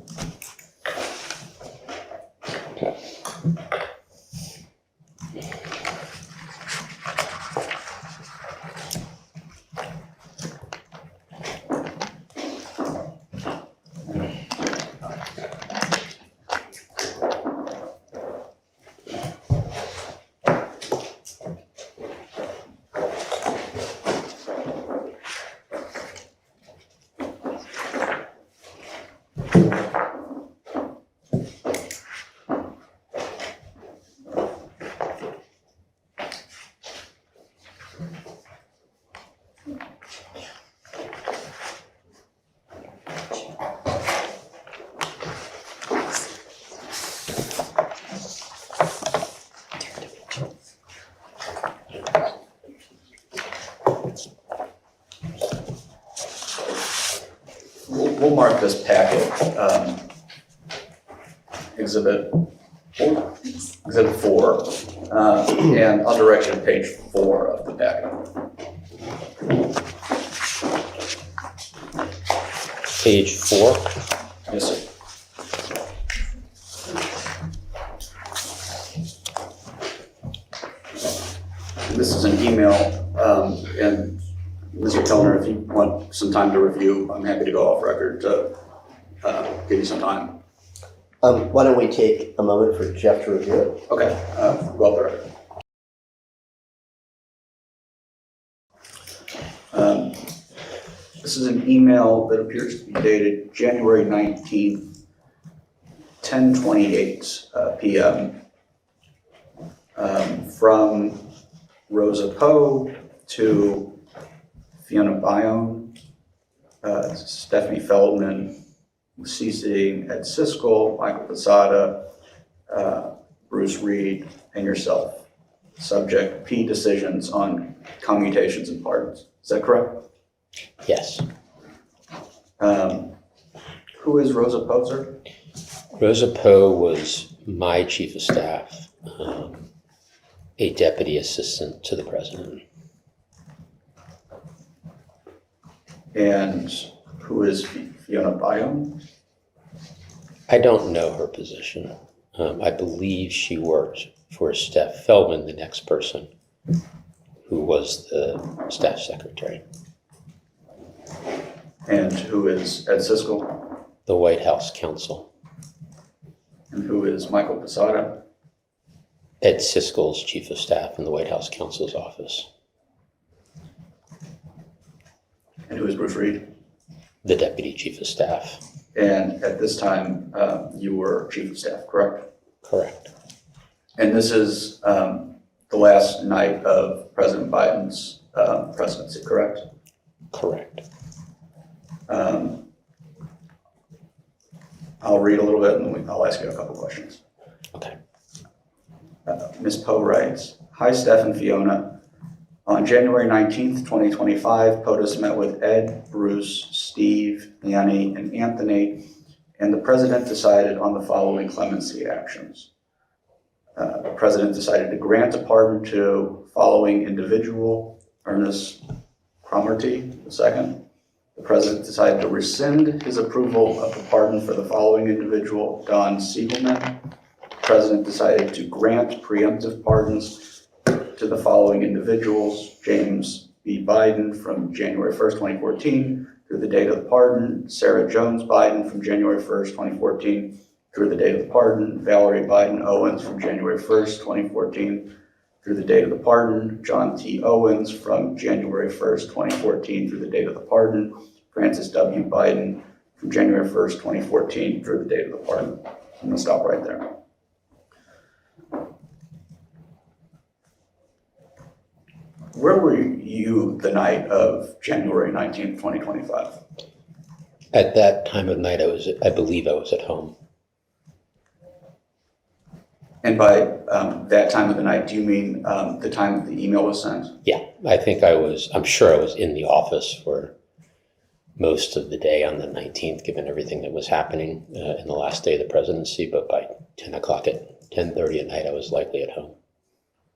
this packet, Exhibit 4, and I'll direct you to page 4 of the packet. Page 4. Yes, sir. This is an email, and Mr. Kellner, if you want some time to review, I'm happy to go off record to give you some time. Why don't we take a moment for Jeff to review it? Okay, go off the record. This is an email that appears to be dated January 19th, 10:28 p.m. From Rosa Poe to Fiona Bayonne, Stephanie Feldman, CCing Ed Siskel, Michael Posada, Bruce Reed, and yourself. Subject P decisions on commutations and pardons. Is that correct? Yes. Who is Rosa Poe, sir? Rosa Poe was my chief of staff, a deputy assistant to the president. And who is Fiona Bayonne? I don't know her position. I believe she worked for Steph Feldman, the next person, who was the staff secretary. And who is Ed Siskel? The White House counsel. And who is Michael Posada? Ed Siskel's chief of staff in the White House counsel's office. And who is Bruce Reed? The deputy chief of staff. And at this time, you were chief of staff, correct? Correct. And this is the last night of President Biden's presidency, correct? Correct. I'll read a little bit and then I'll ask you a couple questions. Okay. Ms. Poe writes, "Hi, Steph and Fiona. On January 19th, 2025, POTUS met with Ed, Bruce, Steve, Annie, and Anthony, and the president decided on the following clemency actions. The president decided to grant a pardon to following individual: Ernest Cromartie II. The president decided to rescind his approval of the pardon for the following individual: Don Siegelman. The president decided to grant preemptive pardons to the following individuals: James B. Biden from January 1st, 2014 through the date of the pardon, Sarah Jones Biden from January 1st, 2014 through the date of the pardon, Valerie Biden Owens from January 1st, 2014 through the date of the pardon, John T. Owens from January 1st, 2014 through the date of the pardon, Francis W. Biden from January 1st, 2014 through the date of the pardon." I'm going to stop right there. Where were you the night of January 19th, 2025? At that time of night, I believe I was at home. And by that time of the night, do you mean the time the email was sent? Yeah, I'm sure I was in the office for most of the day on the 19th, given everything that was happening in the last day of the presidency, but by 10 o'clock at 10:30 at night, I was likely at home.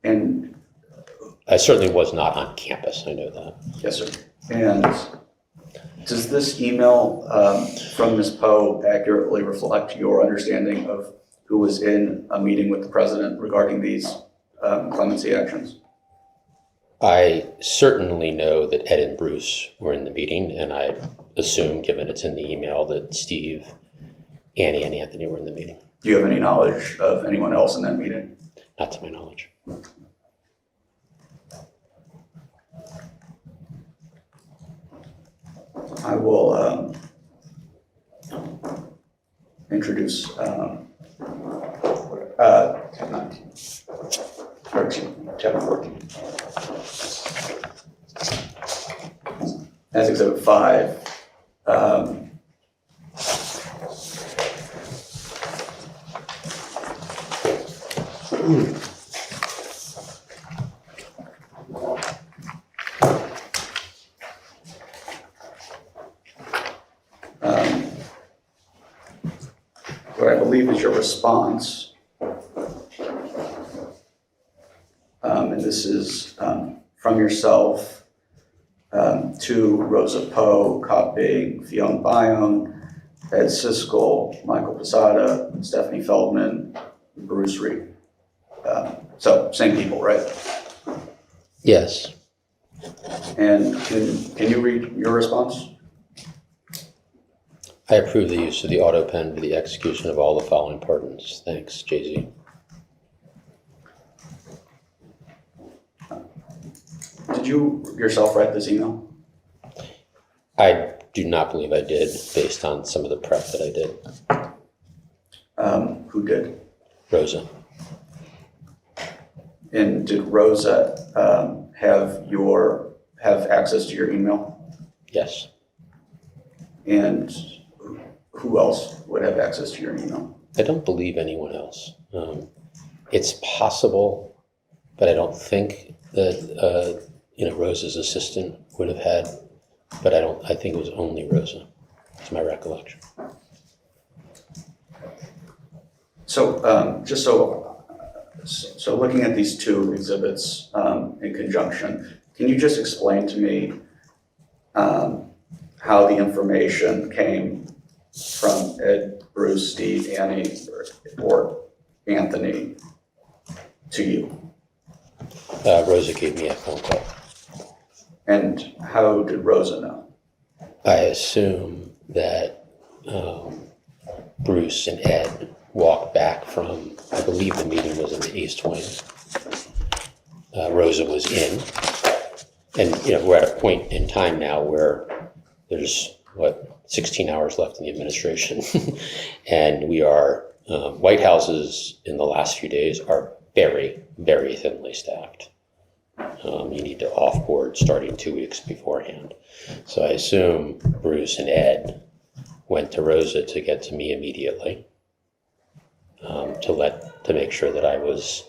And I certainly was not on campus, I know that. yes, sir. And does this email from Ms. Poe accurately reflect your understanding of who was in a meeting with the president regarding these clemency actions? I certainly know that Ed and Bruce were in the meeting, and I assume, given it's in the email, that Steve, Annie, and Anthony were in the meeting. Do you have any knowledge of anyone else in that meeting? Not to my knowledge. I will introduce tab 19, or excuse me, tab 14. As Exhibit 5, what I believe is your response. And this is from yourself to Rosa Poe, copying Fiona Bayonne, Ed Siskel, Michael Posada, Stephanie Feldman, Bruce Reed. So same people, right? Yes. And can you read your response? I approve the use of the Autopen for the execution of all the following pardons. Thanks, Jay-Z. Did you yourself write this email? I do not believe I did, based on some of the prep that I did. Who did? Rosa. And did Rosa have access to your email? Yes. And who else would have access to your email? I don't believe anyone else. It's possible, but I don't think that Rosa's assistant would have had. But I think it was only Rosa. It's my recollection. So just so looking at these two exhibits in conjunction, can you just explain to me how the information came from Ed, Bruce, Steve, Annie, or Anthony to you? Rosa gave me a phone call. And how did Rosa know? I assume that Bruce and Ed walked back from, I believe the meeting was in the East Wing. Rosa was in. And, we're at a point in time now where there's, 16 hours left in the administration. And we are, White Houses in the last few days are very, very thinly staffed. You need to offboard starting 2 weeks beforehand. So I assume Bruce and Ed went to Rosa to get to me immediately, to make sure that I was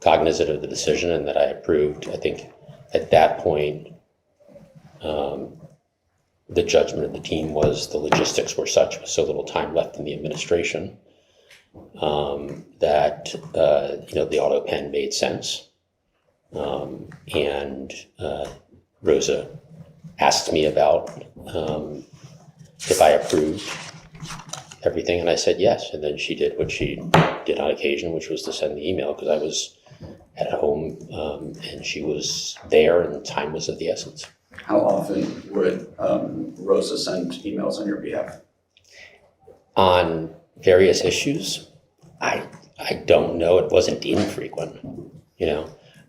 cognizant of the decision and that I approved. I think at that point, the judgment of the team was the logistics were such, with so little time left in the administration, that the Autopen made sense. And Rosa asked me about if I approved everything, and I said yes. And then she did what she did on occasion, which was to send the email, because I was at home and she was there, and time was of the essence. How often would Rosa send emails on your behalf? On various issues, I don't know. It wasn't infrequent.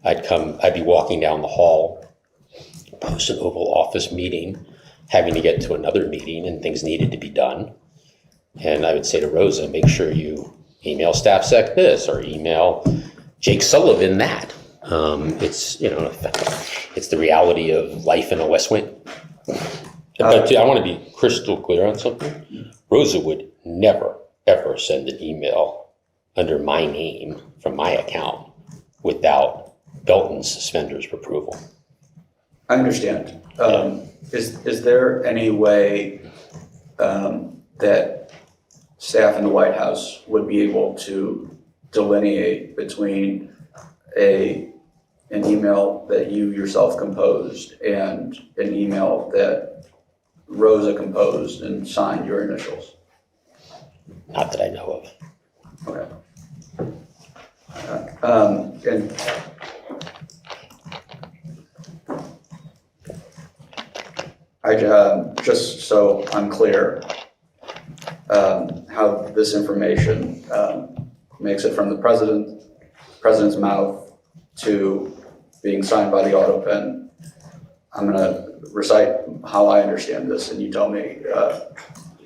I'd be walking down the hall, post an Oval Office meeting, having to get to another meeting, and things needed to be done. And I would say to Rosa, make sure you email Staff Sec this, or email Jake Sullivan that. It's the reality of life in a West Wing. But I want to be crystal clear on something. Rosa would never, ever send an email under my name from my account without Belton's suspenders approval. I understand. Is there any way that staff in the White House would be able to delineate between an email that you yourself composed and an email that Rosa composed and signed your initials? Not that I know of. Okay. And just so I'm clear, how this information makes it from the president's mouth to being signed by the Autopen, I'm going to recite how I understand this, and you tell me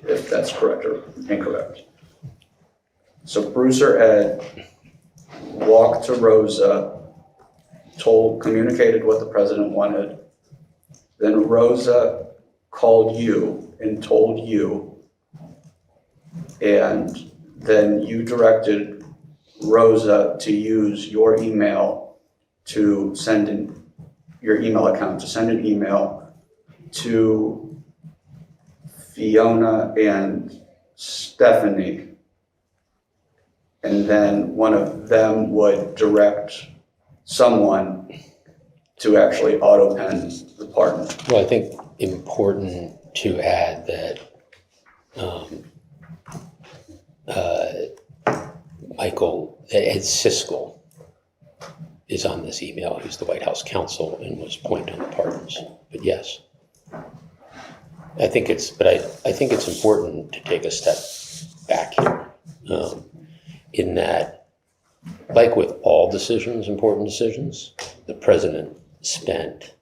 if that's correct or incorrect. So Bruce or Ed walked to Rosa, communicated what the president wanted. Then Rosa called you and told you, and then you directed Rosa to use your email to send your email account to send an email to Fiona and Stephanie and then one of them would direct someone to actually auto-pen the pardon. Well, I think important to add that Ed Siskel is on this email. He's the White House counsel and was point on the pardons. But yes, I think it's important to take a step back here, in that, like with all decisions, important decisions, the president spent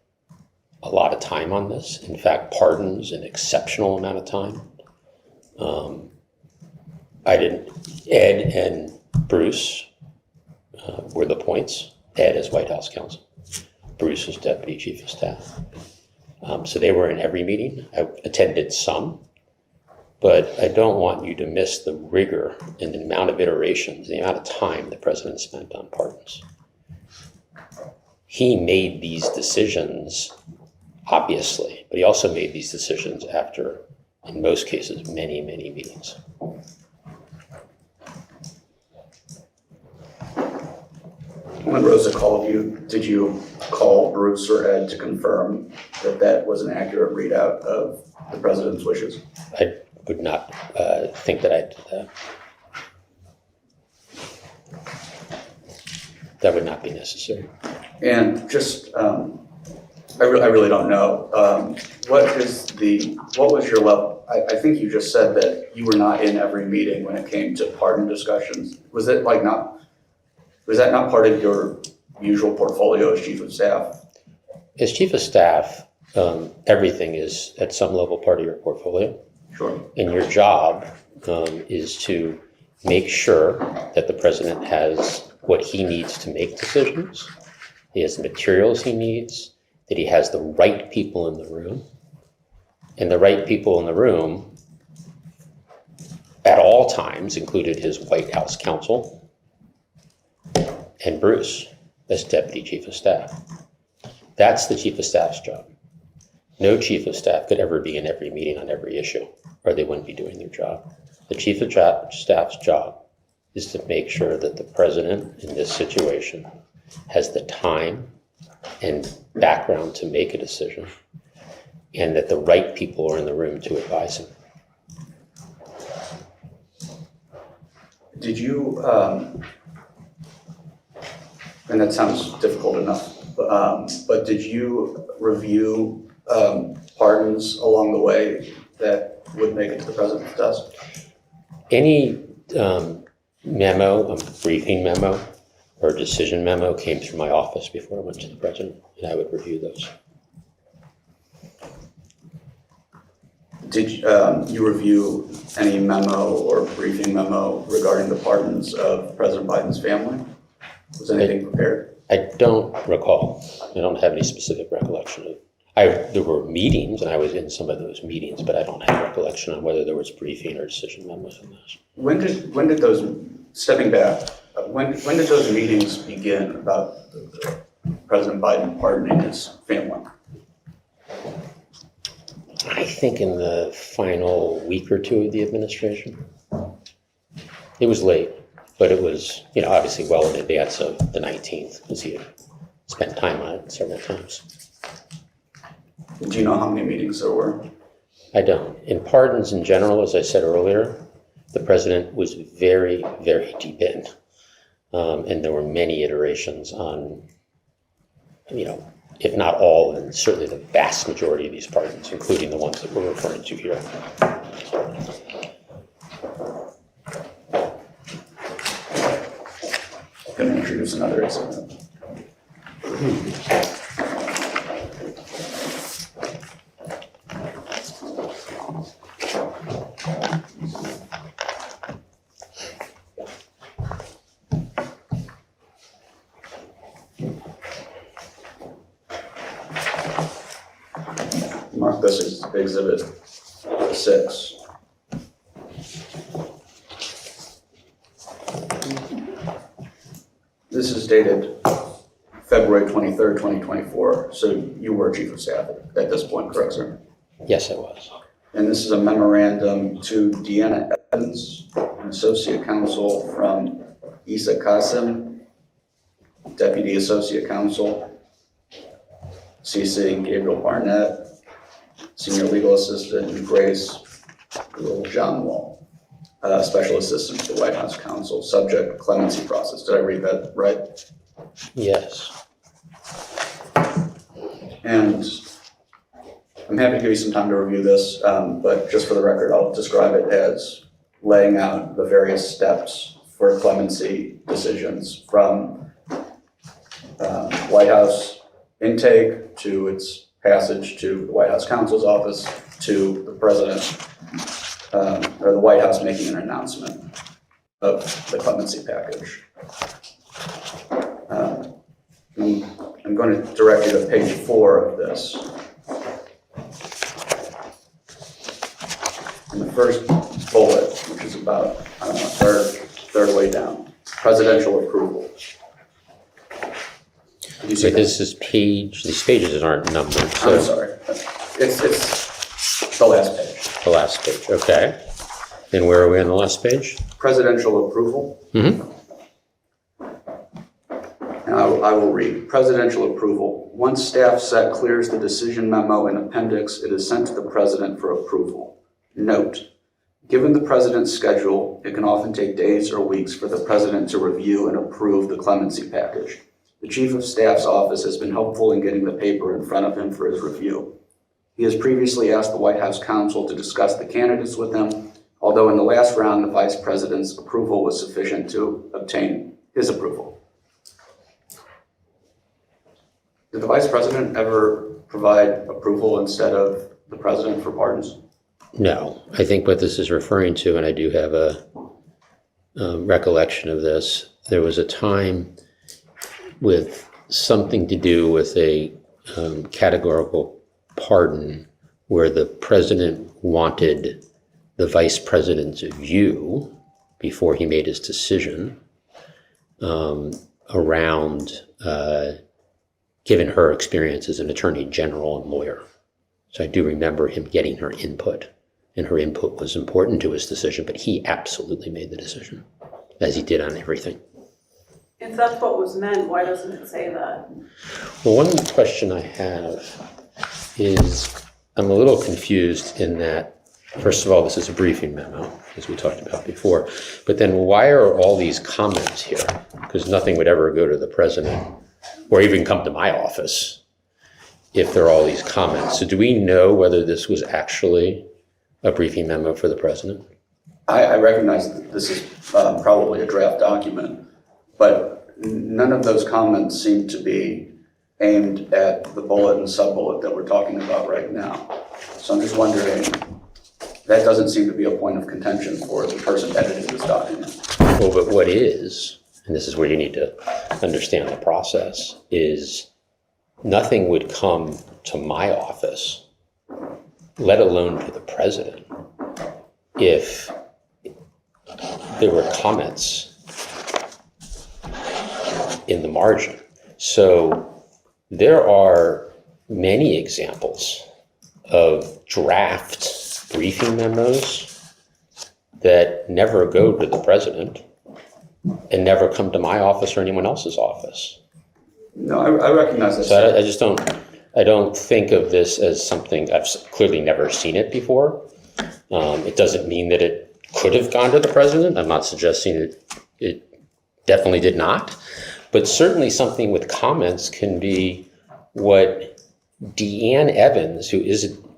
a lot of time on this. In fact, pardons an exceptional amount of time. Ed and Bruce were the points. Ed as White House counsel, Bruce as deputy chief of staff. So they were in every meeting. I attended some, but I don't want you to miss the rigor and the amount of iterations, the amount of time the president spent on pardons. He made these decisions, obviously, but he also made these decisions after, in most cases, many, many meetings. When Rosa called you, did you call Bruce or Ed to confirm that that was an accurate readout of the president's wishes? I would not think that I did that. That would not be necessary. And just, I really don't know. What was your level? I think you just said that you were not in every meeting when it came to pardon discussions. Was that not part of your usual portfolio as chief of staff? As chief of staff, everything is at some level part of your portfolio. Sure. And your job is to make sure that the president has what he needs to make decisions, he has the materials he needs, that he has the right people in the room. And the right people in the room at all times included his White House counsel and Bruce as deputy chief of staff. That's the chief of staff's job. No chief of staff could ever be in every meeting on every issue, or they wouldn't be doing their job. The chief of staff's job is to make sure that the president in this situation has the time and background to make a decision, and that the right people are in the room to advise him. Did you, and that sounds difficult enough, but did you review pardons along the way that would make it to the president's desk? Any memo, a briefing memo, or decision memo came through my office before I went to the president, and I would review those. Did you review any memo or briefing memo regarding the pardons of President Biden's family? Was anything prepared? I don't recall. I don't have any specific recollection of. There were meetings, and I was in some of those meetings, but I don't have recollection on whether there was briefing or decision memos in those. When did those, stepping back, when did those meetings begin about President Biden pardoning his family? I think in the final week or two of the administration. It was late, but it was, obviously well in advance of the 19th, because he had spent time on it several times. Do you know how many meetings there were? I don't. In pardons in general, as I said earlier, the president was very, very deep in. And there were many iterations on, if not all, and certainly the vast majority of these pardons, including the ones that we're referring to here. I'm going to introduce another example. Mark this as Exhibit 6. This is dated February 23rd, 2024. So you were chief of staff at this point, correct, sir? Yes, I was. And this is a memorandum to Deanna Evans, an associate counsel from Isa Qasim, Deputy Associate Counsel, CC Gabriel Barnett, Senior Legal Assistant, and Grace John Wall, Special Assistant to the White House Counsel, subject clemency process. Did I read that right? Yes. And I'm happy to give you some time to review this, but just for the record, I'll describe it as laying out the various steps for clemency decisions from White House intake to its passage to the White House counsel's office to the president, or the White House making an announcement of the clemency package. I'm going to direct you to page 4 of this. In the first bullet, which is about, I don't know, third way down, presidential approval. You see Wait, this is these pages aren't numbered, I'm so sorry. It's the last page. the last page, okay. And where are we on the last page? Presidential approval. Mm-hmm. And I will read. Presidential approval. Once staff set clears the decision memo and appendix, it is sent to the president for approval. Note, given the president's schedule, it can often take days or weeks for the president to review and approve the clemency package. The chief of staff's office has been helpful in getting the paper in front of him for his review. He has previously asked the White House counsel to discuss the candidates with him, although in the last round, the vice president's approval was sufficient to obtain his approval. Did the vice president ever provide approval instead of the president for pardons? No, I think what this is referring to, and I do have a recollection of this, there was a time with something to do with a categorical pardon where the president wanted the vice president's view before he made his decision around given her experience as an attorney general and lawyer. So I do remember him getting her input, and her input was important to his decision, but he absolutely made the decision, as he did on everything. If that's what was meant, why doesn't it say that? Well, one question I have is, I'm a little confused in that, first of all, this is a briefing memo, as we talked about before, but then why are all these comments here? Because nothing would ever go to the president or even come to my office if there are all these comments. So do we know whether this was actually a briefing memo for the president? I recognize that this is probably a draft document, but none of those comments seem to be aimed at the bullet and sub-bullet that we're talking about right now. So I'm just wondering, that doesn't seem to be a point of contention for the person editing this document. Well, but what is, and this is where you need to understand the process, is nothing would come to my office, let alone to the president, if there were comments in the margin. So there are many examples of draft briefing memos that never go to the president and never come to my office or anyone else's office. No, I recognize that. So I don't think of this as something, I've clearly never seen it before. It doesn't mean that it could have gone to the president. I'm not suggesting it definitely did not, but certainly something with comments can be what Deanne Evans, who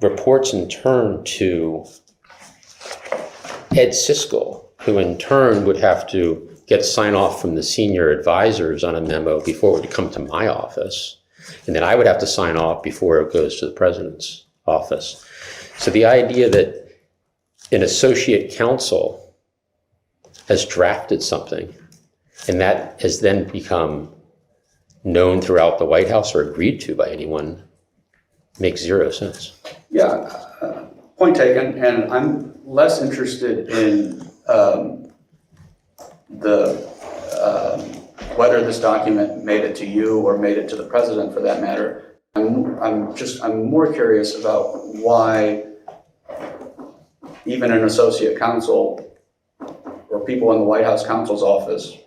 reports in turn to Ed Siskel, who in turn would have to get sign off from the senior advisors on a memo before it would come to my office. And then I would have to sign off before it goes to the president's office. So the idea that an associate counsel has drafted something and that has then become known throughout the White House or agreed to by anyone makes zero sense. Yeah, point taken, and I'm less interested in whether this document made it to you or made it to the president for that matter. I'm more curious about why even an associate counsel or people in the White House counsel's office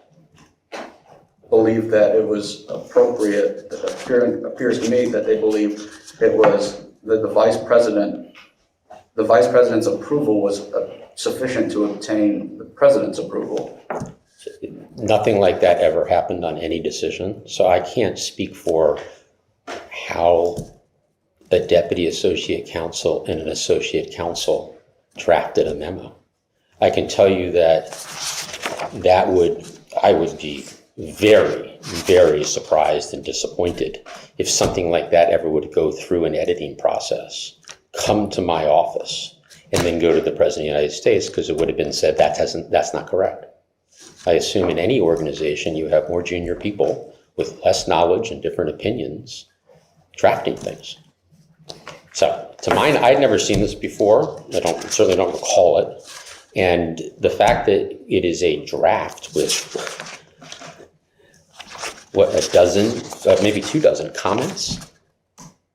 believe that it was appropriate, appears to me that they believe it was that the vice president's approval was sufficient to obtain the president's approval. Nothing like that ever happened on any decision, so I can't speak for how a deputy associate counsel and an associate counsel drafted a memo. I can tell you that I would be very, very surprised and disappointed if something like that ever would go through an editing process, come to my office, and then go to the President of the United States, because it would have been said that's not correct. I assume in any organization you have more junior people with less knowledge and different opinions drafting things. So to mine, I'd never seen this before. I certainly don't recall it. And the fact that it is a draft with a dozen, maybe 24 comments,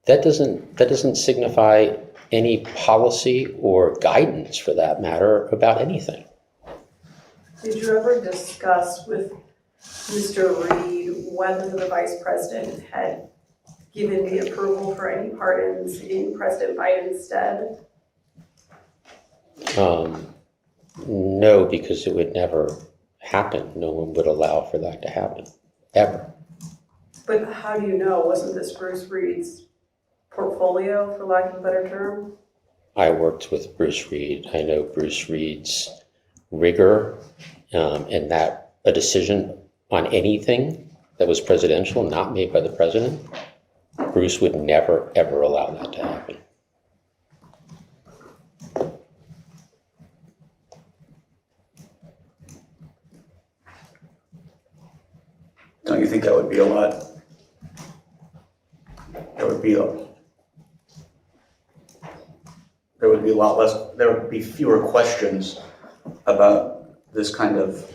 that doesn't signify any policy or guidance, for that matter, about anything. Did you ever discuss with Mr. Reed whether the vice president had given the approval for any pardons in President Biden's stead? No, because it would never happen. No one would allow for that to happen, ever. But how do you know? Wasn't this Bruce Reed's portfolio, for lack of a better term? I worked with Bruce Reed. I know Bruce Reed's rigor, and that a decision on anything that was presidential, not made by the president, Bruce would never, ever allow that to happen. Don't you think that would be a lot? There would be a lot less, there would be fewer questions about this kind of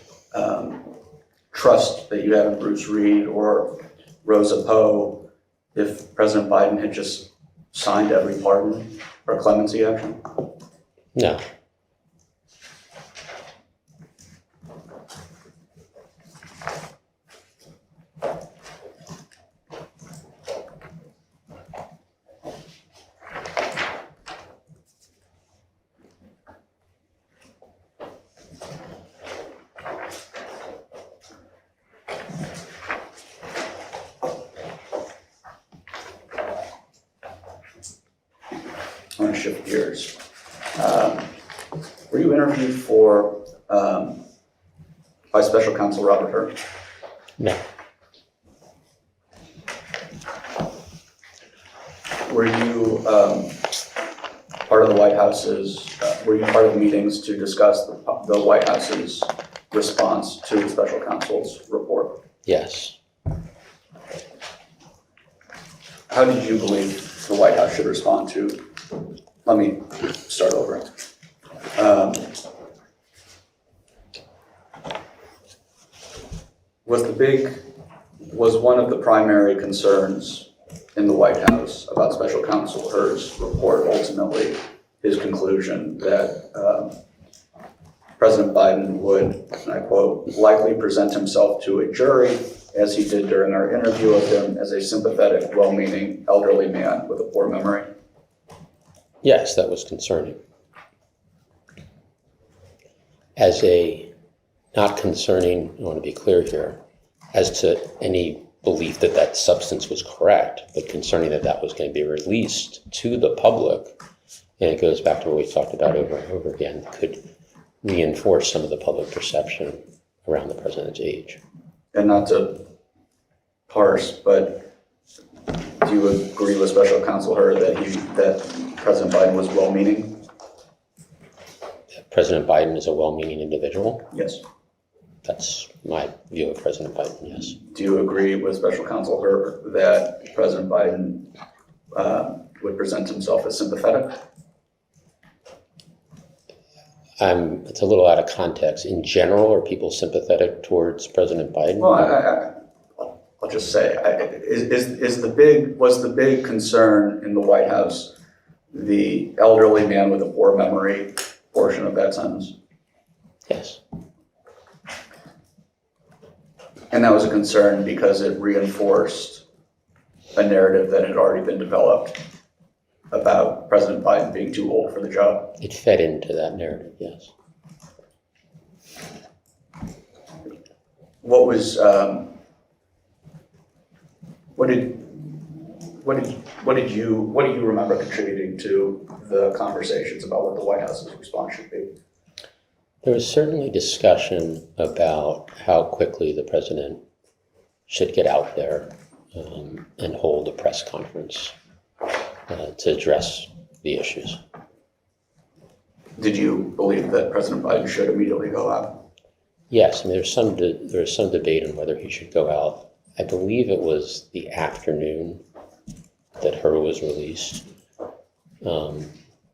trust that you have in Bruce Reed or Rosa Poe if President Biden had just signed every pardon or clemency action? No. I want to shift gears. Were you interviewed for by Special Counsel Robert Hur? No. Were you part of the White House's? Were you part of the meetings to discuss the White House's response to the Special Counsel's report? Yes. How did you believe the White House should respond to? Let me start over. Was one of the primary concerns in the White House about Special Counsel Hur's report ultimately his conclusion that President Biden would, and I quote, likely present himself to a jury, as he did during our interview of him, as a sympathetic, well-meaning elderly man with a poor memory? Yes, that was concerning. As a, not concerning, I want to be clear here, as to any belief that that substance was correct, but concerning that that was going to be released to the public, and it goes back to what we talked about over and over again, could reinforce some of the public perception around the president's age. And not to parse, but do you agree with Special Counsel Hur that President Biden was well-meaning? President Biden is a well-meaning individual? Yes. That's my view of President Biden, yes. Do you agree with Special Counsel Hur that President Biden would present himself as sympathetic? It's a little out of context. In general, are people sympathetic towards President Biden? Well, I'll just say, was the big concern in the White House the elderly man with a poor memory portion of that sentence? Yes. And that was a concern because it reinforced a narrative that had already been developed about President Biden being too old for the job. It fed into that narrative, yes. What was, what do you remember contributing to the conversations about what the White House's response should be? There was certainly discussion about how quickly the president should get out there and hold a press conference to address the issues. Did you believe that President Biden should immediately go out? Yes, I mean, there's some debate on whether he should go out. I believe it was the afternoon that her was released, and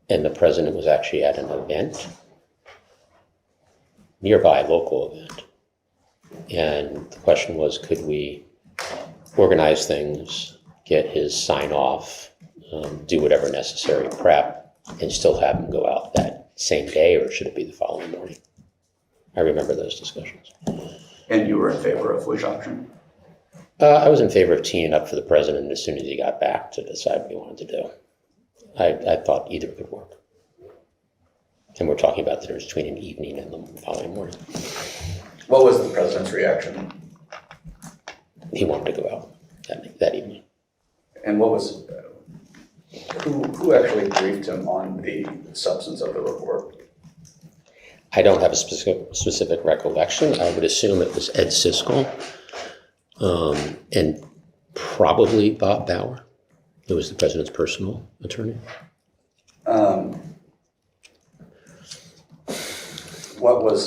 the president was actually at an event, nearby local event. And the question was, could we organize things, get his sign off, do whatever necessary prep, and still have him go out that same day, or should it be the following morning? I remember those discussions. And you were in favor of which option? I was in favor of teeing up for the president as soon as he got back to decide what he wanted to do. I thought either could work. And we're talking about the difference between an evening and the following morning. What was the president's reaction? He wanted to go out that evening. And what was, who actually briefed him on the substance of the report? I don't have a specific recollection. I would assume it was Ed Siskel and probably Bob Bauer, who was the president's personal attorney. What was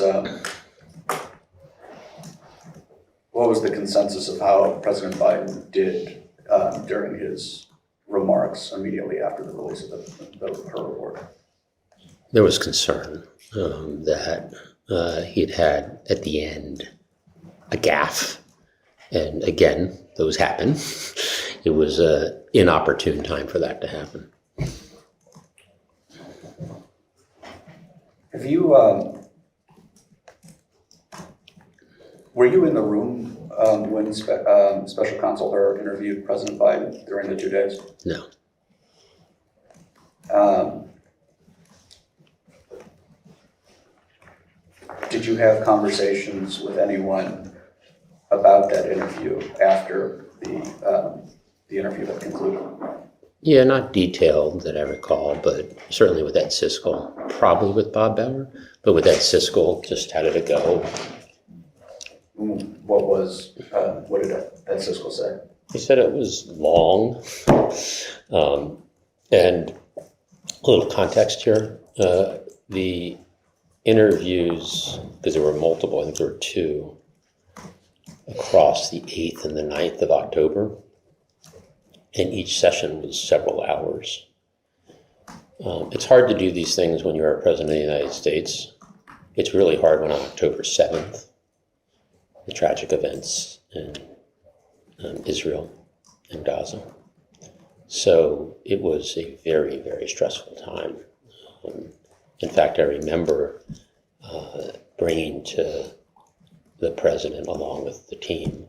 the consensus of how President Biden did during his remarks immediately after the release of her report? There was concern that he'd had at the end a gaffe, and again, those happen. It was an inopportune time for that to happen. Have you, were you in the room when Special Counsel Hur interviewed President Biden during the 2 days? No. Did you have conversations with anyone about that interview after the interview had concluded? Yeah, not detailed that I recall, but certainly with Ed Siskel, probably with Bob Bauer, but with Ed Siskel, just how did it go? What did Ed Siskel say? He said it was long, and a little context here. The interviews, because there were multiple, I think there were 2, across the 8th and the 9th of October, and each session was several hours. It's hard to do these things when you're a president of the United States. It's really hard when on October 7th, the tragic events in Israel and Gaza. So it was a very, very stressful time. In fact, I remember bringing to the president along with the team,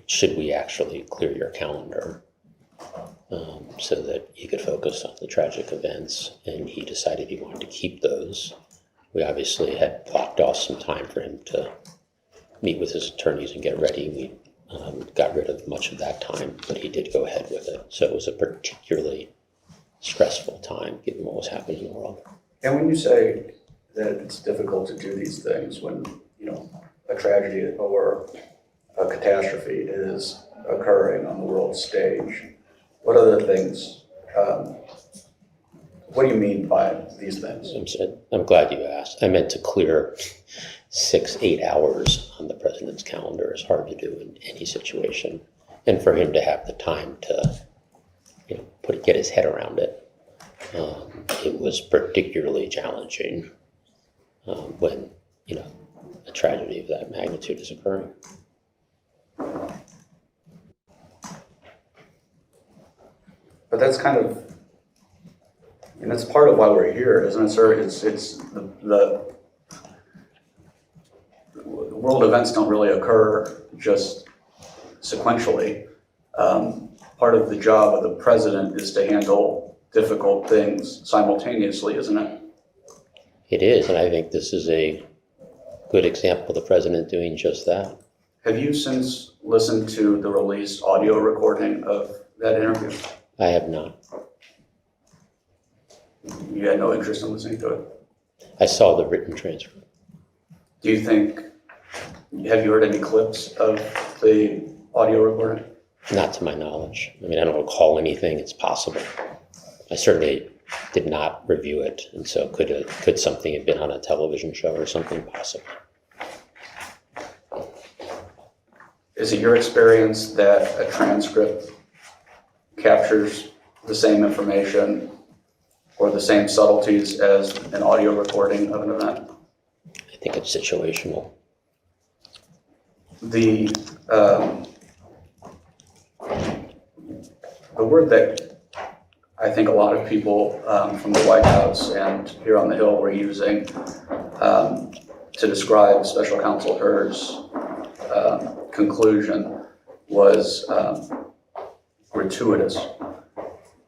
should we actually clear your calendar so that you could focus on the tragic events? And he decided he wanted to keep those. We obviously had blocked off some time for him to meet with his attorneys and get ready. We got rid of much of that time, but he did go ahead with it. So it was a particularly stressful time given what was happening in the world. And when you say that it's difficult to do these things when, a tragedy or a catastrophe is occurring on the world stage, what other things, what do you mean by these things? I'm glad you asked. I meant to clear 6-8 hours on the president's calendar is hard to do in any situation. And for him to have the time to, get his head around it, it was particularly challenging when, a tragedy of that magnitude is occurring. But that's kind of, and that's part of why we're here, isn't it, sir? It's the world events don't really occur just sequentially. Part of the job of the president is to handle difficult things simultaneously, isn't it? It is, and I think this is a good example of the president doing just that. Have you since listened to the released audio recording of that interview? I have not. You had no interest in listening to it? I saw the written transcript. Do you think, have you heard any clips of the audio recording? Not to my knowledge. I mean, I don't recall anything. It's possible. I certainly did not review it, and so could something have been on a television show or something possible? Is it your experience that a transcript captures the same information or the same subtleties as an audio recording of an event? I think it's situational. The word that I think a lot of people from the White House and here on the Hill were using to describe Special Counsel Hur's conclusion was gratuitous.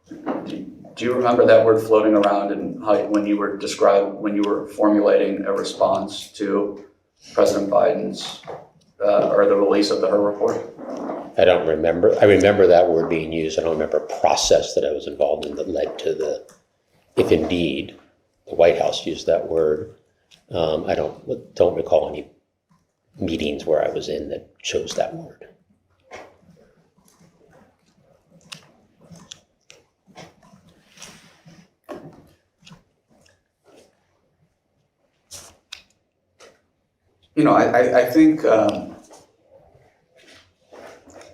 Do you remember that word floating around and how, when you were formulating a response to President Biden's or the release of the Hur report? I don't remember. I remember that word being used. I don't remember a process that I was involved in that led to if indeed the White House used that word. I don't recall any meetings where I was in that chose that word. You know, I think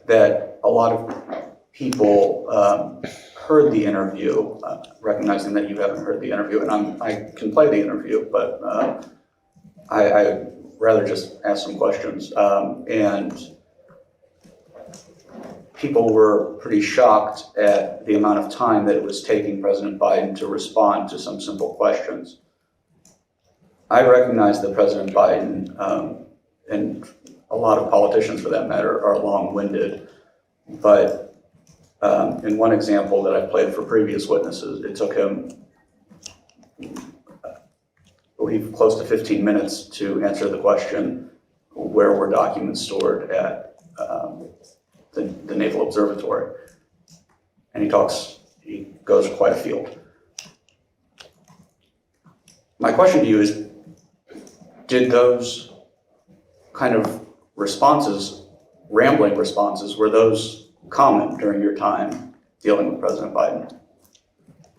that a lot of people heard the interview, recognizing that you haven't heard the interview, and I can play the interview, but I'd rather just ask some questions. And people were pretty shocked at the amount of time that it was taking President Biden to respond to some simple questions. I recognize that President Biden, and a lot of politicians for that matter, are long-winded, but in one example that I played for previous witnesses, it took him, I believe, close to 15 minutes to answer the question, where were documents stored at the Naval Observatory? And he goes quite afield. My question to you is, did those kind of responses, rambling responses, were those common during your time dealing with President Biden?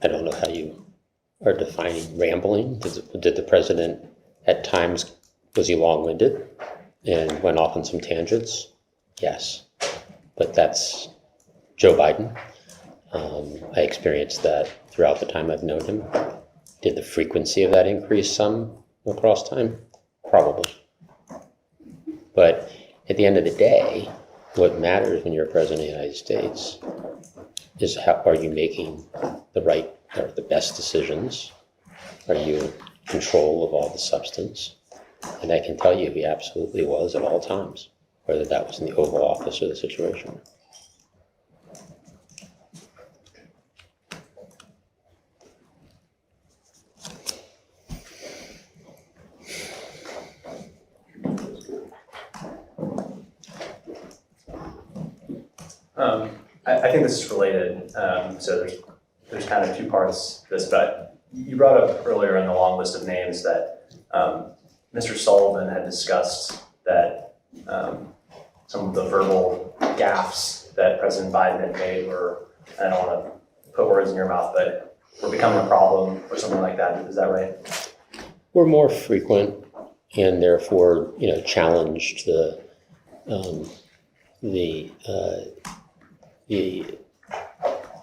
I don't know how you are defining rambling. Did the president at times, was he long-winded and went off on some tangents? Yes, but that's Joe Biden. I experienced that throughout the time I've known him. Did the frequency of that increase some across time? Probably. But at the end of the day, what matters when you're president of the United States is how are you making the right or the best decisions? Are you in control of all the substance? And I can tell you he absolutely was at all times, whether that was in the Oval Office or the Situation. I think this is related. So there's kind of two parts to this, but you brought up earlier in the long list of names that Mr. Sullivan had discussed that some of the verbal gaffes that President Biden had made were, I don't want to put words in your mouth, but were becoming a problem or something like that. Is that right? Were more frequent and therefore, challenged the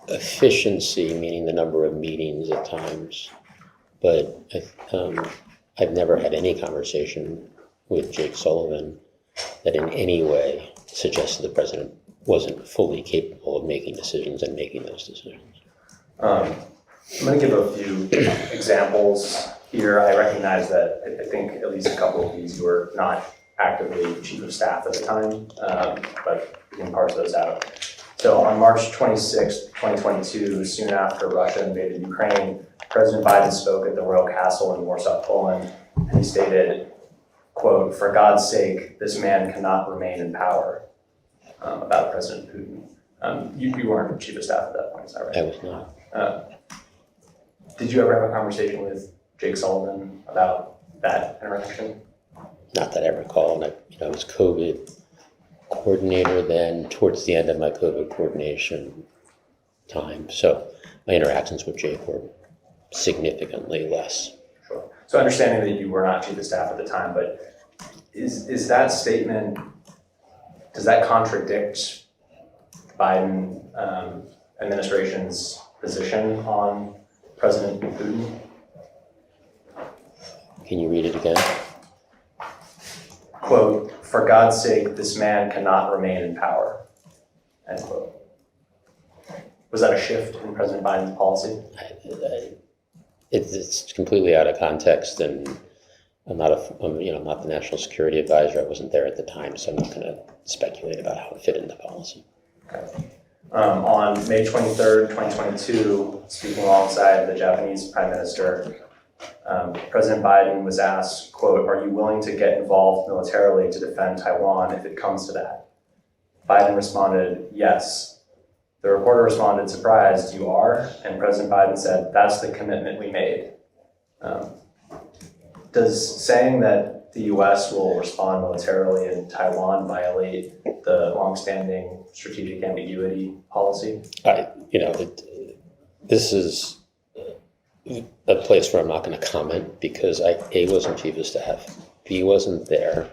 efficiency, meaning the number of meetings at times. But I've never had any conversation with Jake Sullivan that in any way suggested the president wasn't fully capable of making decisions and making those decisions. I'm going to give a few examples here. I recognize that I think at least a couple of these you were not actively chief of staff at the time, but we can parse those out. So on March 26, 2022, soon after Russia invaded Ukraine, President Biden spoke at the Royal Castle in Warsaw, Poland, and he stated, quote, "For God's sake, this man cannot remain in power," about President Putin. You weren't chief of staff at that point, is that right? I was not. Did you ever have a conversation with Jake Sullivan about that interaction? Not that I recall, and I was COVID coordinator then, towards the end of my COVID coordination time. So my interactions with Jake were significantly less. Sure. So understanding that you were not chief of staff at the time, but is that statement, does that contradict Biden administration's position on President Putin? Can you read it again? Quote, "For God's sake, this man cannot remain in power," end quote. Was that a shift in President Biden's policy? It's completely out of context, and I'm not the national security advisor. I wasn't there at the time, so I'm not going to speculate about how it fit into policy. Okay. On May 23rd, 2022, speaking alongside the Japanese Prime Minister, President Biden was asked, quote, "Are you willing to get involved militarily to defend Taiwan if it comes to that?" Biden responded, "Yes." The reporter responded, surprised, "You are?" And President Biden said, "That's the commitment we made." Does saying that the US will respond militarily in Taiwan violate the longstanding strategic ambiguity policy? This is a place where I'm not going to comment because A, wasn't chief of staff, B, wasn't there,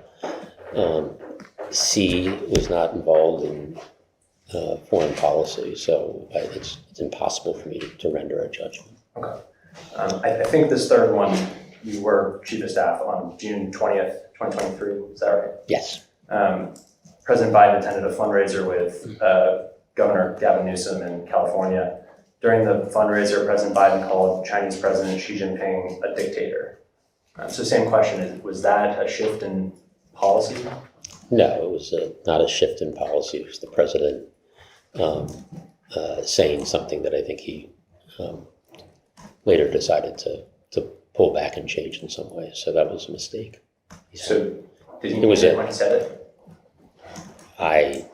C, was not involved in foreign policy, so it's impossible for me to render a judgment. Okay. I think this third one, you were chief of staff on June 20th, 2023, is that right? Yes. President Biden attended a fundraiser with Governor Gavin Newsom in California. During the fundraiser, President Biden called Chinese President Xi Jinping a dictator. So same question, was that a shift in policy? No, it was not a shift in policy. It was the president saying something that I think he later decided to pull back and change in some way. So that was a mistake. So did he It was mean it when he said it? I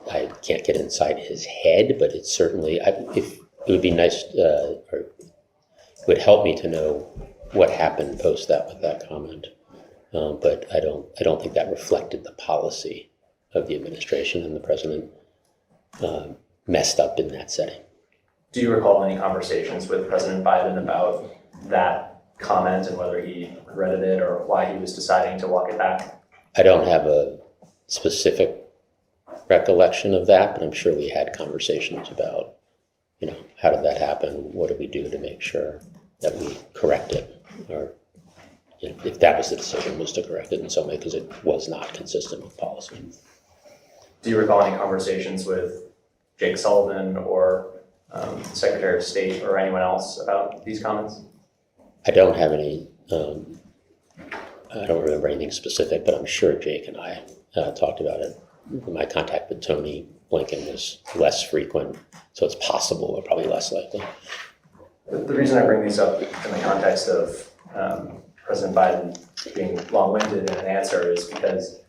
can't get inside his head, but it's certainly, if it would be nice, or it would help me to know what happened post that with that comment. But I don't think that reflected the policy of the administration, and the president messed up in that setting. Do you recall any conversations with President Biden about that comment and whether he regretted it or why he was deciding to walk it back? I don't have a specific recollection of that, but I'm sure we had conversations about, how did that happen? What did we do to make sure that we correct it? Or if that was the decision, was to correct it in some way, because it was not consistent with policy. Do you recall any conversations with Jake Sullivan or the Secretary of State or anyone else about these comments? I don't have any, I don't remember anything specific, but I'm sure Jake and I talked about it. My contact with Tony Blinken was less frequent, so it's possible, but probably less likely. The reason I bring these up in the context of President Biden being long-winded in an answer is because,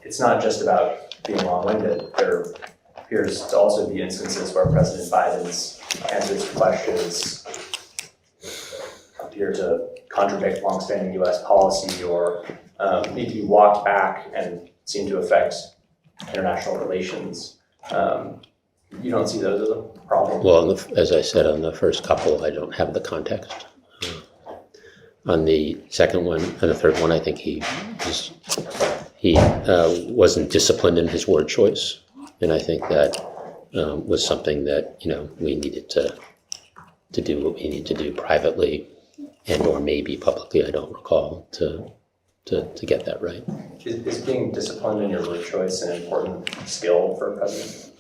it's not just about being long-winded. There appears to also be instances where President Biden's answers to questions appear to contradict longstanding U.S. policy or need to be walked back and seem to affect international relations. You don't see those as a problem? Well, as I said on the first couple, I don't have the context. On the second one and the third one, I think he wasn't disciplined in his word choice, and I think that was something that we needed to do what we need to do privately and or maybe publicly. I don't recall to get that right. Is being disciplined in your word choice an important skill for a president?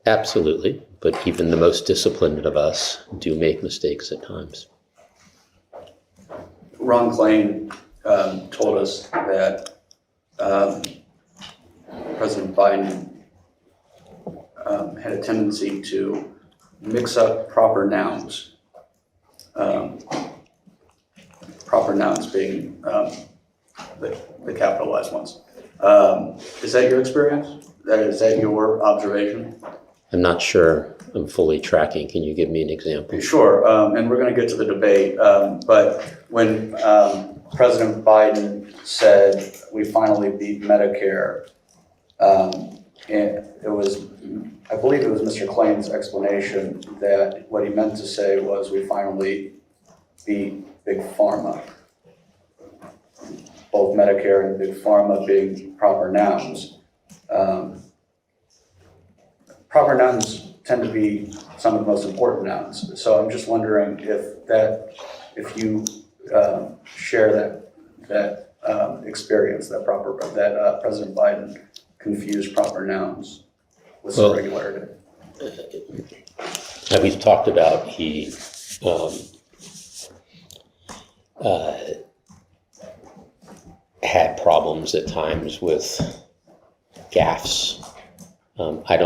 Absolutely, but even the most disciplined of us do make mistakes at times. Ron Klain told us that President Biden had a tendency to mix up proper nouns. Proper nouns being the capitalized ones. Is that your experience? Is that your observation? I'm not sure I'm fully tracking. Can you give me an example? Sure, and we're going to get to the debate, but when President Biden said we finally beat Medicare, and it was, I believe it was Mr. Clayton's explanation that what he meant to say was we finally beat Big Pharma. Both Medicare and Big Pharma being proper nouns. Proper nouns tend to be some of the most important nouns. So I'm just wondering if you share that experience, that President Biden confused proper nouns with some regularity. We've talked about he had problems at times with gaffes. I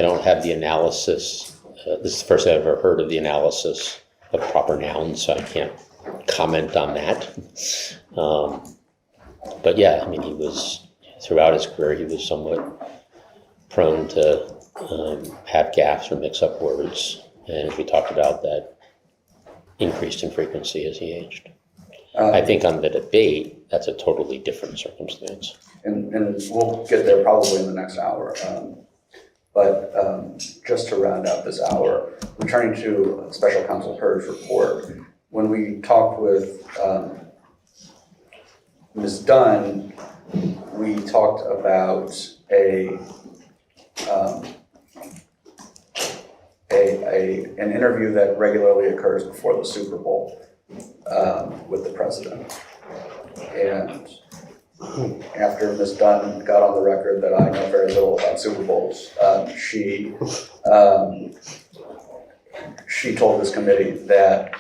don't have the analysis. This is the first I've ever heard of the analysis of proper nouns, so I can't comment on that. But yeah, I mean, he was, throughout his career, he was somewhat prone to have gaffes or mix up words. And as we talked about, that increased in frequency as he aged. I think on the debate, that's a totally different circumstance. And we'll get there probably in the next hour. But just to round out this hour, returning to Special Counsel Purr's report, when we talked with Ms. Dunn, we talked about an interview that regularly occurs before the Super Bowl with the president. And after Ms. Dunn got on the record that I know very little about Super Bowls, she told this committee that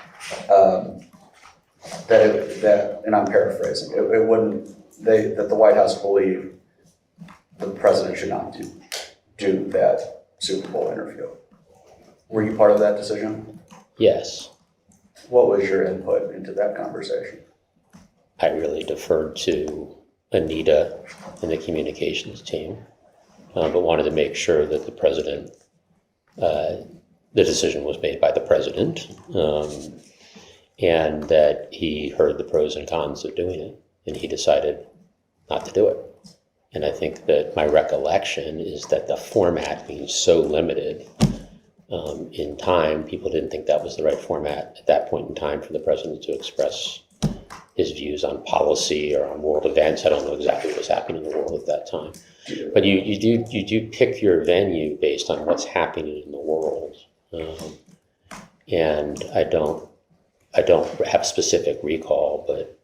and I'm paraphrasing, that the White House believed the president should not do that Super Bowl interview. Were you part of that decision? Yes. What was your input into that conversation? I really deferred to Anita and the communications team, but wanted to make sure that the president, the decision was made by the president, and that he heard the pros and cons of doing it, and he decided not to do it. And I think that my recollection is that the format being so limited in time, people didn't think that was the right format at that point in time for the president to express his views on policy or on world events. I don't know exactly what was happening in the world at that time. But you do pick your venue based on what's happening in the world. And I don't have specific recall, but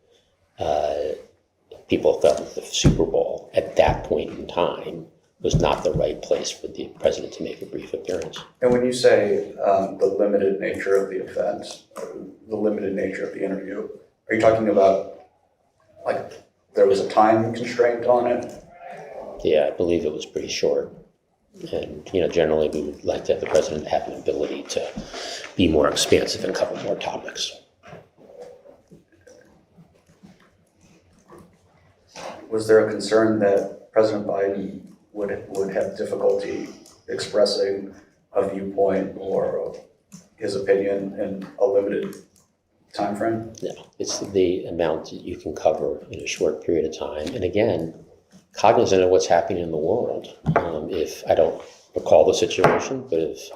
people felt that the Super Bowl at that point in time was not the right place for the president to make a brief appearance. And when you say the limited nature of the event, the limited nature of the interview, are you talking about, like, there was a time constraint on it? Yeah, I believe it was pretty short. And, generally we would like to have the president have an ability to be more expansive and cover more topics. Was there a concern that President Biden would have difficulty expressing a viewpoint or his opinion in a limited time frame? No, it's the amount that you can cover in a short period of time. And again, cognizant of what's happening in the world. If I don't recall the situation, but if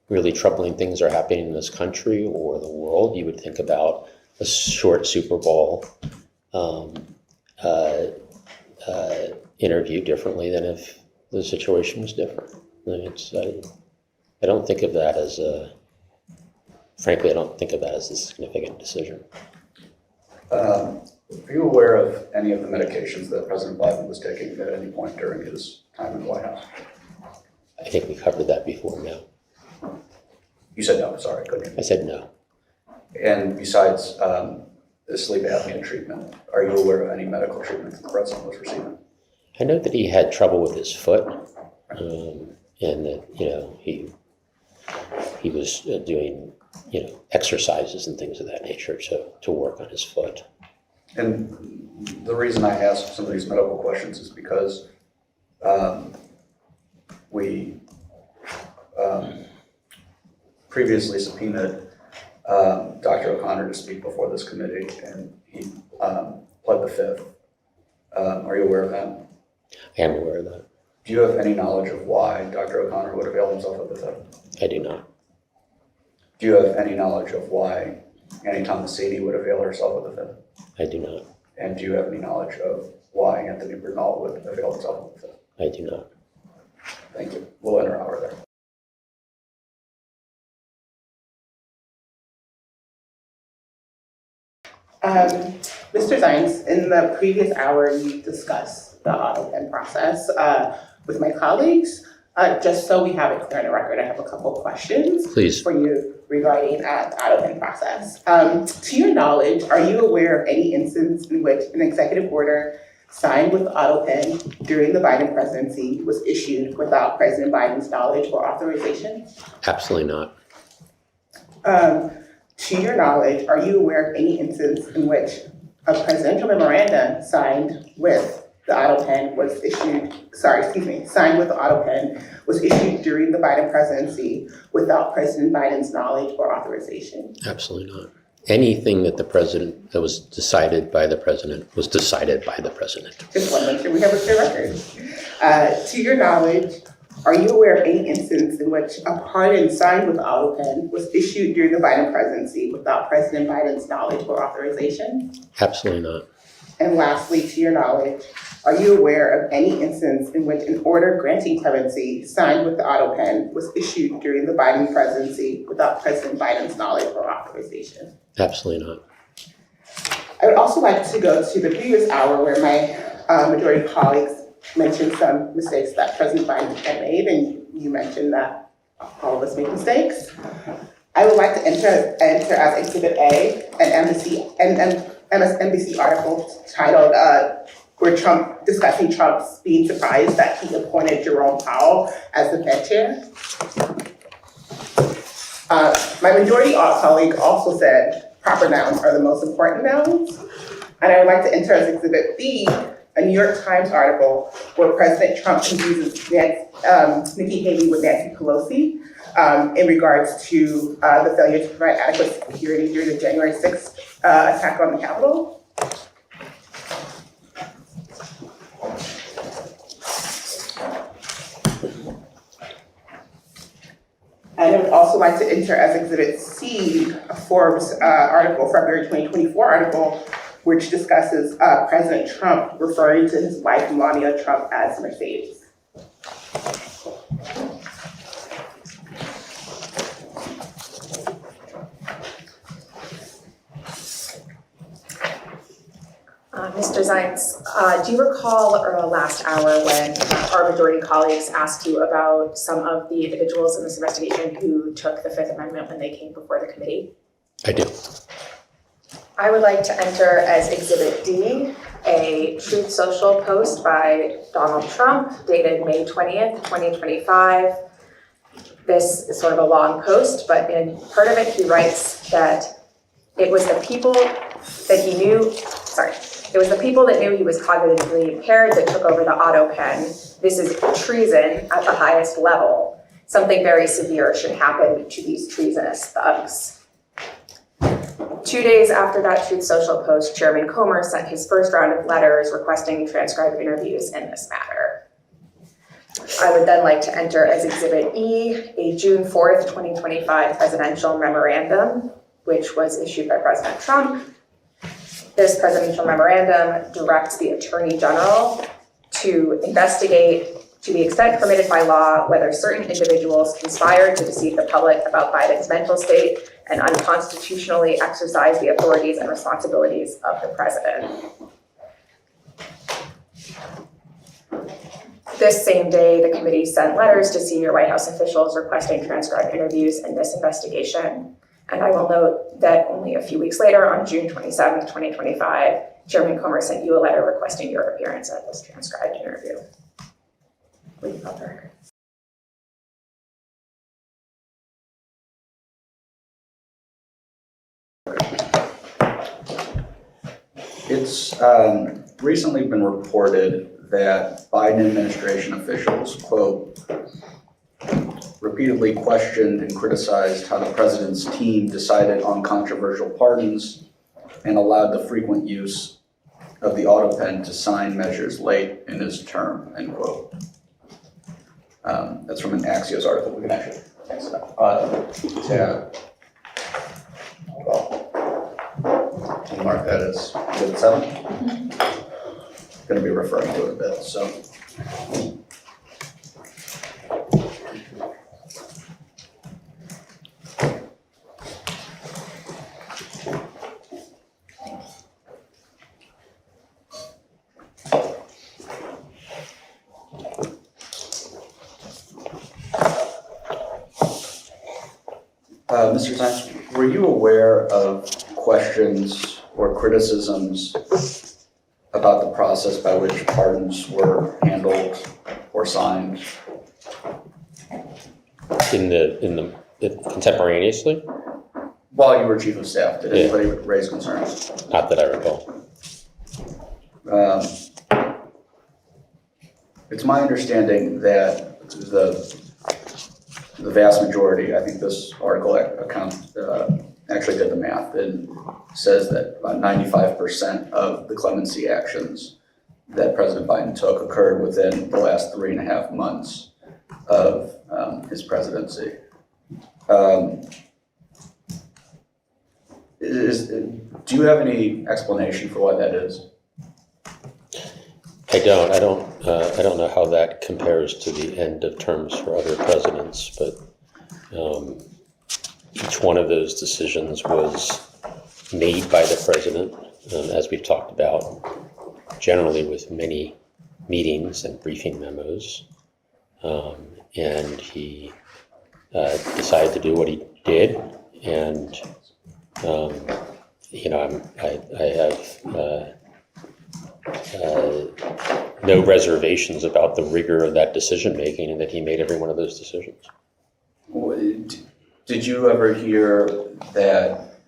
really troubling things are happening in this country or the world, you would think about a short Super Bowl interview differently than if the situation was different. I don't think of that as frankly, I don't think of that as a significant decision. Are you aware of any of the medications that President Biden was taking at any point during his time in the White House? I think we covered that before. No. You said no, sorry, couldn't I said no. And besides the sleep apnea treatment, are you aware of any medical treatment that the president was receiving? I know that he had trouble with his foot, and that, he was doing, exercises and things of that nature to work on his foot. And the reason I ask some of these medical questions is because we previously subpoenaed Dr. O'Connor to speak before this committee, and he pled the fifth. Are you aware of that? I am aware of that. Do you have any knowledge of why Dr. O'Connor would avail himself of the fifth? I do not. Do you have any knowledge of why Annie Tomasini would avail herself of the fifth? I do not. And do you have any knowledge of why Anthony Bernal would avail himself of the fifth? I do not. Thank you. We'll end our hour there. Mr. Zients, in the previous hour, you discussed the Autopen process with my colleagues. Just so we have it clear on the record, I have a couple questions Please. for you regarding the Autopen process. To your knowledge, are you aware of any instance in which an executive order signed with Autopen during the Biden presidency was issued without President Biden's knowledge or authorization? Absolutely not. To your knowledge, are you aware of any instance in which a presidential memorandum signed with the Autopen was issued, signed with the Autopen was issued during the Biden presidency without President Biden's knowledge or authorization? Absolutely not. Anything that was decided by the president was decided by the president. Just want to make sure we have a clear record. To your knowledge, are you aware of any instance in which a pardon signed with Autopen was issued during the Biden presidency without President Biden's knowledge or authorization? Absolutely not. And lastly, to your knowledge, are you aware of any instance in which an order granting clemency signed with the Autopen was issued during the Biden presidency without President Biden's knowledge or authorization? Absolutely not. I would also like to go to the previous hour where my majority colleagues mentioned some mistakes that President Biden had made, and you mentioned that all of us make mistakes. I would like to enter as Exhibit A an MSNBC article titled where Trump discussing Trump's being surprised that he appointed Jerome Powell as the Fed chair. My majority colleague also said proper nouns are the most important nouns, and I would like to enter as Exhibit B a New York Times article where President Trump confuses Nikki Haley with Nancy Pelosi in regards to the failure to provide adequate security during the January 6th attack on the Capitol. And I would also like to enter as Exhibit C a Forbes article, February 2024 article, which discusses President Trump referring to his wife, Melania Trump, as Mercedes. Mr. Zients, do you recall last hour when our majority colleagues asked you about some of the individuals in this investigation who took the Fifth Amendment when they came before the committee? I do. I would like to enter as Exhibit D a Truth Social post by Donald Trump dated May 20th, 2025. This is sort of a long post, but in part of it he writes that it was the people that he knew, it was the people that knew he was cognitively impaired that took over the Autopen. This is treason at the highest level. Something very severe should happen to these treasonous thugs. 2 days after that Truth Social post, Chairman Comer sent his first round of letters requesting transcribed interviews in this matter. I would then like to enter as Exhibit E a June 4th, 2025 presidential memorandum, which was issued by President Trump. This presidential memorandum directs the Attorney General to investigate, to the extent permitted by law, whether certain individuals conspired to deceive the public about Biden's mental state and unconstitutionally exercise the authorities and responsibilities of the president. This same day, the committee sent letters to senior White House officials requesting transcribed interviews in this investigation. And I will note that only a few weeks later, on June 27th, 2025, Chairman Comer sent you a letter requesting your appearance at this transcribed interview. Will you call the record? It's recently been reported that Biden administration officials, quote, repeatedly questioned and criticized how the president's team decided on controversial pardons and allowed the frequent use of the Autopen to sign measures late in his term, end quote. That's from an Axios article. We can actually text it up. We'll mark that as exhibit 7. Going to be referring to it a bit, so. Mr. Zients, were you aware of questions or criticisms about the process by which pardons were handled or signed? Contemporaneously? While you were chief of staff, did anybody raise concerns? Not that I recall. It's my understanding that the vast majority, I think this article actually did the math and says that about 95% of the clemency actions that President Biden took occurred within the last 3.5 months of his presidency. Do you have any explanation for why that is? I don't know how that compares to the end of terms for other presidents, but each one of those decisions was made by the president, as we've talked about, generally with many meetings and briefing memos, and he decided to do what he did, and I have no reservations about the rigor of that decision making and that he made every one of those decisions. Did you ever hear that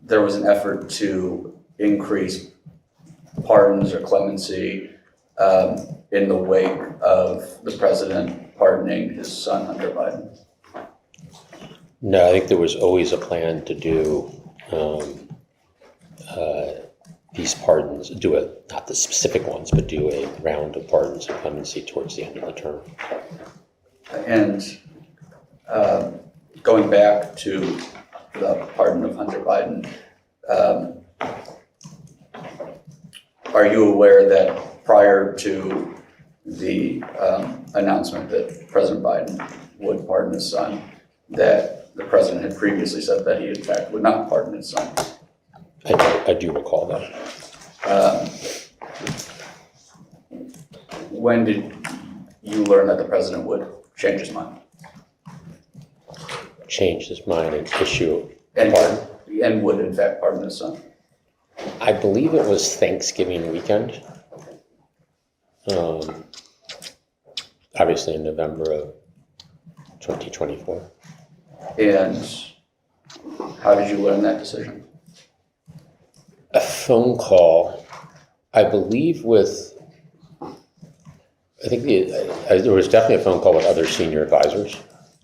there was an effort to increase pardons or clemency in the wake of the president pardoning his son, Hunter Biden? No, I think there was always a plan to do these pardons, not the specific ones, but do a round of pardons and clemency towards the end of the term. And going back to the pardon of Hunter Biden, are you aware that prior to the announcement that President Biden would pardon his son, that the president had previously said that he in fact would not pardon his son? I do recall that. When did you learn that the president would change his mind? Changed his mind and issue a And, pardon. and would in fact pardon his son? I believe it was Thanksgiving weekend. Obviously in November of 2024. And how did you learn that decision? A phone call, I believe there was definitely a phone call with other senior advisors.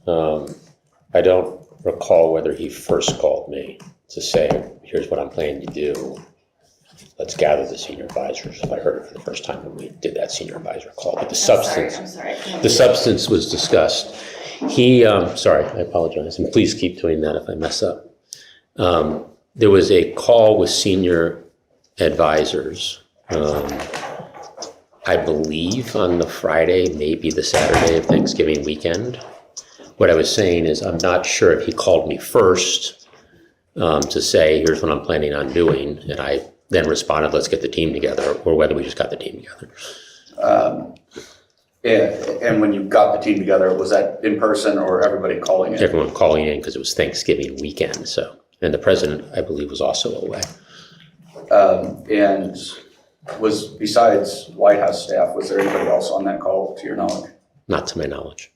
I don't recall whether he first called me to say, here's what I'm planning to do. Let's gather the senior advisors. I heard it for the first time when we did that senior advisor call, but the substance was discussed. Sorry, I apologize, and please keep doing that if I mess up. There was a call with senior advisors, I believe on the Friday, maybe the Saturday of Thanksgiving weekend. What I was saying is I'm not sure if he called me first to say, here's what I'm planning on doing, and I then responded, let's get the team together, or whether we just got the team together. And when you got the team together, was that in person or everybody calling in? Everyone calling in because it was Thanksgiving weekend, so. And the president, I believe, was also away. And was, besides White House staff, was there anybody else on that call to your knowledge? Not to my knowledge.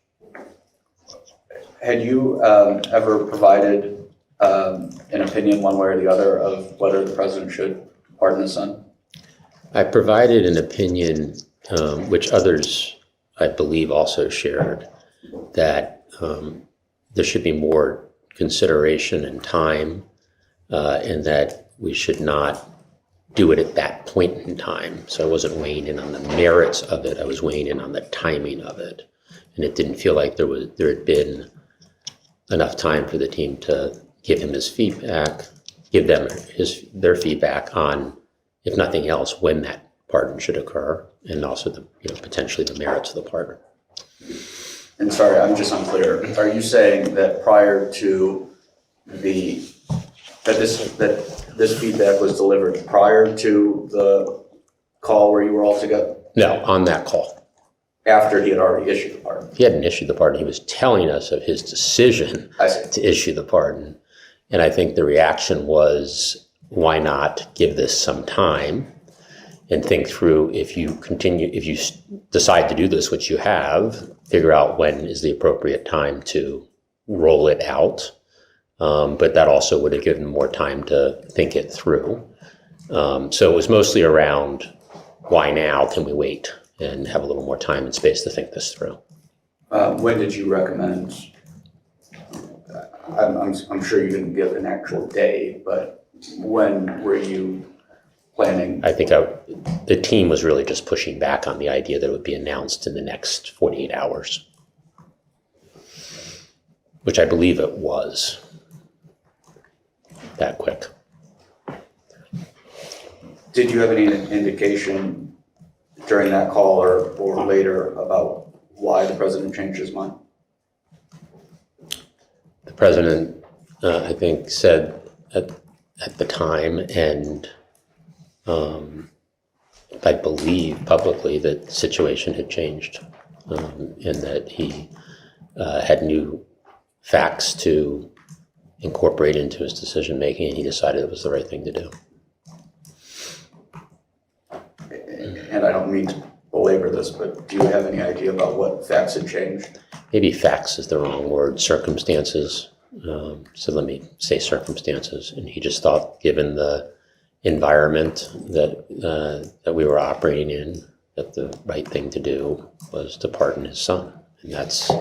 Had you ever provided an opinion one way or the other of whether the president should pardon his son? I provided an opinion, which others, I believe, also shared, that there should be more consideration and time, and that we should not do it at that point in time. So I wasn't weighing in on the merits of it, I was weighing in on the timing of it. And it didn't feel like there had been enough time for the team to give him his feedback, give them their feedback on, if nothing else, when that pardon should occur, and also the, potentially the merits of the pardon. And sorry, I'm just unclear. Are you saying that prior to that this feedback was delivered prior to the call where you were all together? No, on that call. After he had already issued the pardon? He hadn't issued the pardon. He was telling us of his decision to issue the pardon. And I think the reaction was, why not give this some time and think through, if you decide to do this, which you have, figure out when is the appropriate time to roll it out. But that also would have given more time to think it through. So it was mostly around, why now? Can we wait and have a little more time and space to think this through? When did you recommend? I'm sure you didn't give an actual day, but when were you planning? I think the team was really just pushing back on the idea that it would be announced in the next 48 hours, which I believe it was that quick. Did you have any indication during that call or later about why the president changed his mind? The president, I think, said at the time, and I believe publicly, that the situation had changed, and that he had new facts to incorporate into his decision making, and he decided it was the right thing to do. And I don't mean to belabor this, but do you have any idea about what facts had changed? Maybe facts is the wrong word, circumstances. So let me say circumstances. And he just thought, given the environment that we were operating in, that the right thing to do was to pardon his son. And that's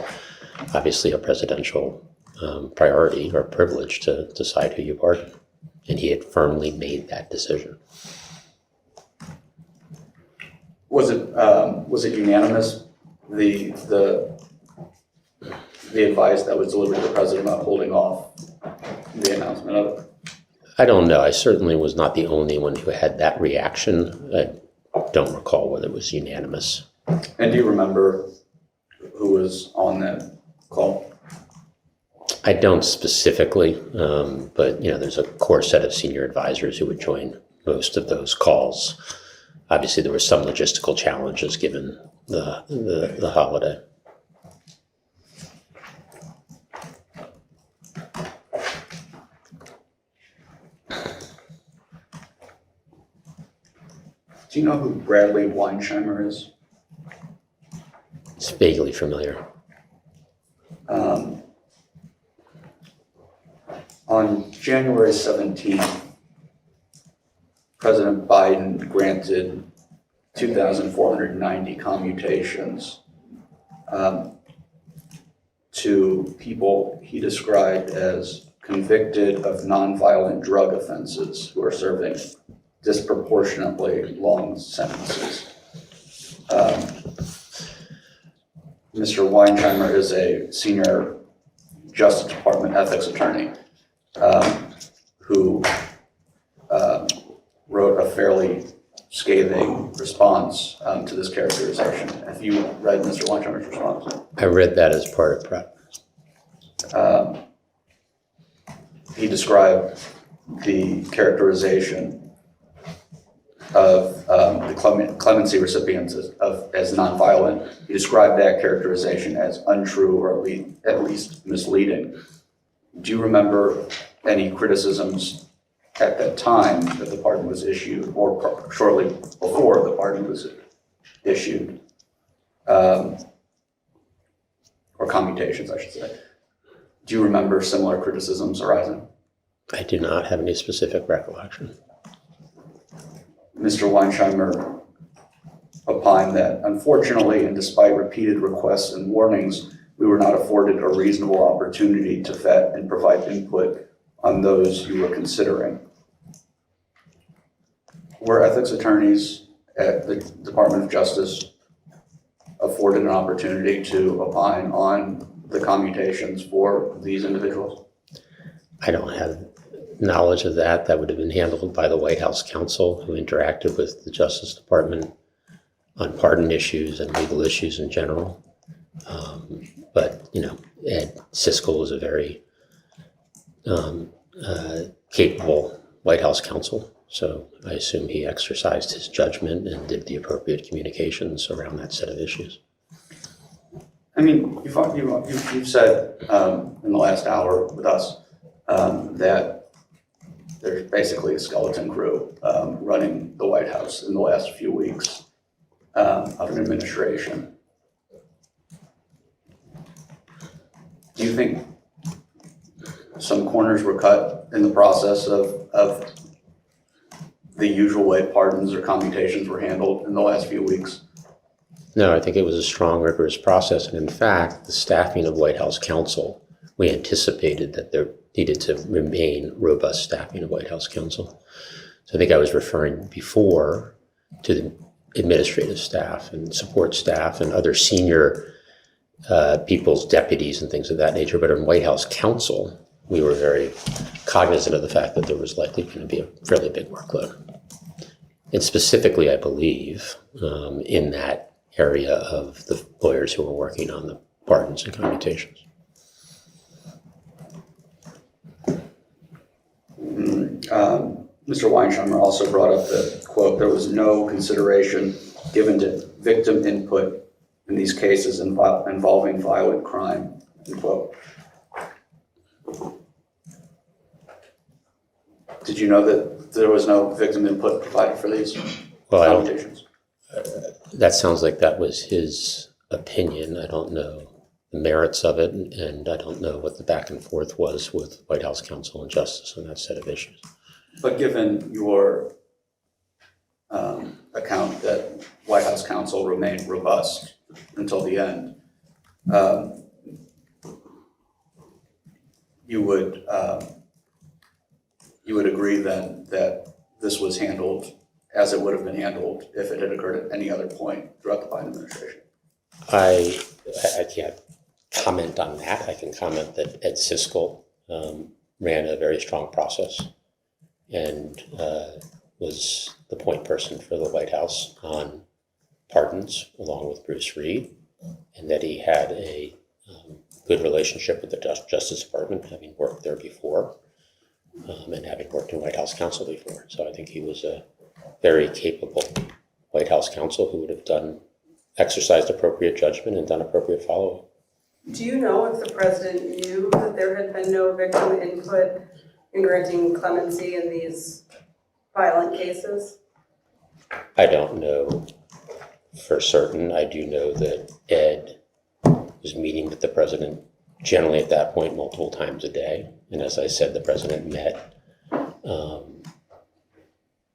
obviously a presidential priority or privilege to decide who you pardon. And he had firmly made that decision. Was it unanimous, the advice that was delivered to the president about holding off the announcement of it? I don't know. I certainly was not the only one who had that reaction. I don't recall whether it was unanimous. And do you remember who was on that call? I don't specifically, but there's a core set of senior advisors who would join most of those calls. Obviously, there were some logistical challenges given the holiday. Do you know who Bradley Weinsheimer is? It's vaguely familiar. On January 17th, President Biden granted 2,490 commutations to people he described as convicted of nonviolent drug offenses who are serving disproportionately long sentences. Mr. Weinsheimer is a senior Justice Department ethics attorney who wrote a fairly scathing response to this characterization. Have you read Mr. Weinsheimer's response? I read that as part of prep. He described the characterization of the clemency recipients as nonviolent. He described that characterization as untrue or at least misleading. Do you remember any criticisms at that time that the pardon was issued, or shortly before the pardon was issued, or commutations, I should say. Do you remember similar criticisms arising? I do not have any specific recollection. Mr. Weinsheimer opined that unfortunately, and despite repeated requests and warnings, we were not afforded a reasonable opportunity to vet and provide input on those you were considering. Were ethics attorneys at the Department of Justice afforded an opportunity to opine on the commutations for these individuals? I don't have knowledge of that. That would have been handled by the White House counsel who interacted with the Justice Department on pardon issues and legal issues in general. But, you know, Ed Siskel is a very capable White House counsel. So I assume he exercised his judgment and did the appropriate communications around that set of issues. I mean, you've said in the last hour with us that there's basically a skeleton crew running the White House in the last few weeks of an administration. Do you think some corners were cut in the process of the usual way pardons or commutations were handled in the last few weeks? No, I think it was a strong, rigorous process. And in fact, the staffing of White House counsel, we anticipated that there needed to remain robust staffing of White House counsel. So I think I was referring before to the administrative staff and support staff and other senior people's deputies and things of that nature. But in White House counsel, we were very cognizant of the fact that there was likely going to be a fairly big workload. And specifically, I believe, in that area of the lawyers who were working on the pardons and commutations. Mr. Weinsheimer also brought up that, quote, there was no consideration given to victim input in these cases involving violent crime, end quote. Did you know that there was no victim input provided for these commutations? That sounds like that was his opinion. I don't know the merits of it, and I don't know what the back and forth was with White House counsel and justice on that set of issues. But given your account that White House counsel remained robust until the end, you would agree then that this was handled as it would have been handled if it had occurred at any other point throughout the Biden administration? I can't comment on that. I can comment that Ed Siskel ran a very strong process and was the point person for the White House on pardons along with Bruce Reed, and that he had a good relationship with the Justice Department, having worked there before and having worked in White House counsel before. So I think he was a very capable White House counsel who would have exercised appropriate judgment and done appropriate follow-up. Do you know if the president knew that there had been no victim input in granting clemency in these violent cases? I don't know for certain. I do know that Ed was meeting with the president generally at that point multiple times a day. And as I said, the president met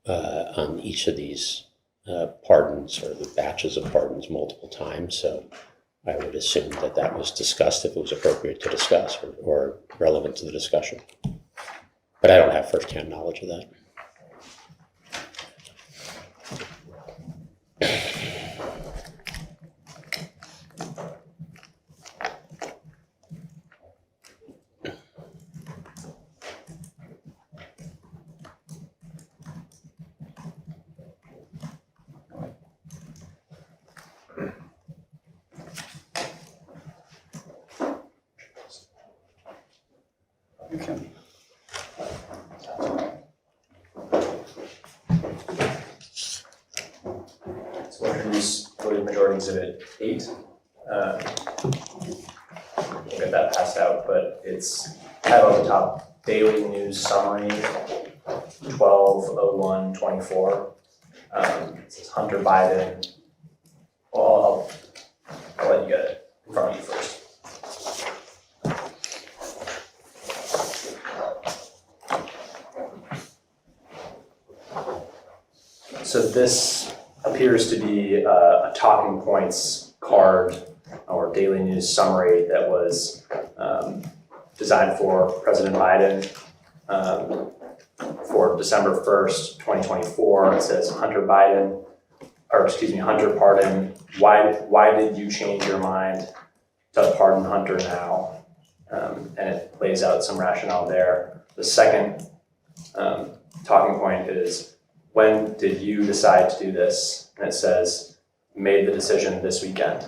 on each of these pardons or the batches of pardons multiple times. So I would assume that that was discussed if it was appropriate to discuss or relevant to the discussion. But I don't have firsthand knowledge of that. Okay. So we'll introduce voting majority exhibit 8. We'll get that passed out, but it's had on the top daily news summary 12/01/24. It says Hunter Biden. Well, I'll let you get it in front of you first. So this appears to be a talking points card or daily news summary that was designed for President Biden for December 1st, 2024. It says Hunter Pardon. Why did you change your mind to pardon Hunter now? And it lays out some rationale there. The second talking point is, when did you decide to do this? And it says, made the decision this weekend.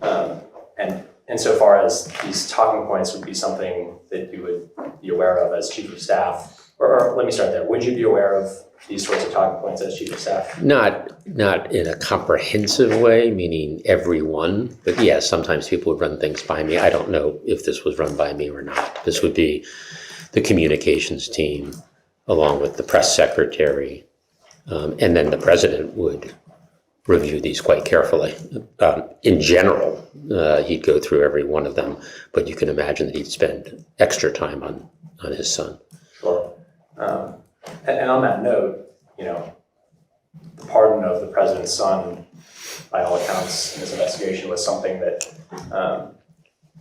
And insofar as these talking points would be something that you would be aware of as chief of staff, or let me start there. Would you be aware of these sorts of talking points as chief of staff? Not in a comprehensive way, meaning every one, but yeah, sometimes people would run things by me. I don't know if this was run by me or not. This would be the communications team along with the press secretary, and then the president would review these quite carefully. In general, he'd go through every one of them, but you can imagine that he'd spend extra time on his son. Sure. And on that note, the pardon of the president's son, by all accounts, in this investigation was something that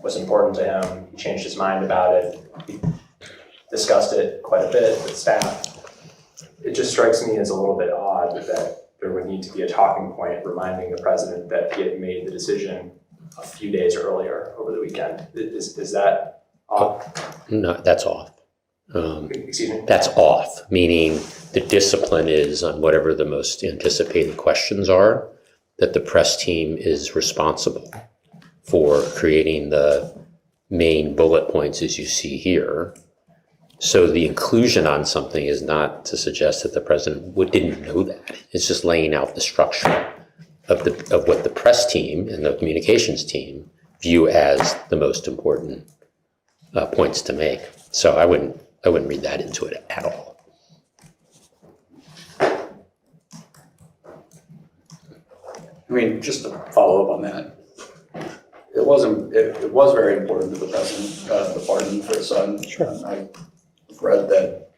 was important to him. He changed his mind about it. He discussed it quite a bit with staff. It just strikes me as a little bit odd that there would need to be a talking point reminding the president that he had made the decision a few days earlier over the weekend. Is that off? No, that's off. Excuse me? That's off, meaning the discipline is on whatever the most anticipated questions are, that the press team is responsible for creating the main bullet points as you see here. So the inclusion on something is not to suggest that the president didn't know that. It's just laying out the structure of what the press team and the communications team view as the most important points to make. So I wouldn't read that into it at all. I mean, just to follow up on that, it was very important to the president, the pardon for his son. Sure. I've read that,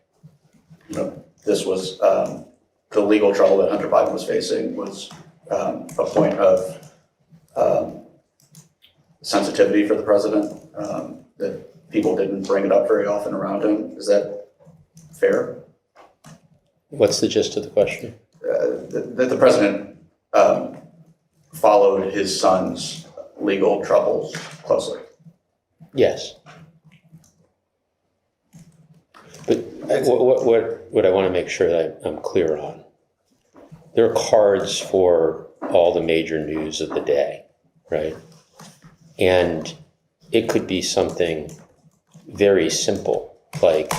this was, the legal trouble that Hunter Biden was facing was a point of sensitivity for the president, that people didn't bring it up very often around him. Is that fair? What's the gist of the question? That the president followed his son's legal troubles closely. Yes. But what I want to make sure that I'm clear on, there are cards for all the major news of the day, right? And it could be something very simple, like,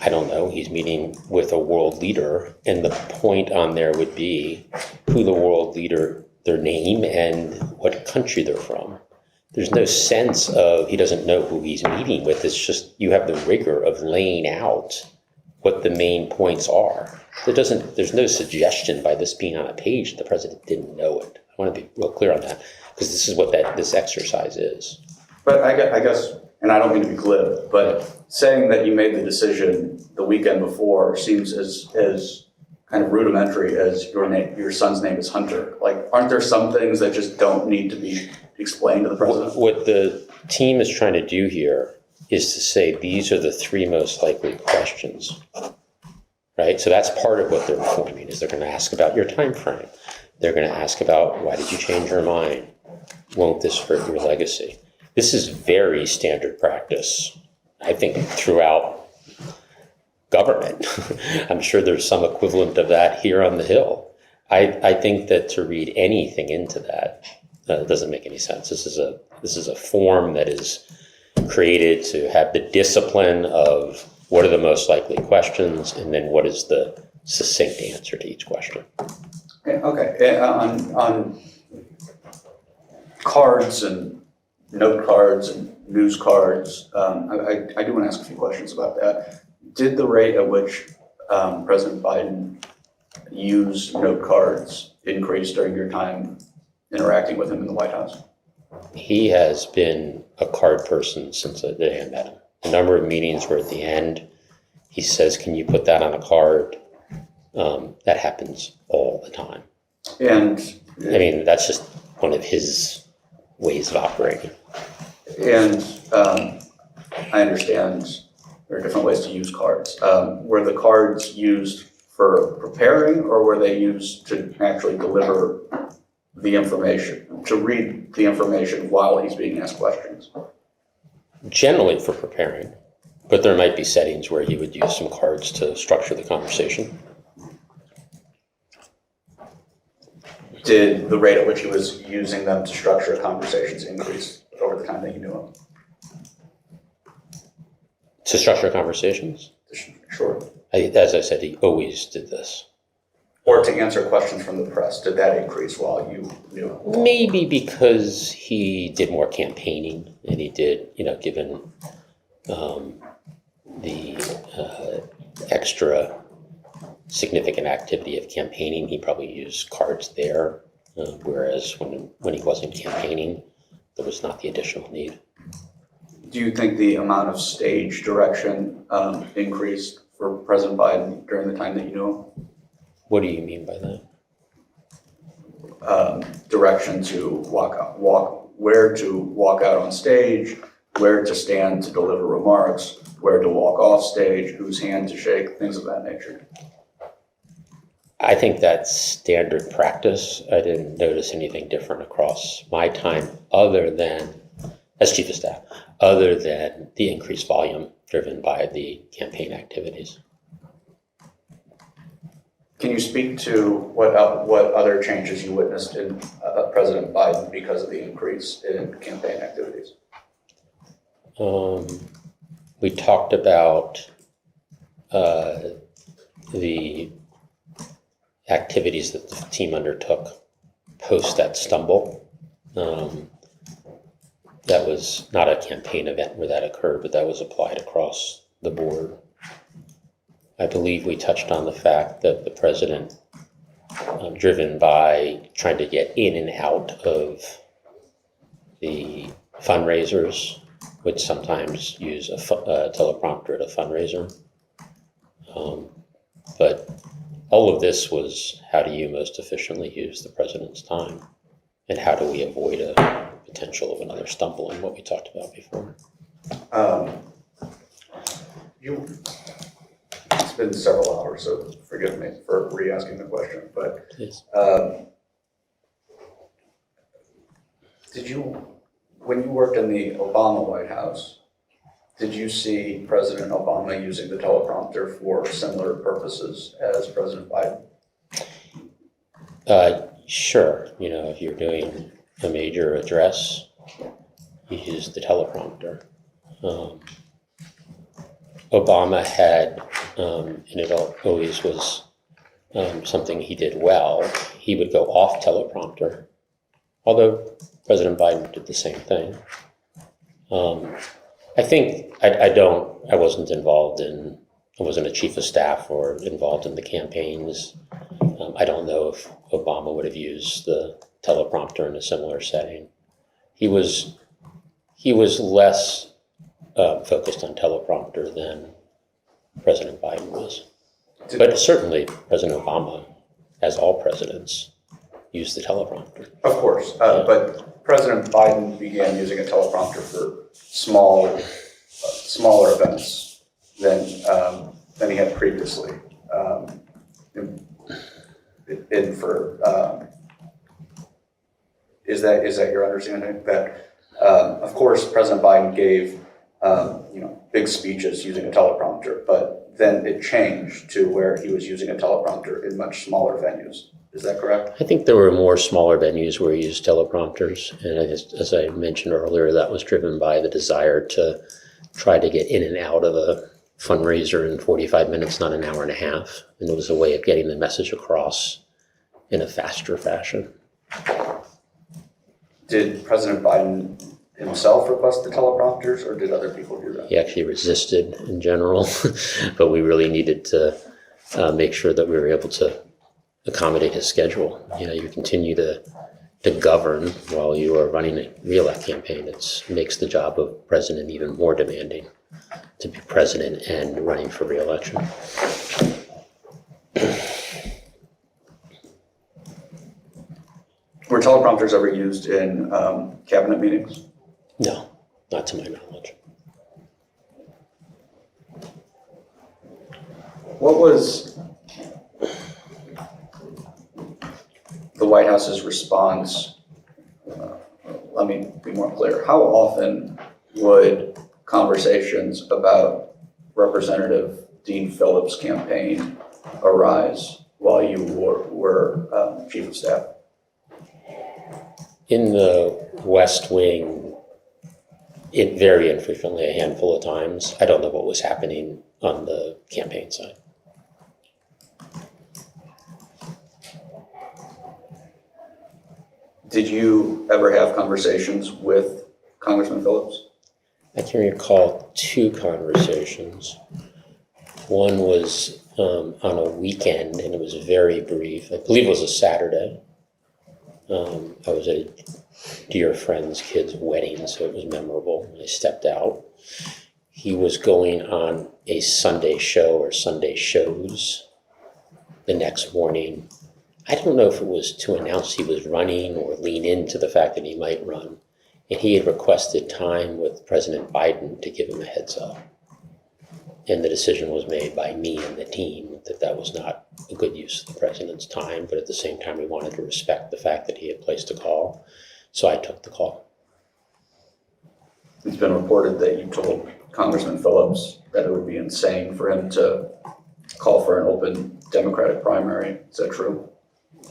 I don't know, he's meeting with a world leader, and the point on there would be who the world leader, their name, and what country they're from. There's no sense of he doesn't know who he's meeting with. It's just you have the rigor of laying out what the main points are. There's no suggestion by this being on a page that the president didn't know it. I want to be real clear on that, because this is what this exercise is. But I guess, and I don't mean to be glib, but saying that you made the decision the weekend before seems as kind of rudimentary as your son's name is Hunter. Like, aren't there some things that just don't need to be explained to the president? What the team is trying to do here is to say these are the three most likely questions, right? So that's part of what they're informing, is they're going to ask about your time frame. They're going to ask about, why did you change your mind? Won't this hurt your legacy? This is very standard practice, I think, throughout government. I'm sure there's some equivalent of that here on the Hill. I think that to read anything into that doesn't make any sense. This is a form that is created to have the discipline of what are the most likely questions, and then what is the succinct answer to each question. Okay. On cards and note cards and news cards. I do want to ask a few questions about that. Did the rate at which President Biden used note cards increase during your time interacting with him in the White House? He has been a card person since the day I met him. The number of meetings where at the end he says, "Can you put that on a card?" That happens all the time. And I mean, that's just one of his ways of operating. And I understand there are different ways to use cards. Were the cards used for preparing, or were they used to actually deliver the information, to read the information while he's being asked questions? Generally for preparing, but there might be settings where he would use some cards to structure the conversation. Did the rate at which he was using them to structure conversations increase over the time that you knew him? To structure conversations? Sure. As I said, he always did this. Or to answer questions from the press, did that increase while you knew him? Maybe because he did more campaigning and he did, given the extra significant activity of campaigning, he probably used cards there, whereas when he wasn't campaigning, there was not the additional need. Do you think the amount of stage direction increased for President Biden during the time that you knew him? What do you mean by that? Direction to where to walk out on stage, where to stand to deliver remarks, where to walk off stage, whose hand to shake, things of that nature. I think that's standard practice. I didn't notice anything different across my time other than, as chief of staff, other than the increased volume driven by the campaign activities. Can you speak to what other changes you witnessed in President Biden because of the increase in campaign activities? We talked about the activities that the team undertook post that stumble. That was not a campaign event where that occurred, but that was applied across the board. I believe we touched on the fact that the president, driven by trying to get in and out of the fundraisers, would sometimes use a teleprompter at a fundraiser. But all of this was, how do you most efficiently use the president's time? And how do we avoid a potential of another stumble in what we talked about before? It's been several hours, so forgive me for re-asking the question, but Yes. when you worked in the Obama White House, did you see President Obama using the teleprompter for similar purposes as President Biden? Sure. If you're doing a major address, you use the teleprompter. Obama had, and it always was something he did well, he would go off teleprompter, although President Biden did the same thing. I think I wasn't involved I wasn't a chief of staff or involved in the campaigns. I don't know if Obama would have used the teleprompter in a similar setting. He was less focused on teleprompter than President Biden was. But certainly President Obama, as all presidents, used the teleprompter. Of course, but President Biden began using a teleprompter for smaller events than he had previously. Is that your understanding? That of course President Biden gave big speeches using a teleprompter, but then it changed to where he was using a teleprompter in much smaller venues. Is that correct? I think there were more smaller venues where he used teleprompters, and as I mentioned earlier, that was driven by the desire to try to get in and out of a fundraiser in 45 minutes, not an hour and a half, and it was a way of getting the message across in a faster fashion. Did President Biden himself request the teleprompters, or did other people do that? He actually resisted in general, but we really needed to make sure that we were able to accommodate his schedule. You continue to govern while you are running a re-elect campaign. It makes the job of president even more demanding to be president and running for re-election. Were teleprompters ever used in cabinet meetings? No, not to my knowledge. What was the White House's response? Let me be more clear. How often would conversations about Representative Dean Phillips' campaign arise while you were Chief of Staff? In the West Wing, it very infrequently, a handful of times. I don't know what was happening on the campaign side. Did you ever have conversations with Congressman Phillips? I can recall two conversations. One was on a weekend, and it was very brief. I believe it was a Saturday. I was at a dear friend's kid's wedding, so it was memorable. I stepped out. He was going on a Sunday show or Sunday shows the next morning. I don't know if it was to announce he was running or lean into the fact that he might run. And he had requested time with President Biden to give him a heads up. And the decision was made by me and the team that that was not a good use of the president's time, but at the same time, we wanted to respect the fact that he had placed a call. So I took the call. It's been reported that you told Congressman Phillips that it would be insane for him to call for an open Democratic primary. Is that true?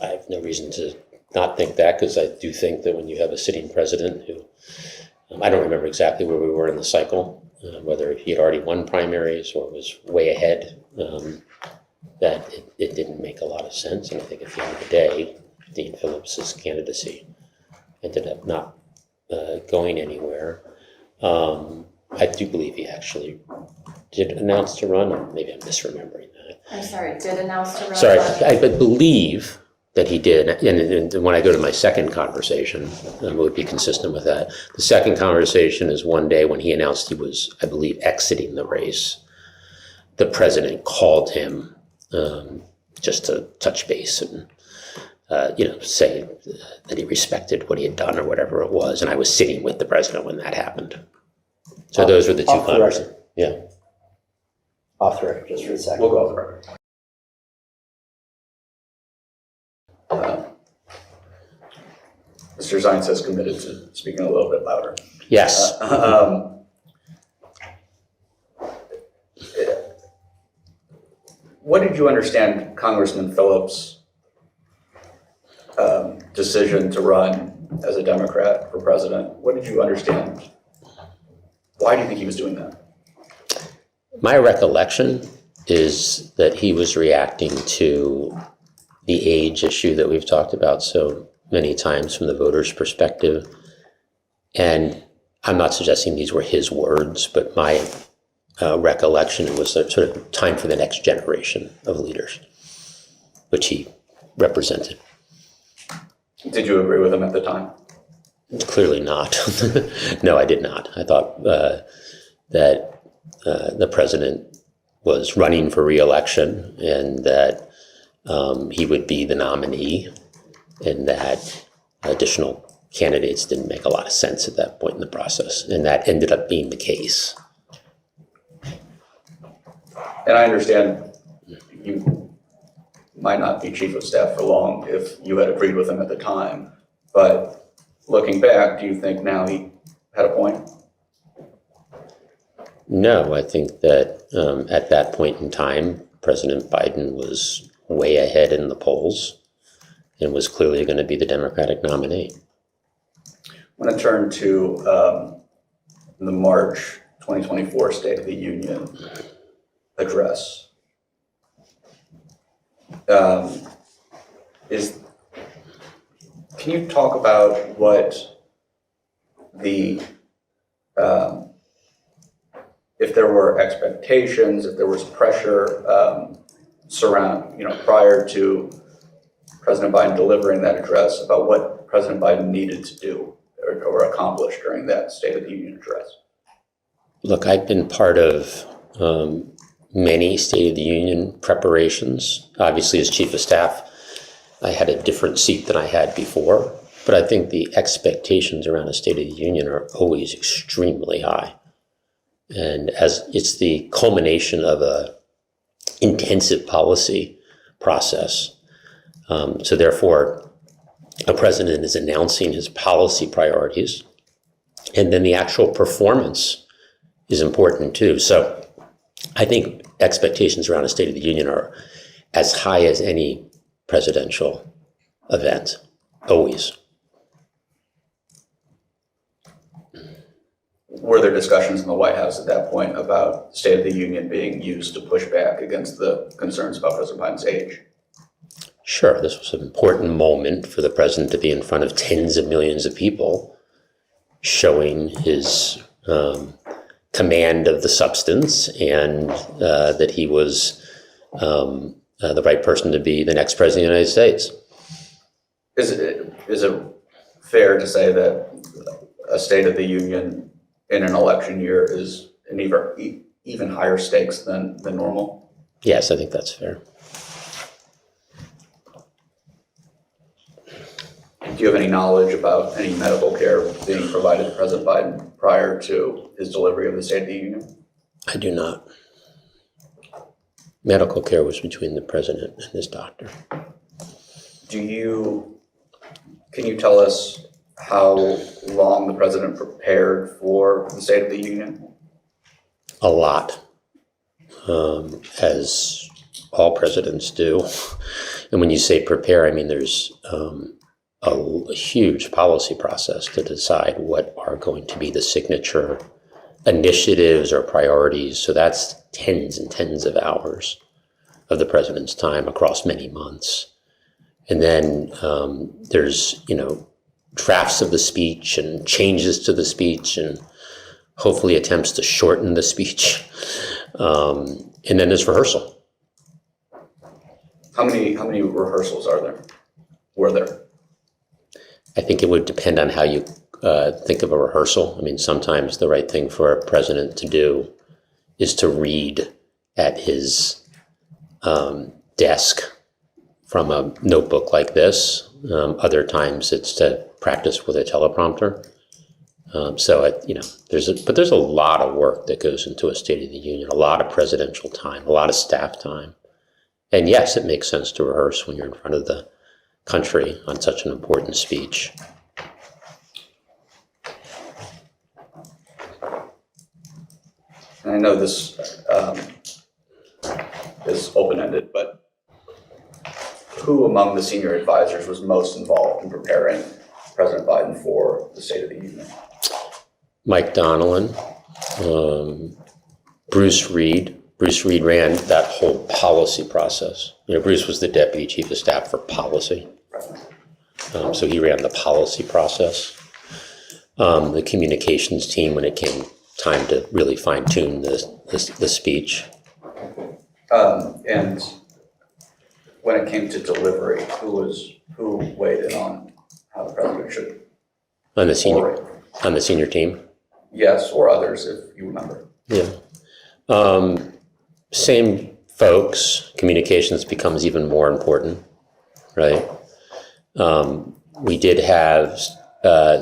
I have no reason to not think that, because I do think that when you have a sitting president who, I don't remember exactly where we were in the cycle, whether he had already won primaries or was way ahead, that it didn't make a lot of sense. And I think at the end of the day, Dean Phillips's candidacy ended up not going anywhere. I do believe he actually did announce to run, or maybe I'm misremembering that. I'm sorry, did announce to run. Sorry, I believe that he did, and when I go to my second conversation, it would be consistent with that. The second conversation is one day when he announced he was, I believe, exiting the race. The president called him just to touch base and say that he respected what he had done or whatever it was, and I was sitting with the president when that happened. So those were the two Off the conversations. record. Yeah. Off the record, just for a second. We'll go off the record. Mr. Zients has committed to speaking a little bit louder. Yes. What did you understand Congressman Phillips' decision to run as a Democrat for president? What did you understand? Why do you think he was doing that? My recollection is that he was reacting to the age issue that we've talked about so many times from the voters' perspective. And I'm not suggesting these were his words, but my recollection was a sort of time for the next generation of leaders, which he represented. Did you agree with him at the time? Clearly not. No, I did not. I thought that the president was running for re-election and that he would be the nominee, and that additional candidates didn't make a lot of sense at that point in the process. And that ended up being the case. And I understand you might not be chief of staff for long if you had agreed with him at the time, but looking back, do you think now he had a point? No, I think that at that point in time, President Biden was way ahead in the polls and was clearly going to be the Democratic nominee. I'm going to turn to the March 2024 State of the Union address. Can you talk about what the if there were expectations, if there was pressure prior to President Biden delivering that address about what President Biden needed to do or accomplish during that State of the Union address. Look, I've been part of many State of the Union preparations. Obviously, as Chief of Staff, I had a different seat than I had before, but I think the expectations around a State of the Union are always extremely high. And as it's the culmination of a intensive policy process. So therefore, a president is announcing his policy priorities, and then the actual performance is important too. So I think expectations around a State of the Union are as high as any presidential event, always. Were there discussions in the White House at that point about the State of the Union being used to push back against the concerns about President Biden's age? Sure, this was an important moment for the president to be in front of tens of millions of people, showing his command of the substance and that he was the right person to be the next president of the United States. Is it fair to say that a State of the Union in an election year is an even higher stakes than normal? Yes, I think that's fair. Do you have any knowledge about any medical care being provided to President Biden prior to his delivery of the State of the Union? I do not. Medical care was between the president and his doctor. Can you tell us how long the president prepared for the State of the Union? A lot, as all presidents do. And when you say prepare, I mean there's a huge policy process to decide what are going to be the signature initiatives or priorities. So that's tens and tens of hours of the president's time across many months. And then there's, drafts of the speech and changes to the speech and hopefully attempts to shorten the speech. And then there's rehearsal. How many rehearsals were there? I think it would depend on how you think of a rehearsal. I mean, sometimes the right thing for a president to do is to read at his desk from a notebook like this. Other times it's to practice with a teleprompter. There's a lot of work that goes into a State of the Union, a lot of presidential time, a lot of staff time. And yes, it makes sense to rehearse when you're in front of the country on such an important speech. And I know this is open-ended, but who among the senior advisors was most involved in preparing President Biden for the State of the Union? Mike Donnellan, Bruce Reed. Bruce Reed ran that whole policy process. Bruce was the deputy chief of staff for policy. So he ran the policy process. The communications team when it came time to really fine tune the speech. And when it came to delivery, who weighed in on how the president should On the orate? senior team? Yes, or others, if you remember. Yeah. Same folks. Communications becomes even more important, right? We did have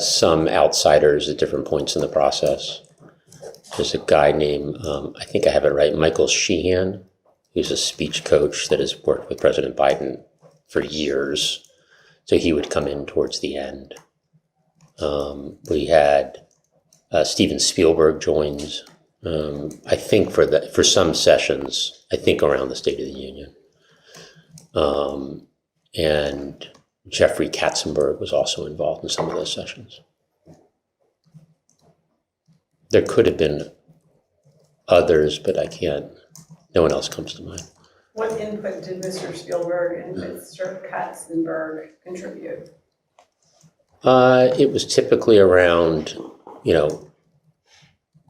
some outsiders at different points in the process. There's a guy named, I think I have it right, Michael Sheehan, who's a speech coach that has worked with President Biden for years. So he would come in towards the end. We had Steven Spielberg joins, I think for some sessions, I think around the State of the Union. And Jeffrey Katzenberg was also involved in some of those sessions. There could have been others, but no one else comes to mind. What input did Mr. Spielberg and Mr. Katzenberg contribute? It was typically around,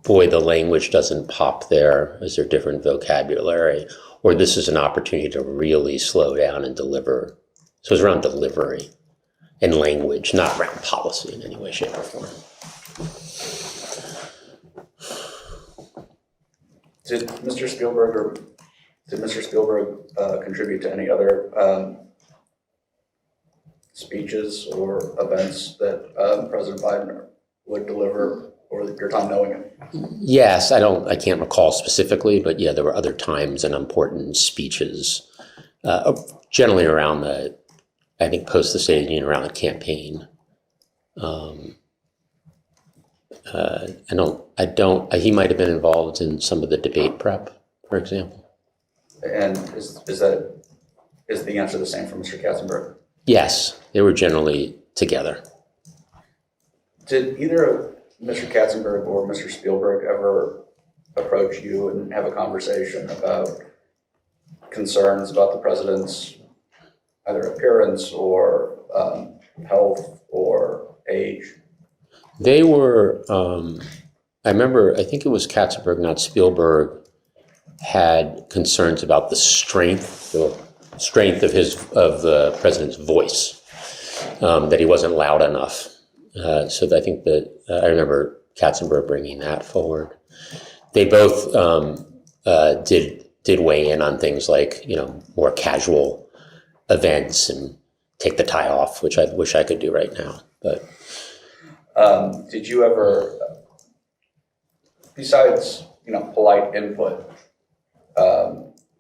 boy, the language doesn't pop there, is there different vocabulary, or this is an opportunity to really slow down and deliver. So it's around delivery and language, not around policy in any way, shape, or form. Did Mr. Spielberg contribute to any other speeches or events that President Biden would deliver, or your time knowing him? Yes, I can't recall specifically, but yeah, there were other times and important speeches, generally around I think post the State of the Union, around the campaign. He might have been involved in some of the debate prep, for example. And is the answer the same for Mr. Katzenberg? Yes, they were generally together. Did either Mr. Katzenberg or Mr. Spielberg ever approach you and have a conversation about concerns about the president's either appearance or health or age? They were, I remember, I think it was Katzenberg, not Spielberg, had concerns about the strength of the president's voice, that he wasn't loud enough. So I think that I remember Katzenberg bringing that forward. They both did weigh in on things like, more casual events and take the tie off, which I wish I could do right now. But did you ever, besides polite input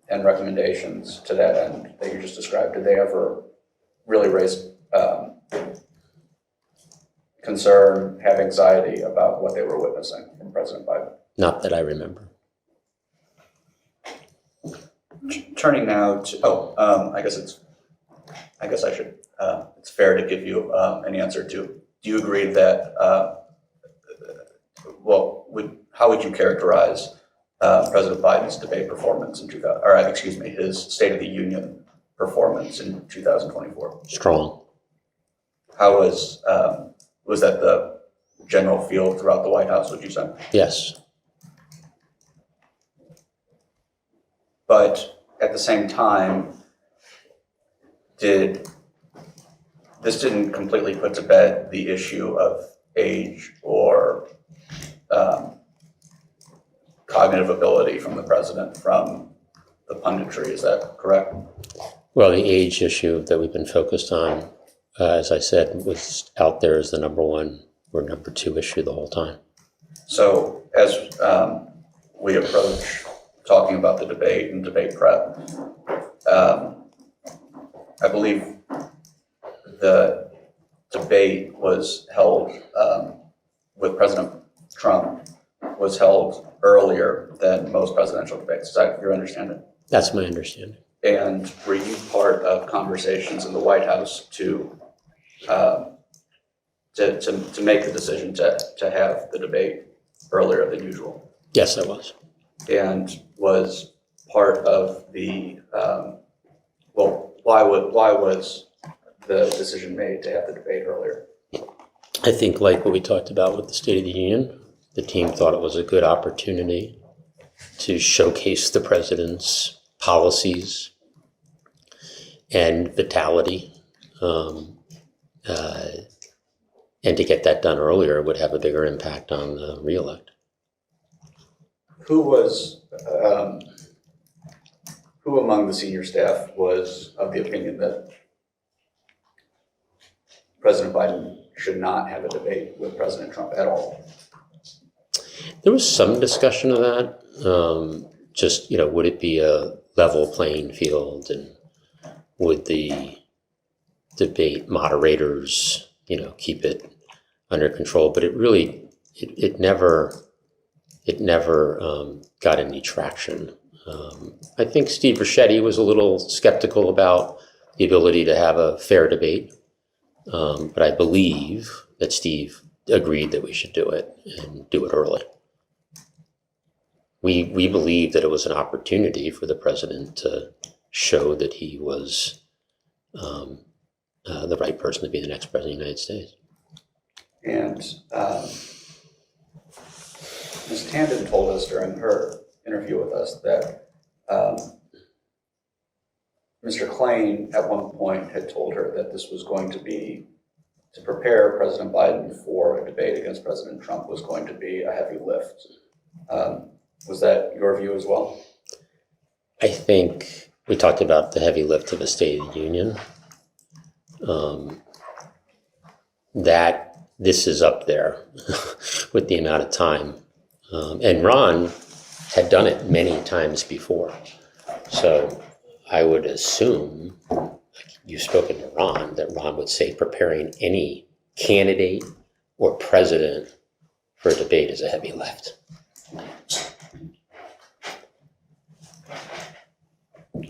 and recommendations to that end that you just described, did they ever really raise concern, have anxiety about what they were witnessing from President Biden? not that I remember. Turning now to, it's fair to give you an answer to, do you agree that, how would you characterize President Biden's debate performance in his State of the Union performance in 2024? Strong. How was that the general feel throughout the White House, would you say? Yes. But at the same time, this didn't completely put to bed the issue of age or cognitive ability from the president from the punditry, is that correct? Well, the age issue that we've been focused on, as I said, was out there as the number one or number two issue the whole time. So as we approach talking about the debate and debate prep, I believe the debate was held with President Trump was held earlier than most presidential debates. Is that your understanding? That's my understanding. And were you part of conversations in the White House to make the decision to have the debate earlier than usual? Yes, I was. And was part of the why was the decision made to have the debate earlier? I think, like what we talked about with the State of the Union, the team thought it was a good opportunity to showcase the president's policies and vitality, and to get that done earlier would have a bigger impact on the reelect. Who among the senior staff was of the opinion that President Biden should not have a debate with President Trump at all? There was some discussion of that. Would it be a level playing field, and would the debate moderators, keep it under control? But it never got any traction. I think Steve Ricchetti was a little skeptical about the ability to have a fair debate, but I believe that Steve agreed that we should do it and do it early. We believe that it was an opportunity for the president to show that he was the right person to be the next president of the United States. And Ms. Tandon told us during her interview with us that Mr. Klain at one point had told her that this was going to be, to prepare President Biden for a debate against President Trump was going to be a heavy lift. Was that your view as well? I think we talked about the heavy lift of a State of the Union. That this is up there with the amount of time. And Ron had done it many times before. So I would assume, you've spoken to Ron, that Ron would say preparing any candidate or president for a debate is a heavy lift.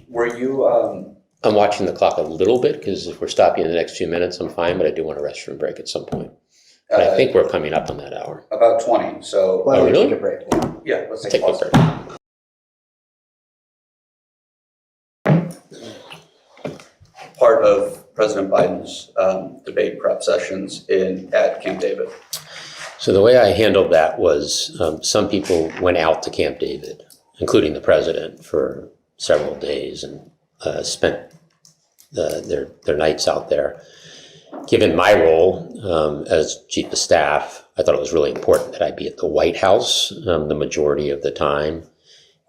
Were you, I'm watching the clock a little bit because if we're stopping in the next few minutes, I'm fine, but I do want a restroom break at some point. But I think we're coming up on that hour. about 20, so Why don't we really? take a break? yeah, let's take Take a a pause. break. Part of President Biden's debate prep sessions at Camp David. So the way I handled that was some people went out to Camp David, including the president, for several days and spent their nights out there. Given my role as chief of staff, I thought it was really important that I be at the White House the majority of the time.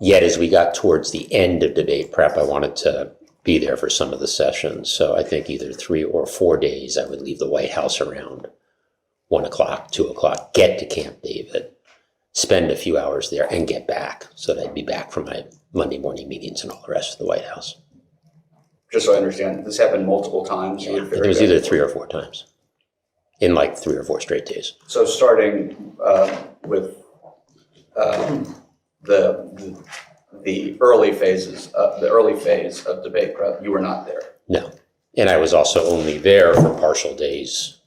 Yet as we got towards the end of debate prep, I wanted to be there for some of the sessions. So I think either 3 or 4 days I would leave the White House around 1 o'clock, 2 o'clock, get to Camp David, spend a few hours there and get back so that I'd be back for my Monday morning meetings and all the rest of the White House. Just so I understand, this happened multiple times? You would It figure was out- either 3 or 4 times in like 3 or 4 straight days. So starting with the early phase of debate prep, you were not there. No. And I was also only there for partial days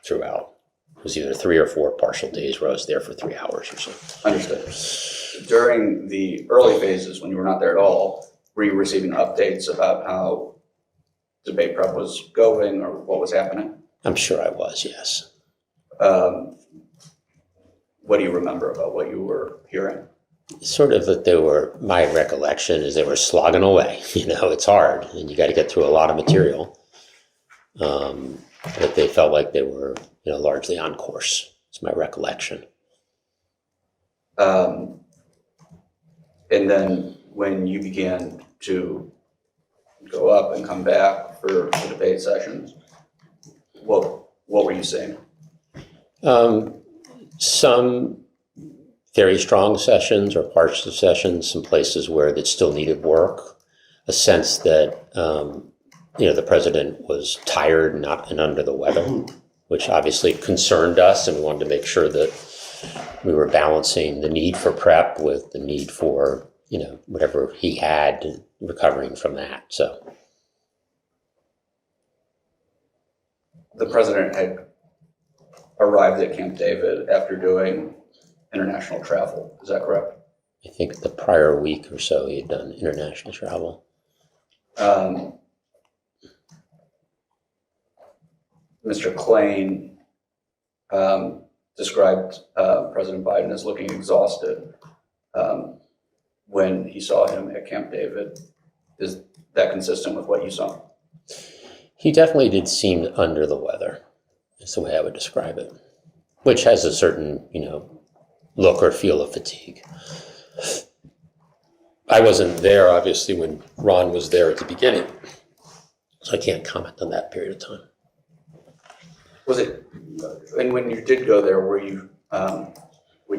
throughout. It was either 3 or 4 partial days where I was there for 3 hours or so. Understood. During the early phases, when you were not there at all, were you receiving updates about how debate prep was going or what was happening? I'm sure I was, yes. What do you remember about what you were hearing? Sort of that my recollection is they were slogging away. You know, it's hard and you got to get through a lot of material. But they felt like they were, largely on course. It's my recollection. And then when you began to go up and come back for the debate sessions, what were you saying? Some Very strong sessions or parts of sessions, some places where it still needed work, a sense that, the president was tired and under the weather, which obviously concerned us, and we wanted to make sure that we were balancing the need for prep with the need for, whatever he had, recovering from that. So the president had arrived at Camp David after doing international travel. Is that correct? I think the prior week or so he had done international travel. Mr. Klain described President Biden as looking exhausted when he saw him at Camp David. Is that consistent with what you saw? He definitely did seem under the weather, is the way I would describe it, which has a certain, look or feel of fatigue. I wasn't there, obviously, when Ron was there at the beginning, so I can't comment on that period of time. And when you did go there, would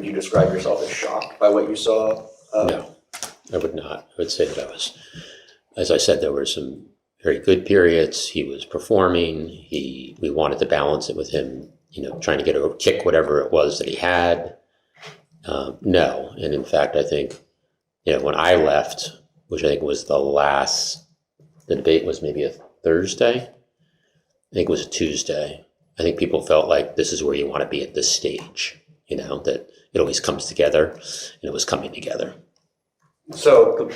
you describe yourself as shocked by what you saw? No, I would not. I would say that I was, as I said, there were some very good periods. He was performing. We wanted to balance it with him, trying to kick whatever it was that he had. No, and in fact, I think, when I left, which I think was the debate was maybe a Thursday. I think it was a Tuesday. I think people felt like this is where you want to be at this stage, that it always comes together, and it was coming together. So,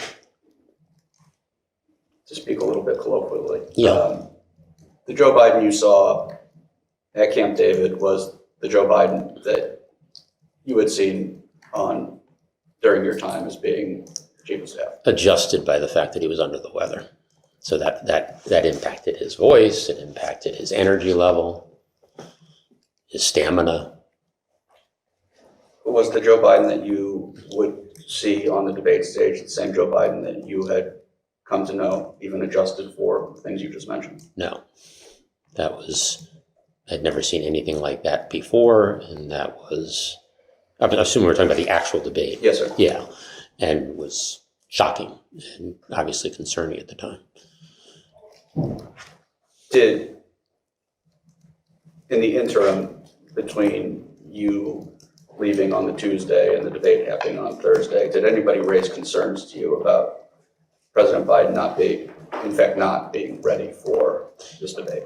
to speak a little bit colloquially, the Joe Biden you saw at Camp David was the Joe Biden that you had seen during your time as being chief of staff? Adjusted by the fact that he was under the weather. So that impacted his voice, it impacted his energy level, his stamina. Was the Joe Biden that you would see on the debate stage the same Joe Biden that you had come to know, even adjusted for things you just mentioned? No, I'd never seen anything like that before, and that was, I assume we're talking about the actual debate. Yes, sir. Yeah, and was shocking and obviously concerning at the time. Did, in the interim between you leaving on the Tuesday and the debate happening on Thursday, did anybody raise concerns to you about President Biden not being ready for this debate?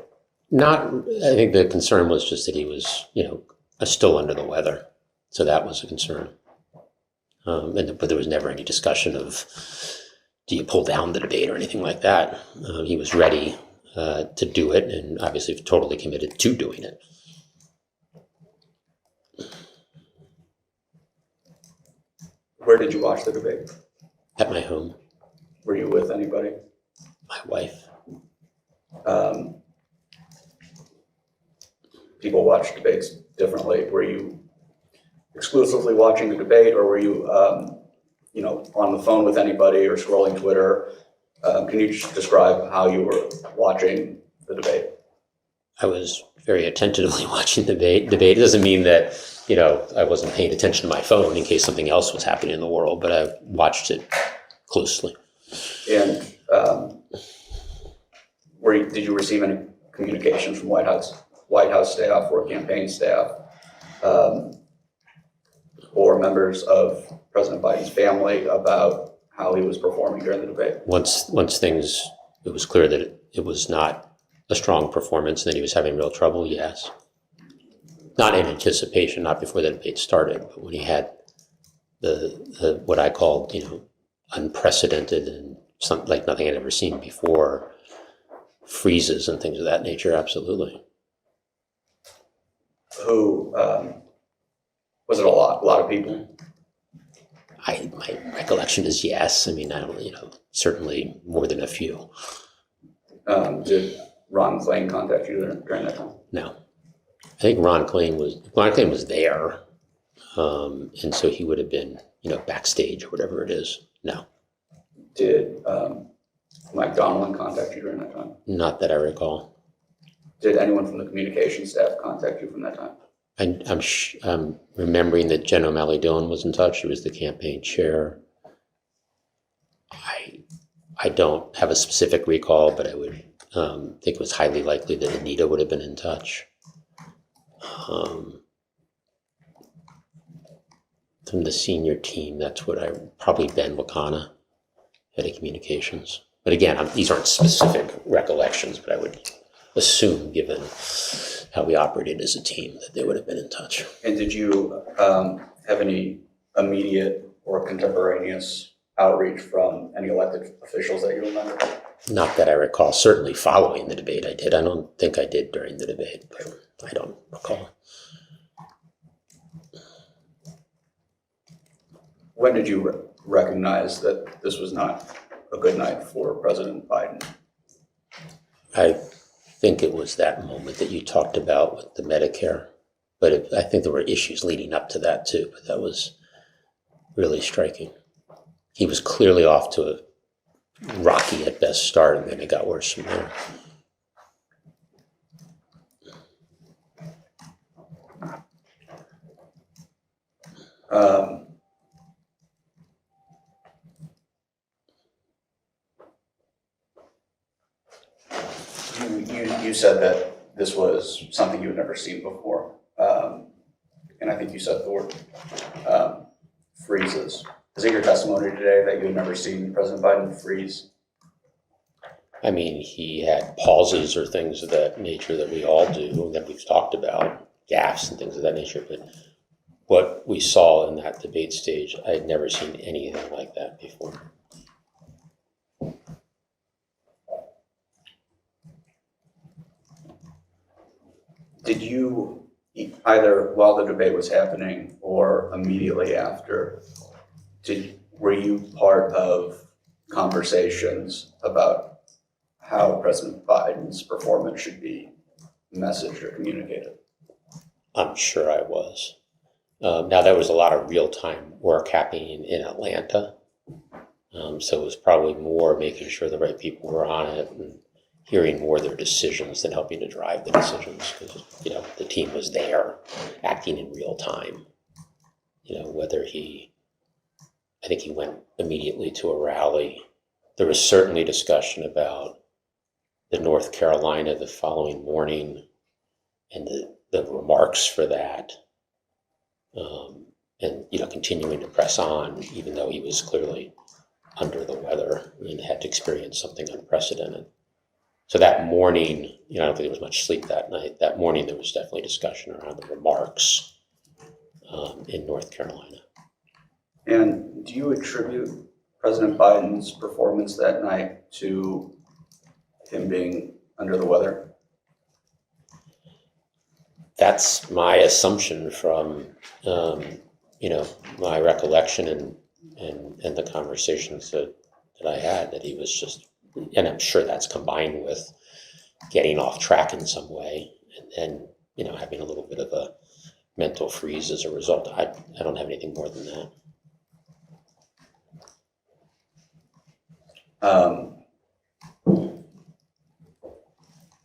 I think the concern was just that he was, still under the weather. So that was a concern. But there was never any discussion of, do you pull down the debate or anything like that? He was ready to do it and obviously totally committed to doing it. Where did you watch the debate? At my home, Were you with anybody? my wife. People watch debates differently. Were you exclusively watching the debate, or were you, on the phone with anybody or scrolling Twitter? Can you just describe how you were watching the debate? I was very attentively watching the debate. It doesn't mean that, I wasn't paying attention to my phone in case something else was happening in the world, but I watched it closely. And did you receive any communication from White House staff or campaign staff or members of President Biden's family about how he was performing during the debate? Once it was clear that it was not a strong performance and that he was having real trouble, yes. Not in anticipation, not before the debate started, but when he had the what I called, unprecedented and something like nothing I'd ever seen before, freezes and things of that nature, absolutely. Who, was it a lot of people? My recollection is yes. I mean, I don't, certainly more than a few. Did Ron Klain contact you during that time? No. I think Ron Klain was there. And so he would have been, backstage or whatever it is. No. Did Mike Donilon contact you during that time? Not that I recall. Did anyone from the communication staff contact you from that time? I'm remembering that Jen O'Malley Dillon was in touch. She was the campaign chair. I don't have a specific recall, but I would think it was highly likely that Anita would have been in touch. From the senior team, that's what probably Ben Wakana, head of communications. But again, these aren't specific recollections, but I would assume, given how we operated as a team, that they would have been in touch. And did you have any immediate or contemporaneous outreach from any elected officials that you remember? Not that I recall. Certainly following the debate I did. I don't think I did during the debate, but I don't recall. When did you recognize that this was not a good night for President Biden? I think it was that moment that you talked about with the Medicare, but I think there were issues leading up to that too, but that was really striking. He was clearly off to a rocky at best start, and then it got worse from there. You said that this was something you had never seen before, and I think you said the word freezes. Is it your testimony today that you had never seen President Biden freeze? I mean, he had pauses or things of that nature that we all do, that we've talked about, gaffes and things of that nature, but what we saw in that debate stage, I had never seen anything like that before. Did you either while the debate was happening or immediately after, were you part of conversations about how President Biden's performance should be messaged or communicated? I'm sure I was. Now, there was a lot of real-time work happening in Atlanta. So it was probably more making sure the right people were on it and hearing more of their decisions than helping to drive the decisions, because, you know, the team was there acting in real time. You know, I think he went immediately to a rally. There was certainly discussion about the North Carolina the following morning and the remarks for that. And, you know, continuing to press on, even though he was clearly under the weather and had to experience something unprecedented. So that morning, you know, I don't think there was much sleep that night. That morning, there was definitely discussion around the remarks in North Carolina. And do you attribute President Biden's performance that night to him being under the weather? That's my assumption from, you know, my recollection and the conversations that I had, that he was just, and I'm sure that's combined with getting off track in some way and you know, having a little bit of a mental freeze as a result. I don't have anything more than that.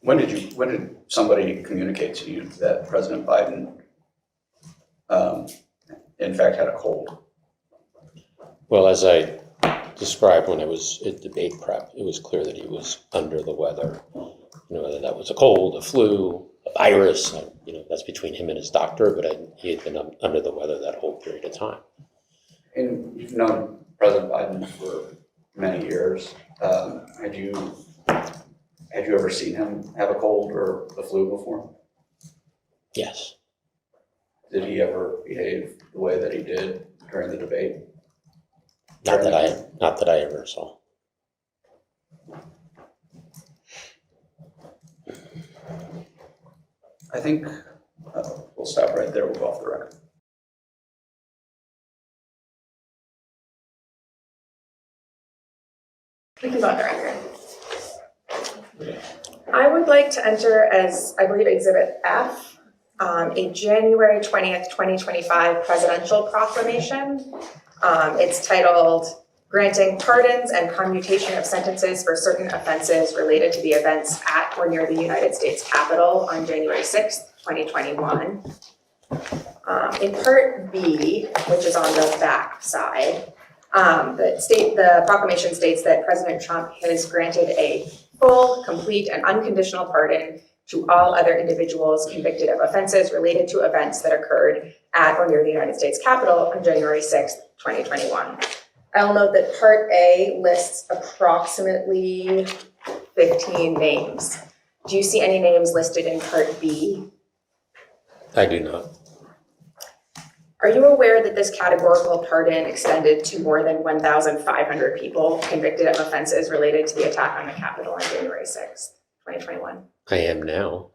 When did somebody communicate to you that President Biden, in fact, had a cold? Well, as I described when I was at debate prep, it was clear that he was under the weather. You know, whether that was a cold, a flu, a virus, you know, that's between him and his doctor, but he had been under the weather that whole period of time. And you've known President Biden for many years. Had you ever seen him have a cold or the flu before? Yes. Did he ever behave the way that he did during the debate? Not that I ever saw. I think we'll stop right there. We'll go off the record. We can go on the record. I would like to enter as, I believe, Exhibit F, a January 20th, 2025 presidential proclamation. It's titled, Granting Pardons and Commutation of Sentences for Certain Offenses Related to the Events at or near the United States Capitol on January 6th, 2021. In Part B, which is on the back side, the proclamation states that President Trump has granted a full, complete, and unconditional pardon to all other individuals convicted of offenses related to events that occurred at or near the United States Capitol on January 6th, 2021. I'll note that Part A lists approximately 15 names. Do you see any names listed in Part B? I do not. Are you aware that this categorical pardon extended to more than 1,500 people convicted of offenses related to the attack on the Capitol on January 6th, 2021? I am now.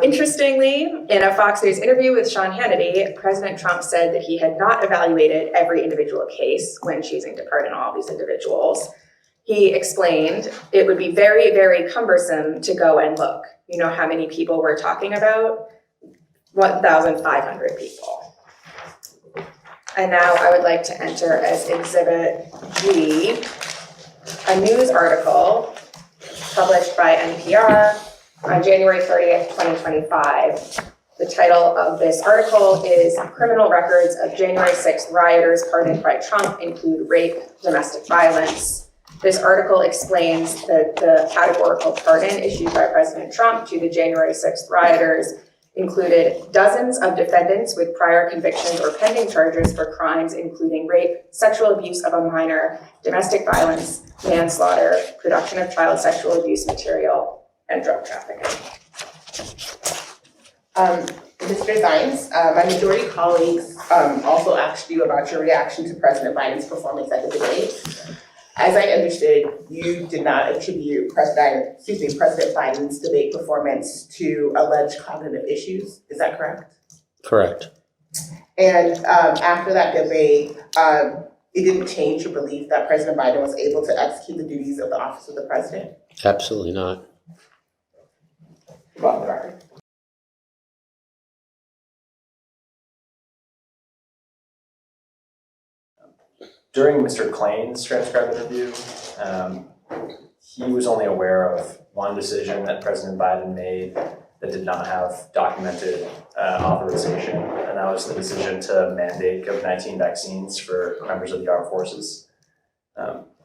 Interestingly, in a Fox News interview with Sean Hannity, President Trump said that he had not evaluated every individual case when choosing to pardon all these individuals. He explained it would be very, very cumbersome to go and look. You know how many people we're talking about? 1,500 people. And now I would like to enter as Exhibit G, a news article published by NPR on January 30th, 2025. The title of this article is Criminal Records of January 6th Rioters Pardoned by Trump Include Rape, Domestic Violence. This article explains that the categorical pardon issued by President Trump to the January 6th rioters included dozens of defendants with prior convictions or pending charges for crimes including rape, sexual abuse of a minor, domestic violence, manslaughter, production of child sexual abuse material, and drug trafficking. Mr. Zients, my majority colleagues also asked you about your reaction to President Biden's performance at the debate. As I understood, you did not attribute President Biden's debate performance to alleged cognitive issues. Is that correct? Correct. And after that debate, it didn't change your belief that President Biden was able to execute the duties of the office of the president? Absolutely not. Well, on the record. During Mr. Klain's transcribed interview, he was only aware of one decision that President Biden made that did not have documented authorization, and that was the decision to mandate COVID-19 vaccines for members of the armed forces.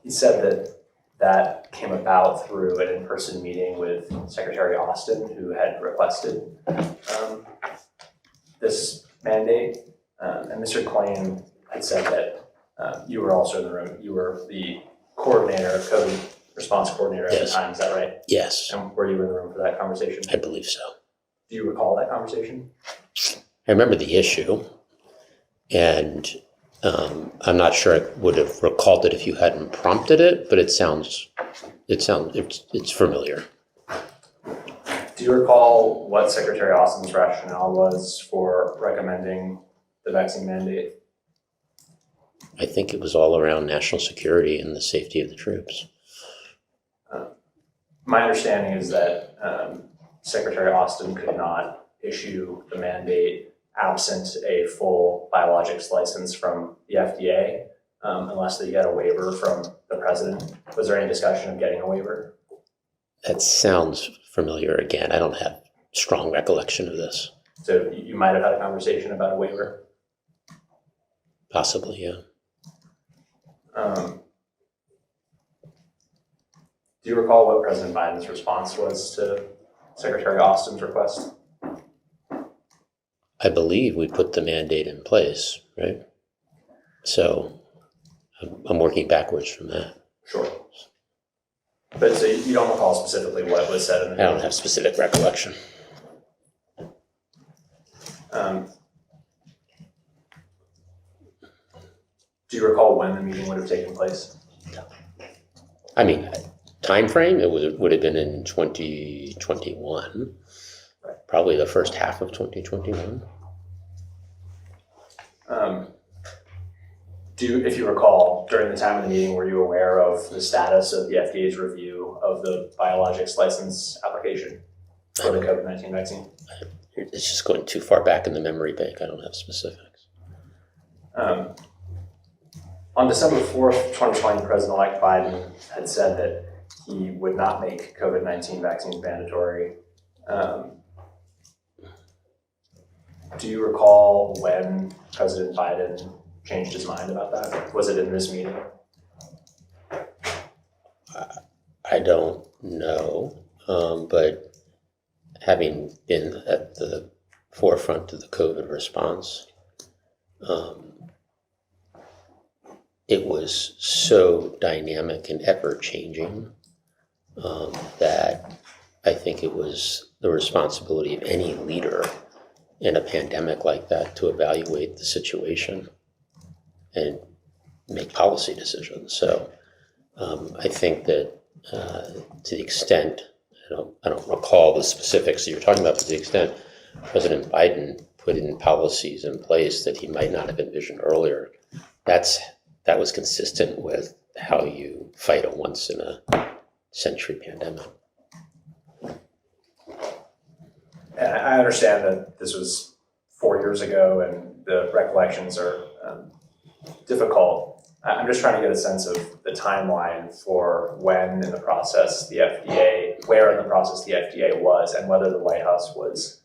He said that that came about through an in-person meeting with Secretary Austin, who had requested this mandate. And Mr. Klain had said that you were also in the room. You were the coordinator, COVID response coordinator at the Yes. time, is that right? Yes, And were you in the room for that conversation? I believe so. Do you recall that conversation? I remember the issue, and I'm not sure I would have recalled it if you hadn't prompted it, but it's familiar. Do you recall what Secretary Austin's rationale was for recommending the vaccine mandate? I think it was all around national security and the safety of the troops. My understanding is that Secretary Austin could not issue the mandate absent a full biologics license from the FDA unless they get a waiver from the president. Was there any discussion of getting a waiver? That sounds familiar again. I don't have strong recollection of this. So you might have had a conversation about a waiver. Possibly, yeah. Do you recall what President Biden's response was to Secretary Austin's request? I believe we put the mandate in place, right? So I'm working backwards from that. Sure. But so you don't recall specifically what was said in the I don't have specific recollection. Do you recall when the meeting would have taken place? I mean, time frame, it would have been in 2021, probably the first half of 2021. If you recall, during the time of the meeting, were you aware of the status of the FDA's review of the biologics license application for the COVID-19 vaccine? It's just going too far back in the memory bank. I don't have specifics. On December 4th, 2020, President-elect Biden had said that he would not make COVID-19 vaccines mandatory. Do you recall when President Biden changed his mind about that? Was it in this meeting? I don't know, but having been at the forefront of the COVID response, it was so dynamic and ever-changing that I think it was the responsibility of any leader in a pandemic like that to evaluate the situation and make policy decisions. So I think that to the extent, I don't recall the specifics that you're talking about, but to the extent President Biden put in policies in place that he might not have envisioned earlier, that was consistent with how you fight a once-in-a-century pandemic. And I understand that this was 4 years ago and the recollections are difficult. I'm just trying to get a sense of the timeline for when in the process the FDA, where in the process the FDA was, and whether the White House was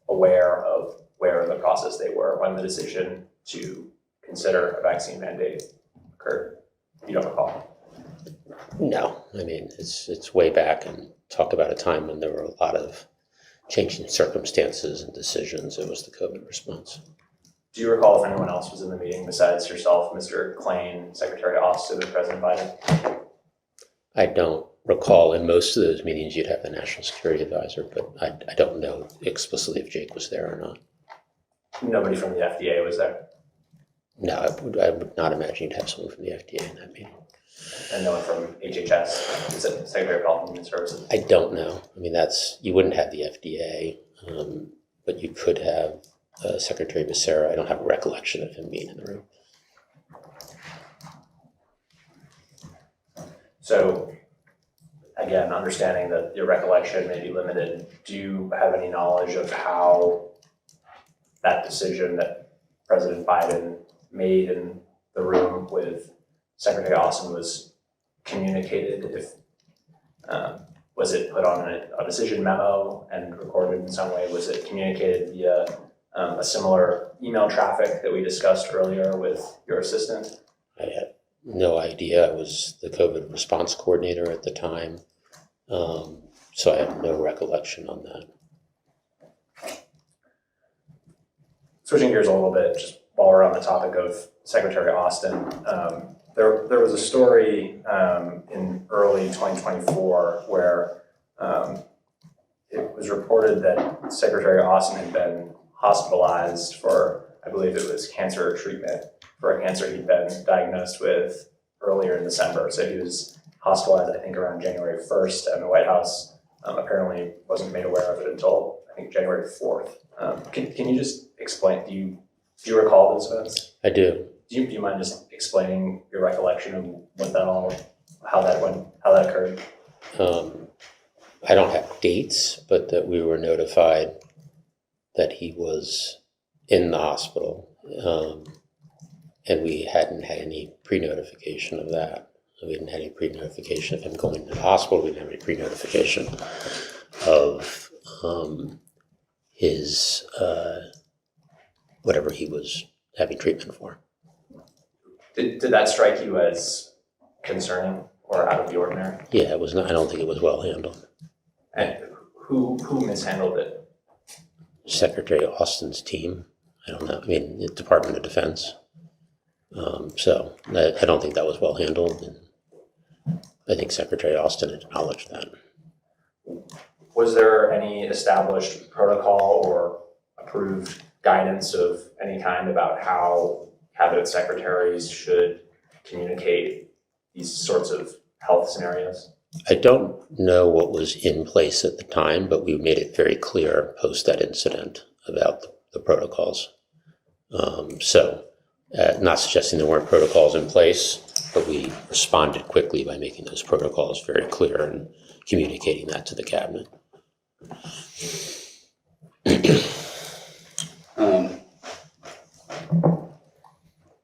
aware of where in the process they were when the decision to consider a vaccine mandate occurred. You don't recall? No, I mean, it's way back, and talk about a time when there were a lot of changing circumstances and decisions. It was the COVID response. Do you recall if anyone else was in the meeting besides yourself, Mr. Klain, Secretary Austin, and President Biden? I don't recall. In most of those meetings, you'd have the national security advisor, but I don't know explicitly if Jake was there or not. Nobody from the FDA was there? No, I would not imagine you'd have someone from the FDA in that meeting. And no one from HHS, is it Secretary of Health and Human Services? I don't know. I mean, you wouldn't have the FDA, but you could have Secretary Becerra. I don't have a recollection of him being in the room. So, again, understanding that your recollection may be limited, do you have any knowledge of how that decision that President Biden made in the room with Secretary Austin was communicated? If was it put on a decision memo and recorded in some way? Was it communicated via a similar email traffic that we discussed earlier with your assistant? I have no idea. I was the COVID response coordinator at the time, so I have no recollection on that. Switching gears a little bit, just while we're on the topic of Secretary Austin, there was a story in early 2024 where it was reported that Secretary Austin had been hospitalized for, I believe it was cancer treatment, for a cancer he'd been diagnosed with earlier in December. So he was hospitalized, I think, around January 1st, and the White House apparently wasn't made aware of it until, I think, January 4th. Can you just explain, do you recall those events? I do. Do you mind just explaining your recollection of what that all, how that went, how that occurred? I don't have dates, but that we were notified that he was in the hospital, and we hadn't had any pre-notification of that. We didn't have any pre-notification of him going to the hospital. We didn't have any pre-notification of his whatever he was having treatment for. Did that strike you as concerning or out of the ordinary? Yeah, it was not. I don't think it was well handled. And who mishandled it? Secretary Austin's team. I don't know. I mean, the Department of Defense. So I don't think that was well handled, and I think Secretary Austin acknowledged that. Was there any established protocol or approved guidance of any kind about how cabinet secretaries should communicate these sorts of health scenarios? I don't know what was in place at the time, but we made it very clear post that incident about the protocols. Not suggesting there weren't protocols in place, but we responded quickly by making those protocols very clear and communicating that to the cabinet.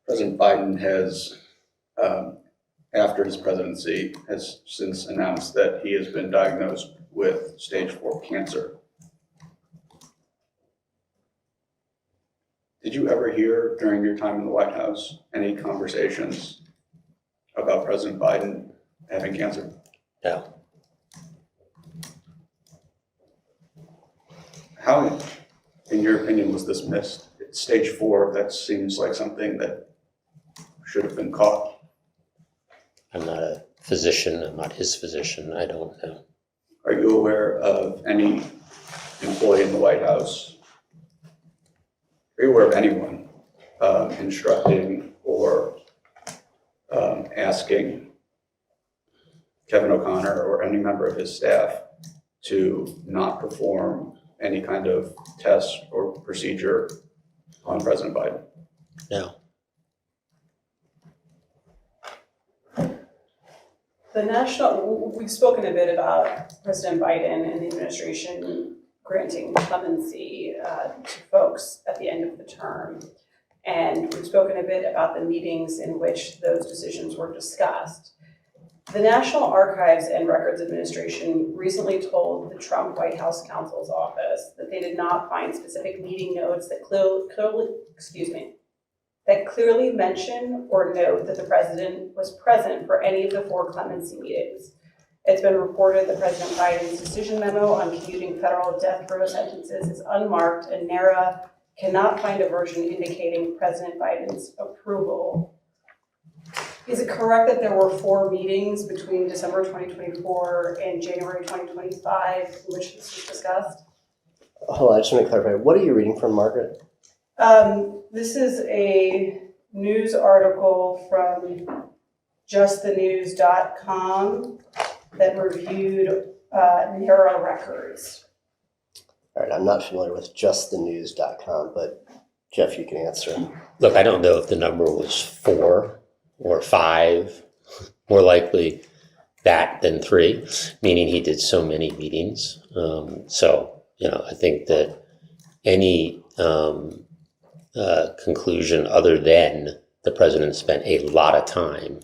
President Biden has, after his presidency, has since announced that he has been diagnosed with stage 4 cancer. Did you ever hear during your time in the White House any conversations about President Biden having cancer? No. How, in your opinion, was this missed? It's stage 4, that seems like something that should have been caught. I'm not a physician. I'm not his physician. I don't know. Are you aware of any employee in the White House? Are you aware of anyone instructing or asking Kevin O'Connor or any member of his staff to not perform any kind of test or procedure on President Biden? No. We've spoken a bit about President Biden and the administration granting clemency to folks at the end of the term. And we've spoken a bit about the meetings in which those decisions were discussed. The National Archives and Records Administration recently told the Trump White House counsel's office that they did not find specific meeting notes that clearly mention or note that the president was present for any of the 4 clemency meetings. It's been reported that President Biden's decision memo on commuting federal death row sentences is unmarked, and NARA cannot find a version indicating President Biden's approval. Is it correct that there were 4 meetings between December 2024 and January 2025 in which this was discussed? Hold on, I just want to clarify. What are you reading from, Margaret? This is a news article from justthenews.com that reviewed NARA records. All right, I'm not familiar with justthenews.com, but Jeff, you can answer. Look, I don't know if the number was 4 or 5, more likely that than 3, meaning he did so many meetings. I think that any conclusion other than the president spent a lot of time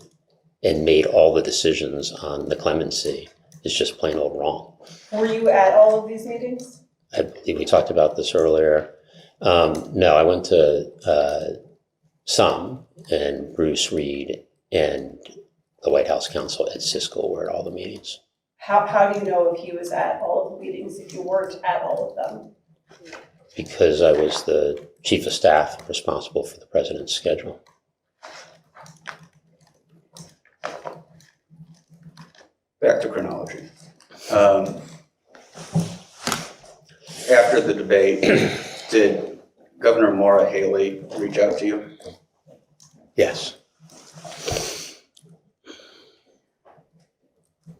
and made all the decisions on the clemency is just plain old wrong. Were you at all of these meetings? I believe we talked about this earlier. No, I went to some, and Bruce Reed and the White House counsel Ed Siskel were at all the meetings. How do you know if he was at all of the meetings if you weren't at all of them? Because I was the chief of staff responsible for the president's schedule. Back to chronology. After the debate, did Governor Maura Haley reach out to you? Yes.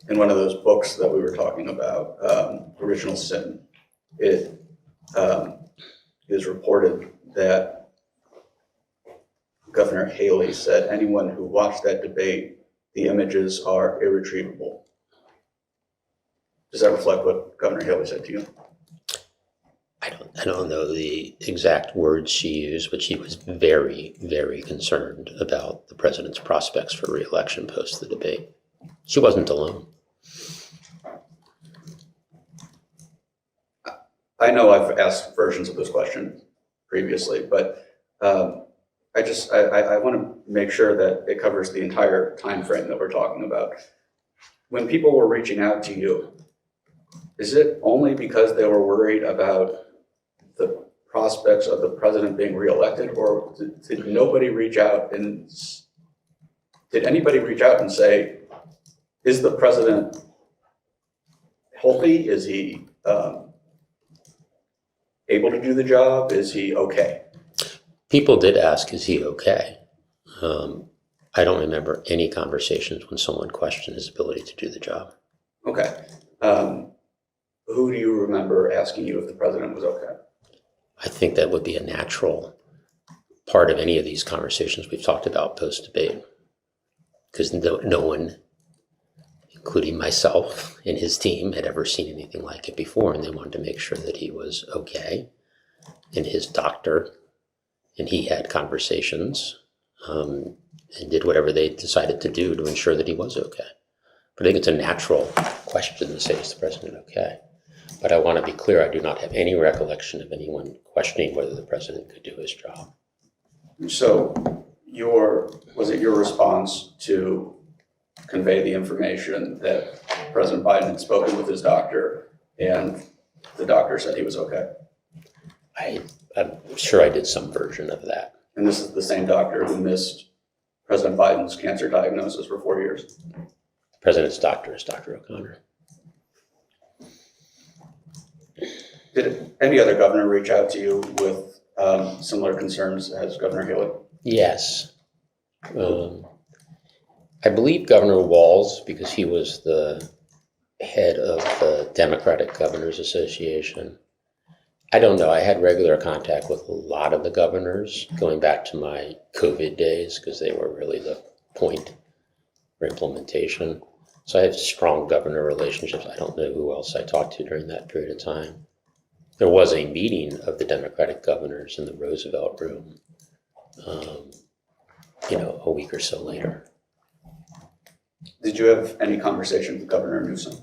In one of those books that we were talking about, Original Sin, it is reported that Governor Haley said anyone who watched that debate, the images are irretrievable. Does that reflect what Governor Haley said to you? I don't know the exact words she used, but she was very, very concerned about the president's prospects for re-election post the debate. She wasn't alone. I know I've asked versions of this question previously, but I want to make sure that it covers the entire time frame that we're talking about. When people were reaching out to you, is it only because they were worried about the prospects of the president being reelected, or did anybody reach out and say, is the president healthy? Is he able to do the job? Is he okay? People did ask, is he okay? I don't remember any conversations when someone questioned his ability to do the job. Okay. Who do you remember asking you if the president was okay? I think that would be a natural part of any of these conversations we've talked about post-debate, because no one, including myself and his team, had ever seen anything like it before, and they wanted to make sure that he was okay. And his doctor and he had conversations and did whatever they decided to do to ensure that he was okay. But I think it's a natural question to say, is the president okay? But I want to be clear, I do not have any recollection of anyone questioning whether the president could do his job. So was it your response to convey the information that President Biden had spoken with his doctor and the doctor said he was okay? I'm sure I did some version of that. And this is the same doctor who missed President Biden's cancer diagnosis for 4 years? The president's doctor is Dr. O'Connor. Did any other governor reach out to you with similar concerns as Governor Haley? Yes. I believe Governor Walz, because he was the head of the Democratic Governors Association. I don't know. I had regular contact with a lot of the governors going back to my COVID days, because they were really the point for implementation. So I have strong governor relationships. I don't know who else I talked to during that period of time. There was a meeting of the Democratic governors in the Roosevelt Room, a week or so later. Did you have any conversation with Governor Newsom?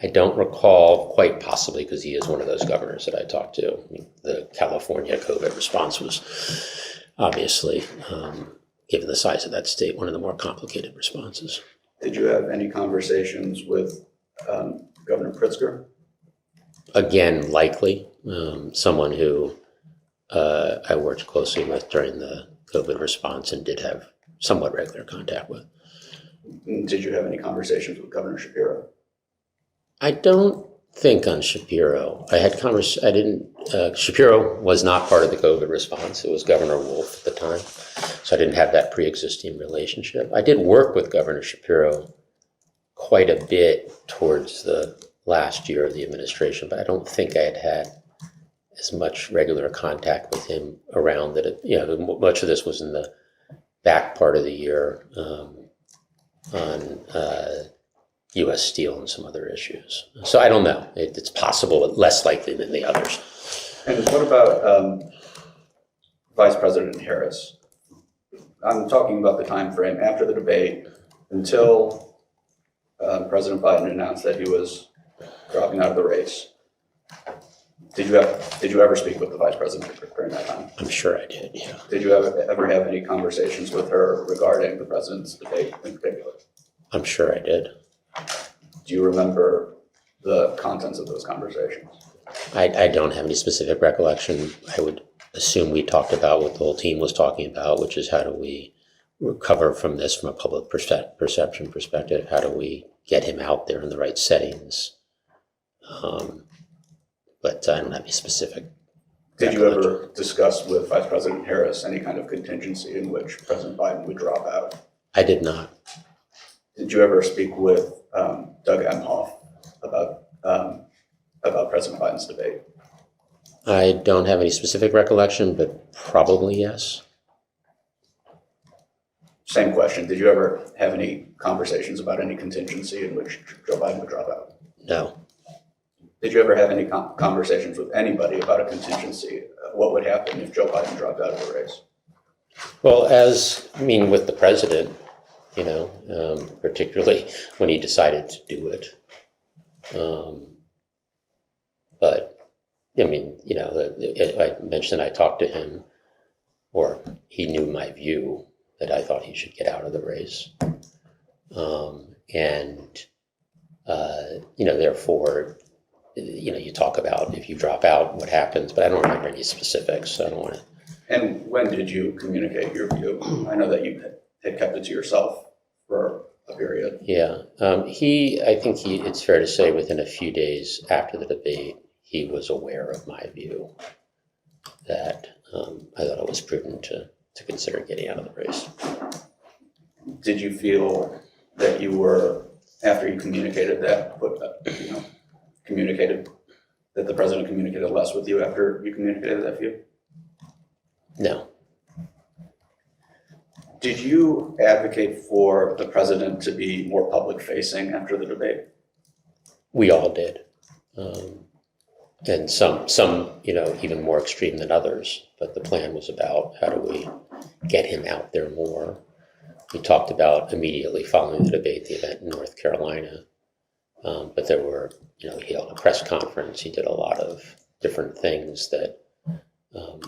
I don't recall, quite possibly because he is one of those governors that I talked to. I mean, the California COVID response was obviously, given the size of that state, one of the more complicated responses. Did you have any conversations with Governor Pritzker? Again, likely someone who I worked closely with during the COVID response and did have somewhat regular contact with. Did you have any conversations with Governor Shapiro? I don't think on Shapiro. Shapiro was not part of the COVID response. It was Governor Wolf at the time. So I didn't have that pre-existing relationship. I did work with Governor Shapiro quite a bit towards the last year of the administration, but I don't think I had had as much regular contact with him around that. Much of this was in the back part of the year on U.S. Steel and some other issues. So I don't know. It's possible, but less likely than the others. And what about Vice President Harris? I'm talking about the time frame after the debate until President Biden announced that he was dropping out of the race. Did you ever speak with the Vice President during that time? I'm sure I did, yeah. Did you ever have any conversations with her regarding the president's debate in particular? I'm sure I did. Do you remember the contents of those conversations? I don't have any specific recollection. I would assume we talked about what the whole team was talking about, which is how do we recover from this from a public perception perspective? How do we get him out there in the right settings? But I don't have any specific. Did you ever discuss with Vice President Harris any kind of contingency in which President Biden would drop out? I did not. Did you ever speak with Doug Emhoff about President Biden's debate? I don't have any specific recollection, but probably yes. Same question. Did you ever have any conversations about any contingency in which Joe Biden would drop out? No. Did you ever have any conversations with anybody about a contingency? What would happen if Joe Biden dropped out of the race? Well, with the president, particularly when he decided to do it. But I mentioned I talked to him, or he knew my view that I thought he should get out of the race. Therefore, you talk about if you drop out, what happens, but I don't remember any specifics, so I don't want to. And when did you communicate your view? I know that you had kept it to yourself for a period. Yeah, it's fair to say within a few days after the debate, he was aware of my view that I thought it was prudent to consider getting out of the race. Did you feel that you were, after you communicated that, communicated that the president communicated less with you after you communicated that view? No. Did you advocate for the president to be more public-facing after the debate? We all did. And some even more extreme than others, but the plan was about how do we get him out there more. We talked about immediately following the debate, the event in North Carolina, but there were, he held a press conference, he did a lot of different things that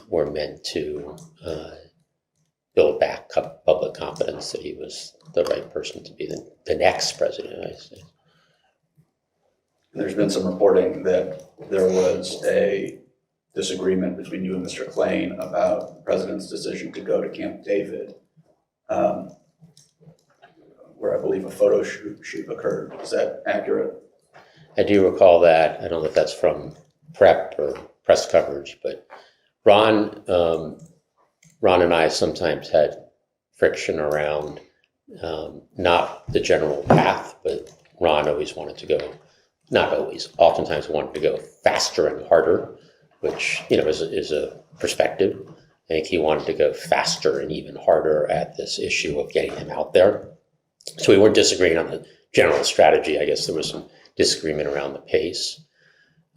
were meant to build back public confidence that he was the right person to be the next president of the United States. There's been some reporting that there was a disagreement between you and Mr. Klain about the president's decision to go to Camp David, where I believe a photo shoot occurred. Is that accurate? I do recall that. I don't know if that's from prep or press coverage, but Ron and I sometimes had friction around not the general path, but Ron always wanted to go. Not always, oftentimes wanted to go faster and harder, which, is a perspective. I think he wanted to go faster and even harder at this issue of getting him out there. So we weren't disagreeing on the general strategy. I guess there was some disagreement around the pace.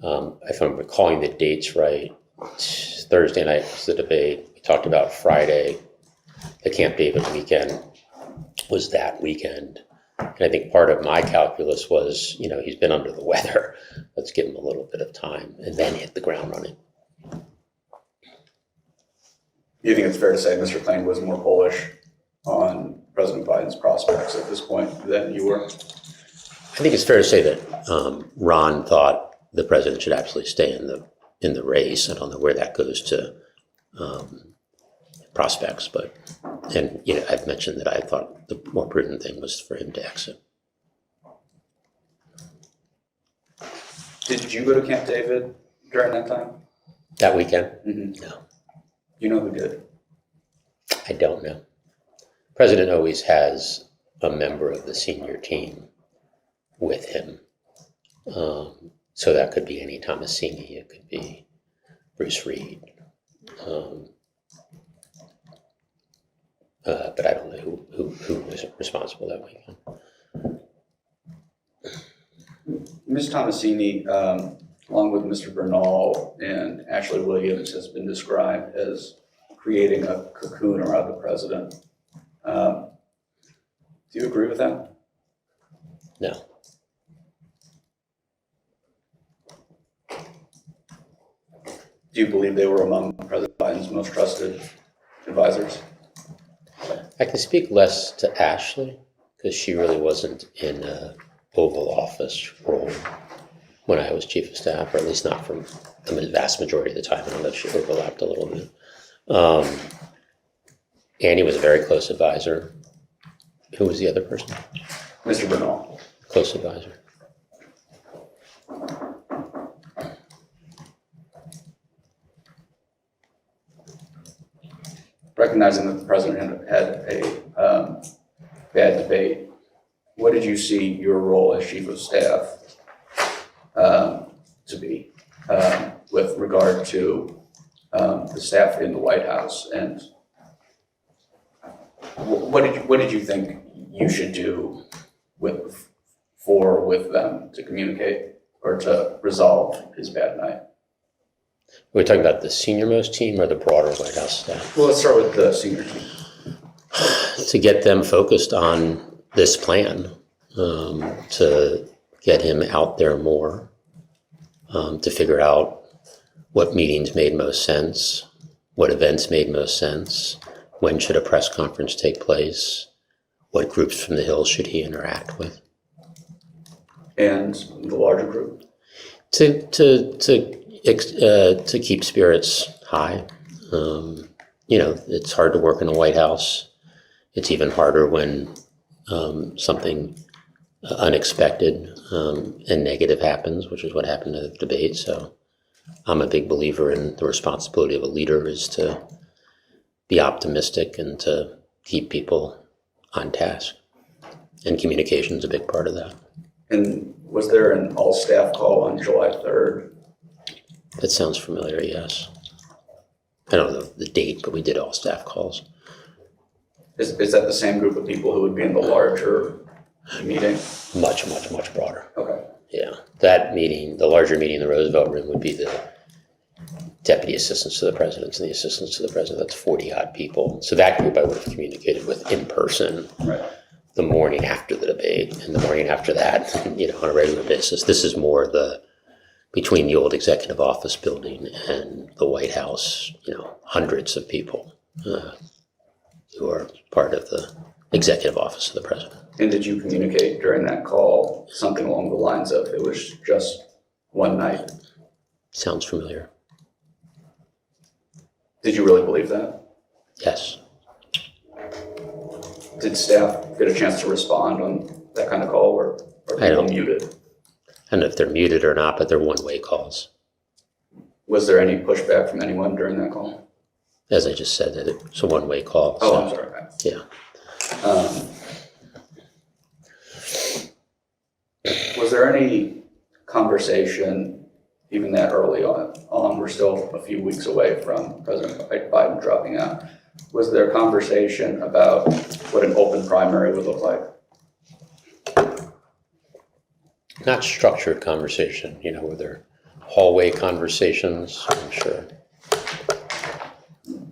If I'm recalling the dates right, Thursday night was the debate. We talked about Friday. The Camp David weekend was that weekend. And I think part of my calculus was, he's been under the weather. Let's give him a little bit of time and then hit the ground running. Do you think it's fair to say Mr. Klain was more bullish on President Biden's prospects at this point than you were? I think it's fair to say that Ron thought the president should absolutely stay in the race. I don't know where that goes to prospects, but I've mentioned that I thought the more prudent thing was for him to exit. Did you go to Camp David during that time? That weekend? Mm-hmm. No. You know who did? I don't know. President always has a member of the senior team with him. So that could be Annie Tomasini, it could be Bruce Reed. But I don't know who was responsible that weekend. Ms. Tomasini, along with Mr. Bernal and Ashley Williams, has been described as creating a cocoon around the president. Do you agree with that? No. Do you believe they were among President Biden's most trusted advisors? I can speak less to Ashley because she really wasn't in a Oval Office role when I was chief of staff, or at least not for the vast majority of the time. I don't know if she overlapped a little bit. Annie was a very close advisor. Who was the other person? Mr. Bernal. Close advisor. Recognizing that the president had a bad debate, what did you see your role as chief of staff to be with regard to the staff in the White House, and what did you think you should do with them to communicate or to resolve his bad night? We're talking about the senior-most team or the broader White House staff? Well, let's start with the senior team. To get them focused on this plan, to get him out there more, to figure out what meetings made most sense, what events made most sense, when should a press conference take place, what groups from the Hill should he interact with. And the larger group? To keep spirits high. It's hard to work in the White House. It's even harder when something unexpected and negative happens, which is what happened at the debate. So I'm a big believer in the responsibility of a leader is to be optimistic and to keep people on task. And communication is a big part of that. And was there an all-staff call on July 3rd? That sounds familiar, yes. I don't know the date, but we did all staff calls. Is that the same group of people who would be in the larger meeting? Much, much, much broader. Okay. Yeah. That meeting, the larger meeting in the Roosevelt Room would be the deputy assistants to the presidents and the assistants to the president. That's 40-odd people. So that group I would have communicated with in person. Right. The morning after the debate and the morning after that, on a regular basis. This is more between the old executive office building and the White House, hundreds of people who are part of the executive office of the president. And did you communicate during that call something along the lines of it was just one night? Sounds familiar. Did you really believe that? Yes. Did staff get a chance to respond on that kind of call, or are people muted? I don't know if they're muted or not, but they're one-way calls. Was there any pushback from anyone during that call? As I just said, that it's a one-way call. Oh, so, I'm sorry. Yeah. Was there any conversation, even that early on, we're still a few weeks away from President Biden dropping out, was there a conversation about what an open primary would look like? Not structured conversation, were there hallway conversations? I'm sure.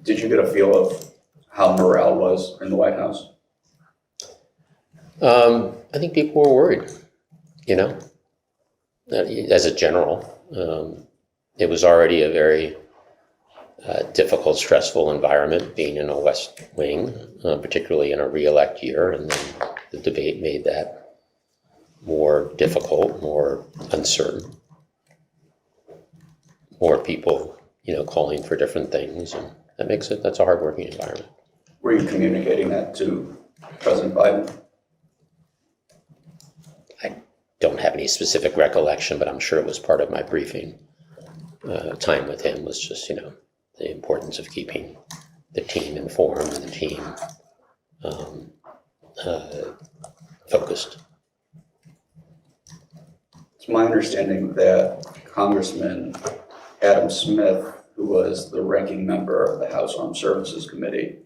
Did you get a feel of how morale was in the White House? I think people were worried, as a general. It was already a very difficult, stressful environment being in a West Wing, particularly in a re-elect year, and then the debate made that more difficult, more uncertain, more people, calling for different things, and that's a hard-working environment. Were you communicating that to President Biden? don't have any specific recollection, but I'm sure it was part of my briefing time with him, was just, the importance of keeping the team informed and the team focused. It's my understanding that Congressman Adam Smith, who was the ranking member of the House Armed Services Committee,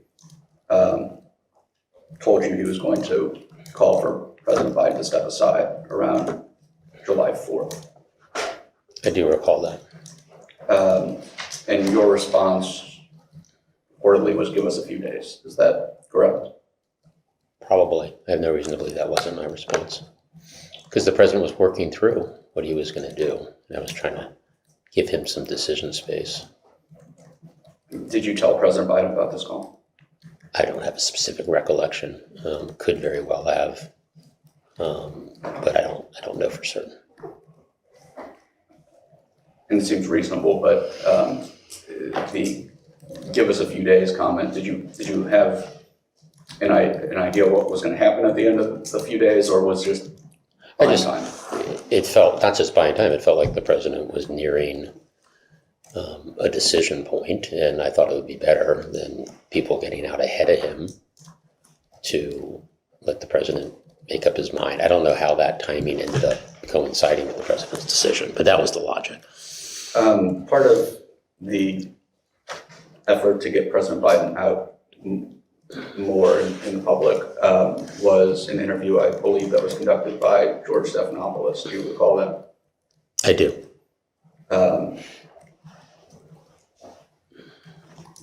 told you he was going to call for President Biden to step aside around July 4th. I do recall that. And your response reportedly was give us a few days. Is that correct? Probably. I have no reason to believe that wasn't my response. Because the president was working through what he was going to do, and I was trying to give him some decision space. Did you tell President Biden about this call? I don't have a specific recollection. Could very well have, but I don't know for certain. And it seems reasonable, but the give us a few days comment, did you have an idea what was going to happen at the end of the few days, or was just buying time? It felt, not just buying time, it felt like the president was nearing a decision point, and I thought it would be better than people getting out ahead of him to let the president make up his mind. I don't know how that timing ended up coinciding with the president's decision, but that was the logic. Part of the effort to get President Biden out more in the public was an interview, I believe, that was conducted by George Stephanopoulos. Do you recall that? I do.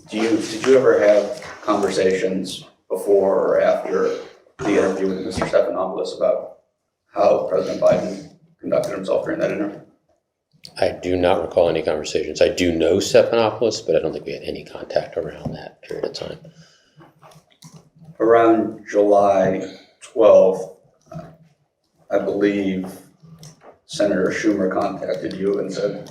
Did you ever have conversations before or after the interview with Mr. Stephanopoulos about how President Biden conducted himself during that interview? I do not recall any conversations. I do know Stephanopoulos, but I don't think we had any contact around that period of time. Around July 12th, I believe Senator Schumer contacted you and said,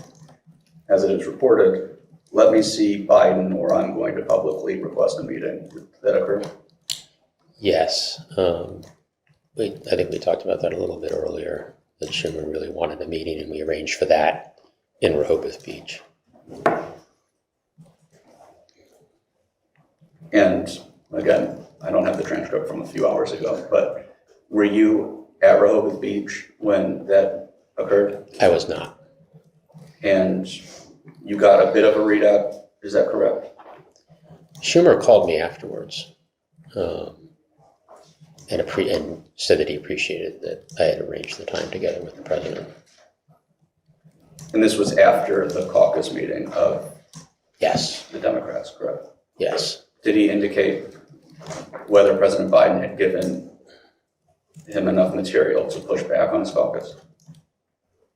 as it is reported, let me see Biden or I'm going to publicly request a meeting. Did that occur? Yes. I think we talked about that a little bit earlier, that Schumer really wanted a meeting, and we arranged for that in Rehoboth Beach. And again, I don't have the transcript from a few hours ago, but were you at Rehoboth Beach when that occurred? I was not. And you got a bit of a readout, is that correct? Schumer called me afterwards and said that he appreciated that I had arranged the time together with the president. And this was after the caucus meeting of Yes. the Democrats, correct? Yes. Did he indicate whether President Biden had given him enough material to push back on his caucus?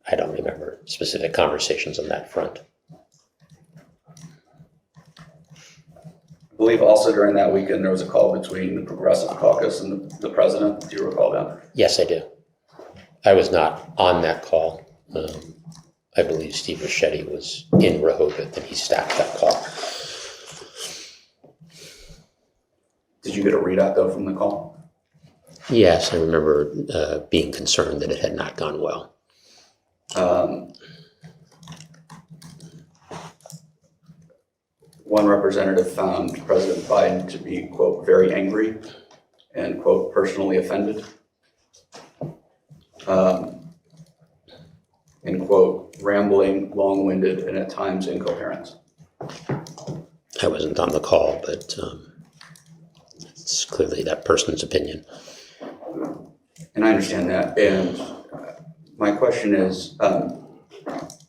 I don't remember specific conversations on that front. I believe also during that weekend there was a call between the Progressive Caucus and the president. Do you recall that? Yes, I do. I was not on that call. I believe Steve Ricchetti was in Rehoboth and he staffed that call. Did you get a readout though from the call? Yes, I remember being concerned that it had not gone well. One representative found President Biden to be, quote, very angry and, quote, personally offended. And, quote, rambling, long-winded, and at times incoherent. I wasn't on the call, but it's clearly that person's opinion. And I understand that. And my question is,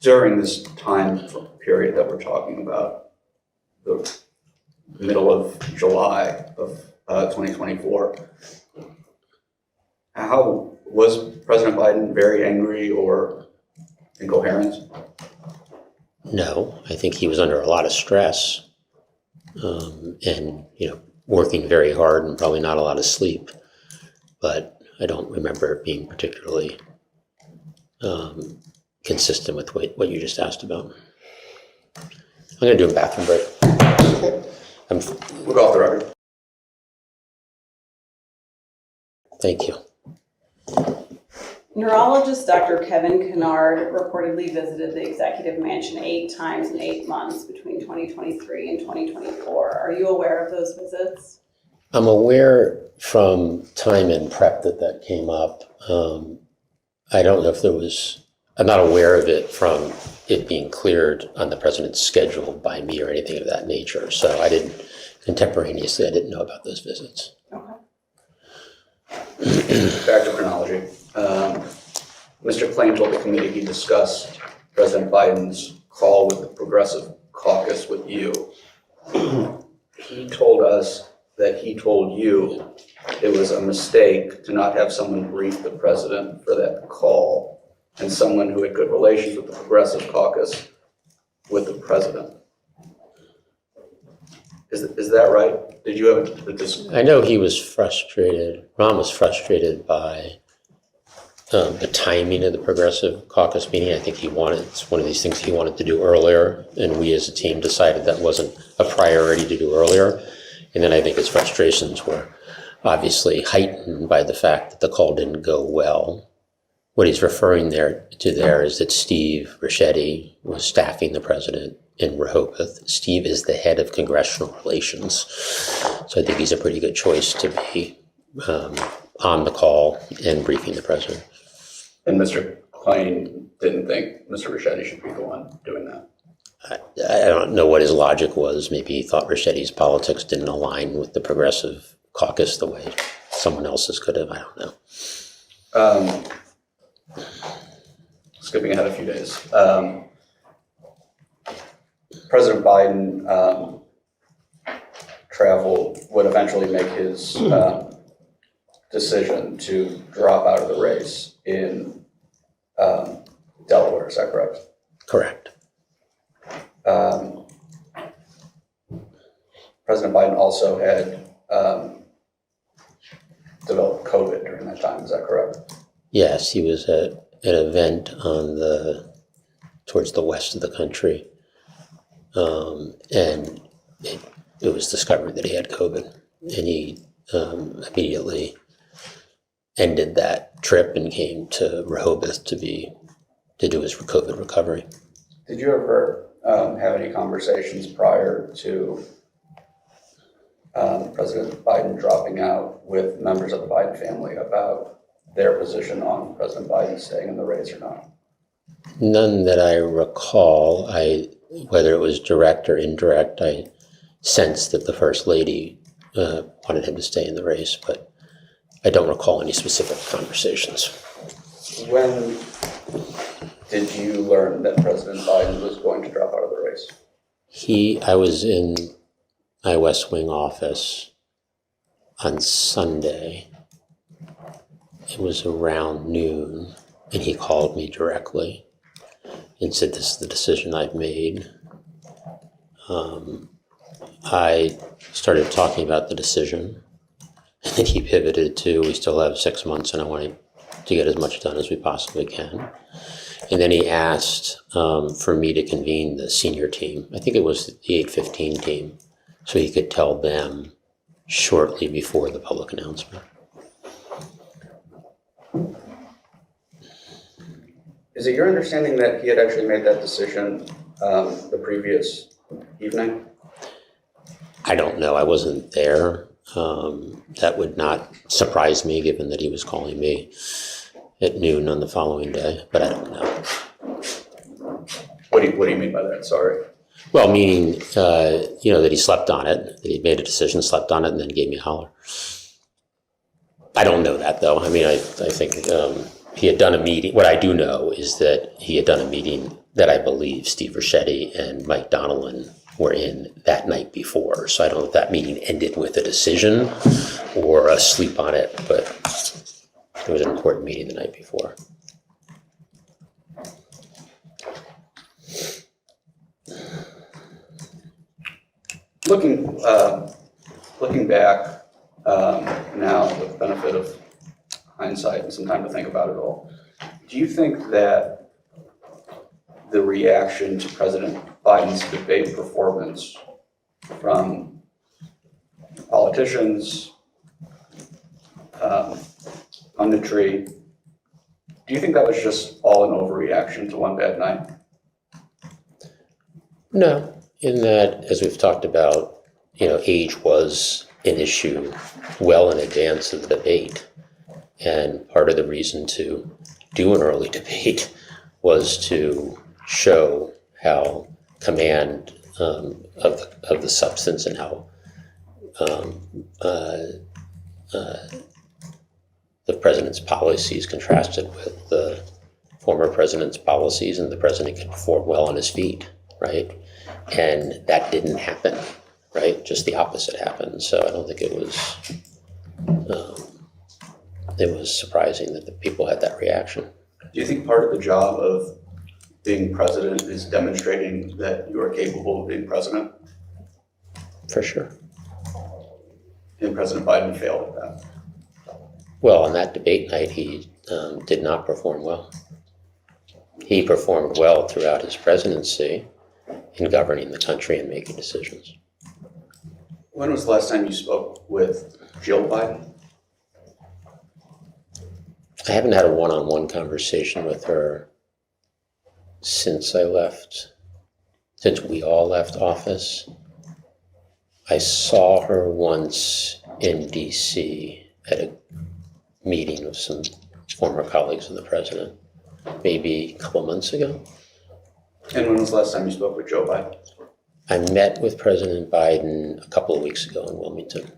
during this time period that we're talking about, the middle of July of 2024, how was President Biden very angry or incoherent? No, I think he was under a lot of stress and, working very hard and probably not a lot of sleep. But I don't remember it being particularly consistent with what you just asked about. I'm going to do a bathroom break. We'll go off the record. Thank you. Neurologist Dr. Kevin Kennard reportedly visited the executive mansion 8 times in 8 months between 2023 and 2024. Are you aware of those visits? I'm aware from time and prep that came up. I don't know if there was, I'm not aware of it from it being cleared on the president's schedule by me or anything of that nature. So I didn't, contemporaneously, I didn't know about those visits. Okay. Back to chronology. Mr. Klain told the committee he discussed President Biden's call with the Progressive Caucus with you. He told us that he told you it was a mistake to not have someone brief the president for that call and someone who had good relations with the Progressive Caucus with the president. Is that right? Did you have a I know he was frustrated, Ron was frustrated by the timing of the Progressive Caucus meeting. I think it's one of these things he wanted to do earlier, and we as a team decided that wasn't a priority to do earlier. And then I think his frustrations were obviously heightened by the fact that the call didn't go well. What he's referring there is that Steve Ricchetti was staffing the president in Rehoboth. Steve is the head of congressional relations. So I think he's a pretty good choice to be on the call and briefing the president. And Mr. Klain didn't think Mr. Ricchetti should be the one doing that? I don't know what his logic was. Maybe he thought Ricchetti's politics didn't align with the Progressive Caucus the way someone else's could have. I don't know. Skipping ahead a few days. President Biden would eventually make his decision to drop out of the race in Delaware, is that correct? Correct. President Biden also had developed COVID during that time, is that correct? Yes, he was at an event towards the west of the country, and it was discovered that he had COVID, and he immediately ended that trip and came to Rehoboth to do his COVID recovery. Did you ever have any conversations prior to President Biden dropping out with members of the Biden family about their position on President Biden staying in the race or not? None that I recall. Whether it was direct or indirect, I sensed that the First Lady wanted him to stay in the race, but I don't recall any specific conversations. When did you learn that President Biden was going to drop out of the race? I was in my West Wing office on Sunday. It was around noon, and he called me directly and said, "This is the decision I've made." I started talking about the decision, and then he pivoted to, "We still have 6 months, and I want to get as much done as we possibly can." And then he asked for me to convene the senior team. I think it was the 815 team, so he could tell them shortly before the public announcement. Is it your understanding that he had actually made that decision the previous evening? I don't know. I wasn't there. That would not surprise me, given that he was calling me at noon on the following day, but I don't know. What do you mean by that? Sorry. Well, meaning, that he slept on it, that he made a decision, slept on it, and then gave me a holler. I don't know that, though. I mean, I think he had done a meeting. What I do know is that he had done a meeting that I believe Steve Ricchetti and Mike Donnellan were in that night before. So I don't know if that meeting ended with a decision or a sleep on it, but it was an important meeting the night before. Looking back now with the benefit of hindsight and some time to think about it all, do you think that the reaction to President Biden's debate performance from politicians, punditry, Do you think that was just all an overreaction to one bad night? No, in that, as we've talked about, age was an issue well in advance of the debate. And part of the reason to do an early debate was to show how command of the substance and how the president's policies contrasted with the former president's policies, and the president could perform well on his feet, right? And that didn't happen, right? Just the opposite happened. So I don't think it was surprising that the people had that reaction. Do you think part of the job of being president is demonstrating that you are capable of being president? For sure. And President Biden failed at that. Well, on that debate night, he did not perform well. He performed well throughout his presidency in governing the country and making decisions. When was the last time you spoke with Jill Biden? I haven't had a one-on-one conversation with her since we all left office. I saw her once in DC at a meeting of some former colleagues of the president, maybe a couple months ago. And when was the last time you spoke with Joe Biden? I met with President Biden a couple of weeks ago in Wilmington.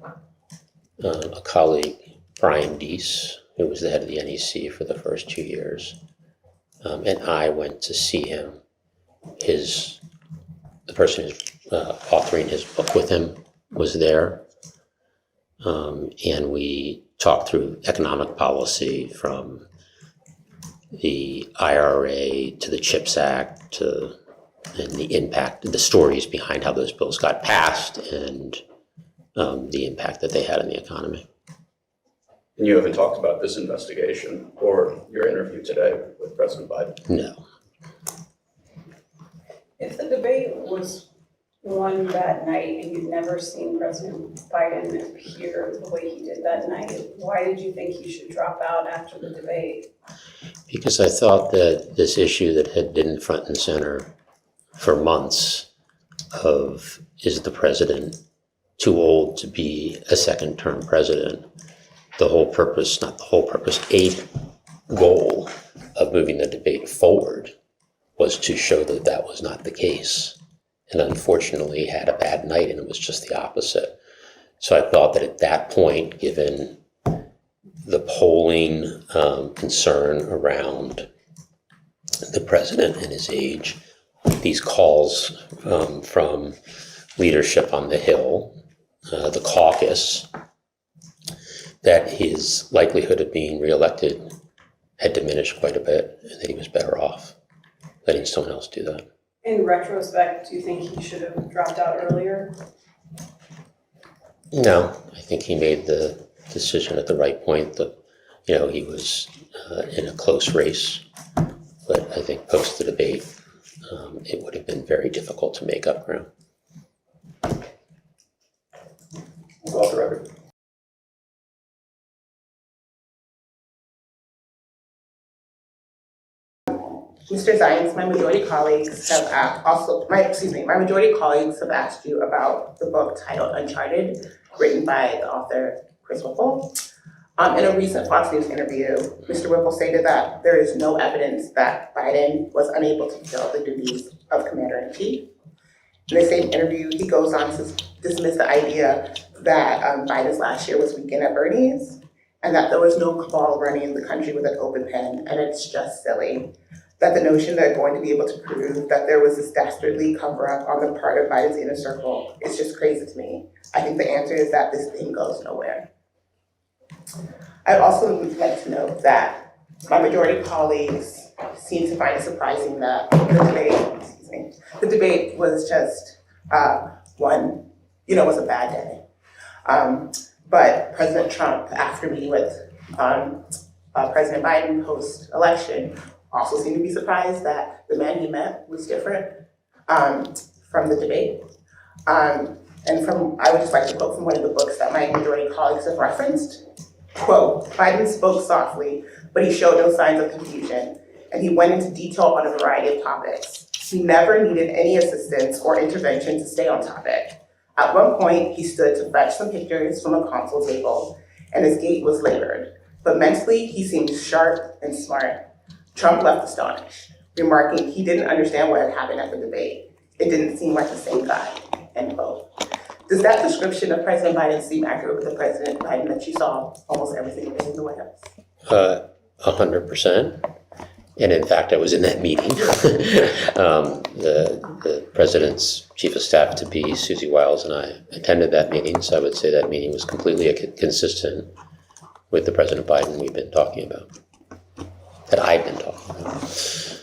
A colleague, Brian Deese, who was the head of the NEC for the first 2 years, and I went to see him. The person who's authoring his book with him was there, and we talked through economic policy from the IRA to the CHIPS Act and the impact, the stories behind how those bills got passed and the impact that they had on the economy. And you haven't talked about this investigation or your interview today with President Biden? No. If the debate was won that night and you'd never seen President Biden appear the way he did that night, why did you think he should drop out after the debate? Because I thought that this issue that had been front and center for months of, is the president too old to be a second-term president? A goal of moving the debate forward was to show that that was not the case. And unfortunately had a bad night, and it was just the opposite. So I thought that at that point, given the polling concern around the president and his age, these calls from leadership on the Hill, the caucus, that his likelihood of being reelected had diminished quite a bit, and that he was better off letting someone else do that. In retrospect, do you think he should have dropped out earlier? No, I think he made the decision at the right point. That he was in a close race, but I think post the debate, it would have been very difficult to make up ground. Off the record. Mr. Zients, my majority colleagues have my majority colleagues have asked you about the book titled Uncharted, written by the author Chris Whipple. In a recent Fox News interview, Mr. Whipple stated that there is no evidence that Biden was unable to fulfill the duties of Commander-in-Chief. In the same interview, he goes on to dismiss the idea that Biden's last year was weekend at Bernie's, and that there was no cabal running the country with an open pen, and it's just silly. That the notion they're going to be able to prove that there was this dastardly cover-up on the part of Biden's inner circle is just crazy to me. I think the answer is that this thing goes nowhere. I'd also like to note that my majority colleagues seem to find it surprising that the debate was just was a bad day. But President Trump, after meeting with President Biden post-election, also seemed to be surprised that the man he met was different from the debate. I would just like to quote from one of the books that my majority colleagues have referenced. Quote, Biden spoke softly, but he showed no signs of confusion, and he went into detail on a variety of topics. He never needed any assistance or intervention to stay on topic. At one point, he stood to fetch some pictures from a console table, and his gait was labored, but mentally he seemed sharp and smart. Trump left astonished, remarking he didn't understand what had happened at the debate. It didn't seem like the same guy, end quote. Does that description of President Biden seem accurate with the President Biden that you saw almost every single day in the White House? 100%. And in fact, I was in that meeting. The president's chief of staff to be, Susie Wiles, and I attended that meeting. So I would say that meeting was completely consistent with the President Biden we've been talking about, that I've been talking about.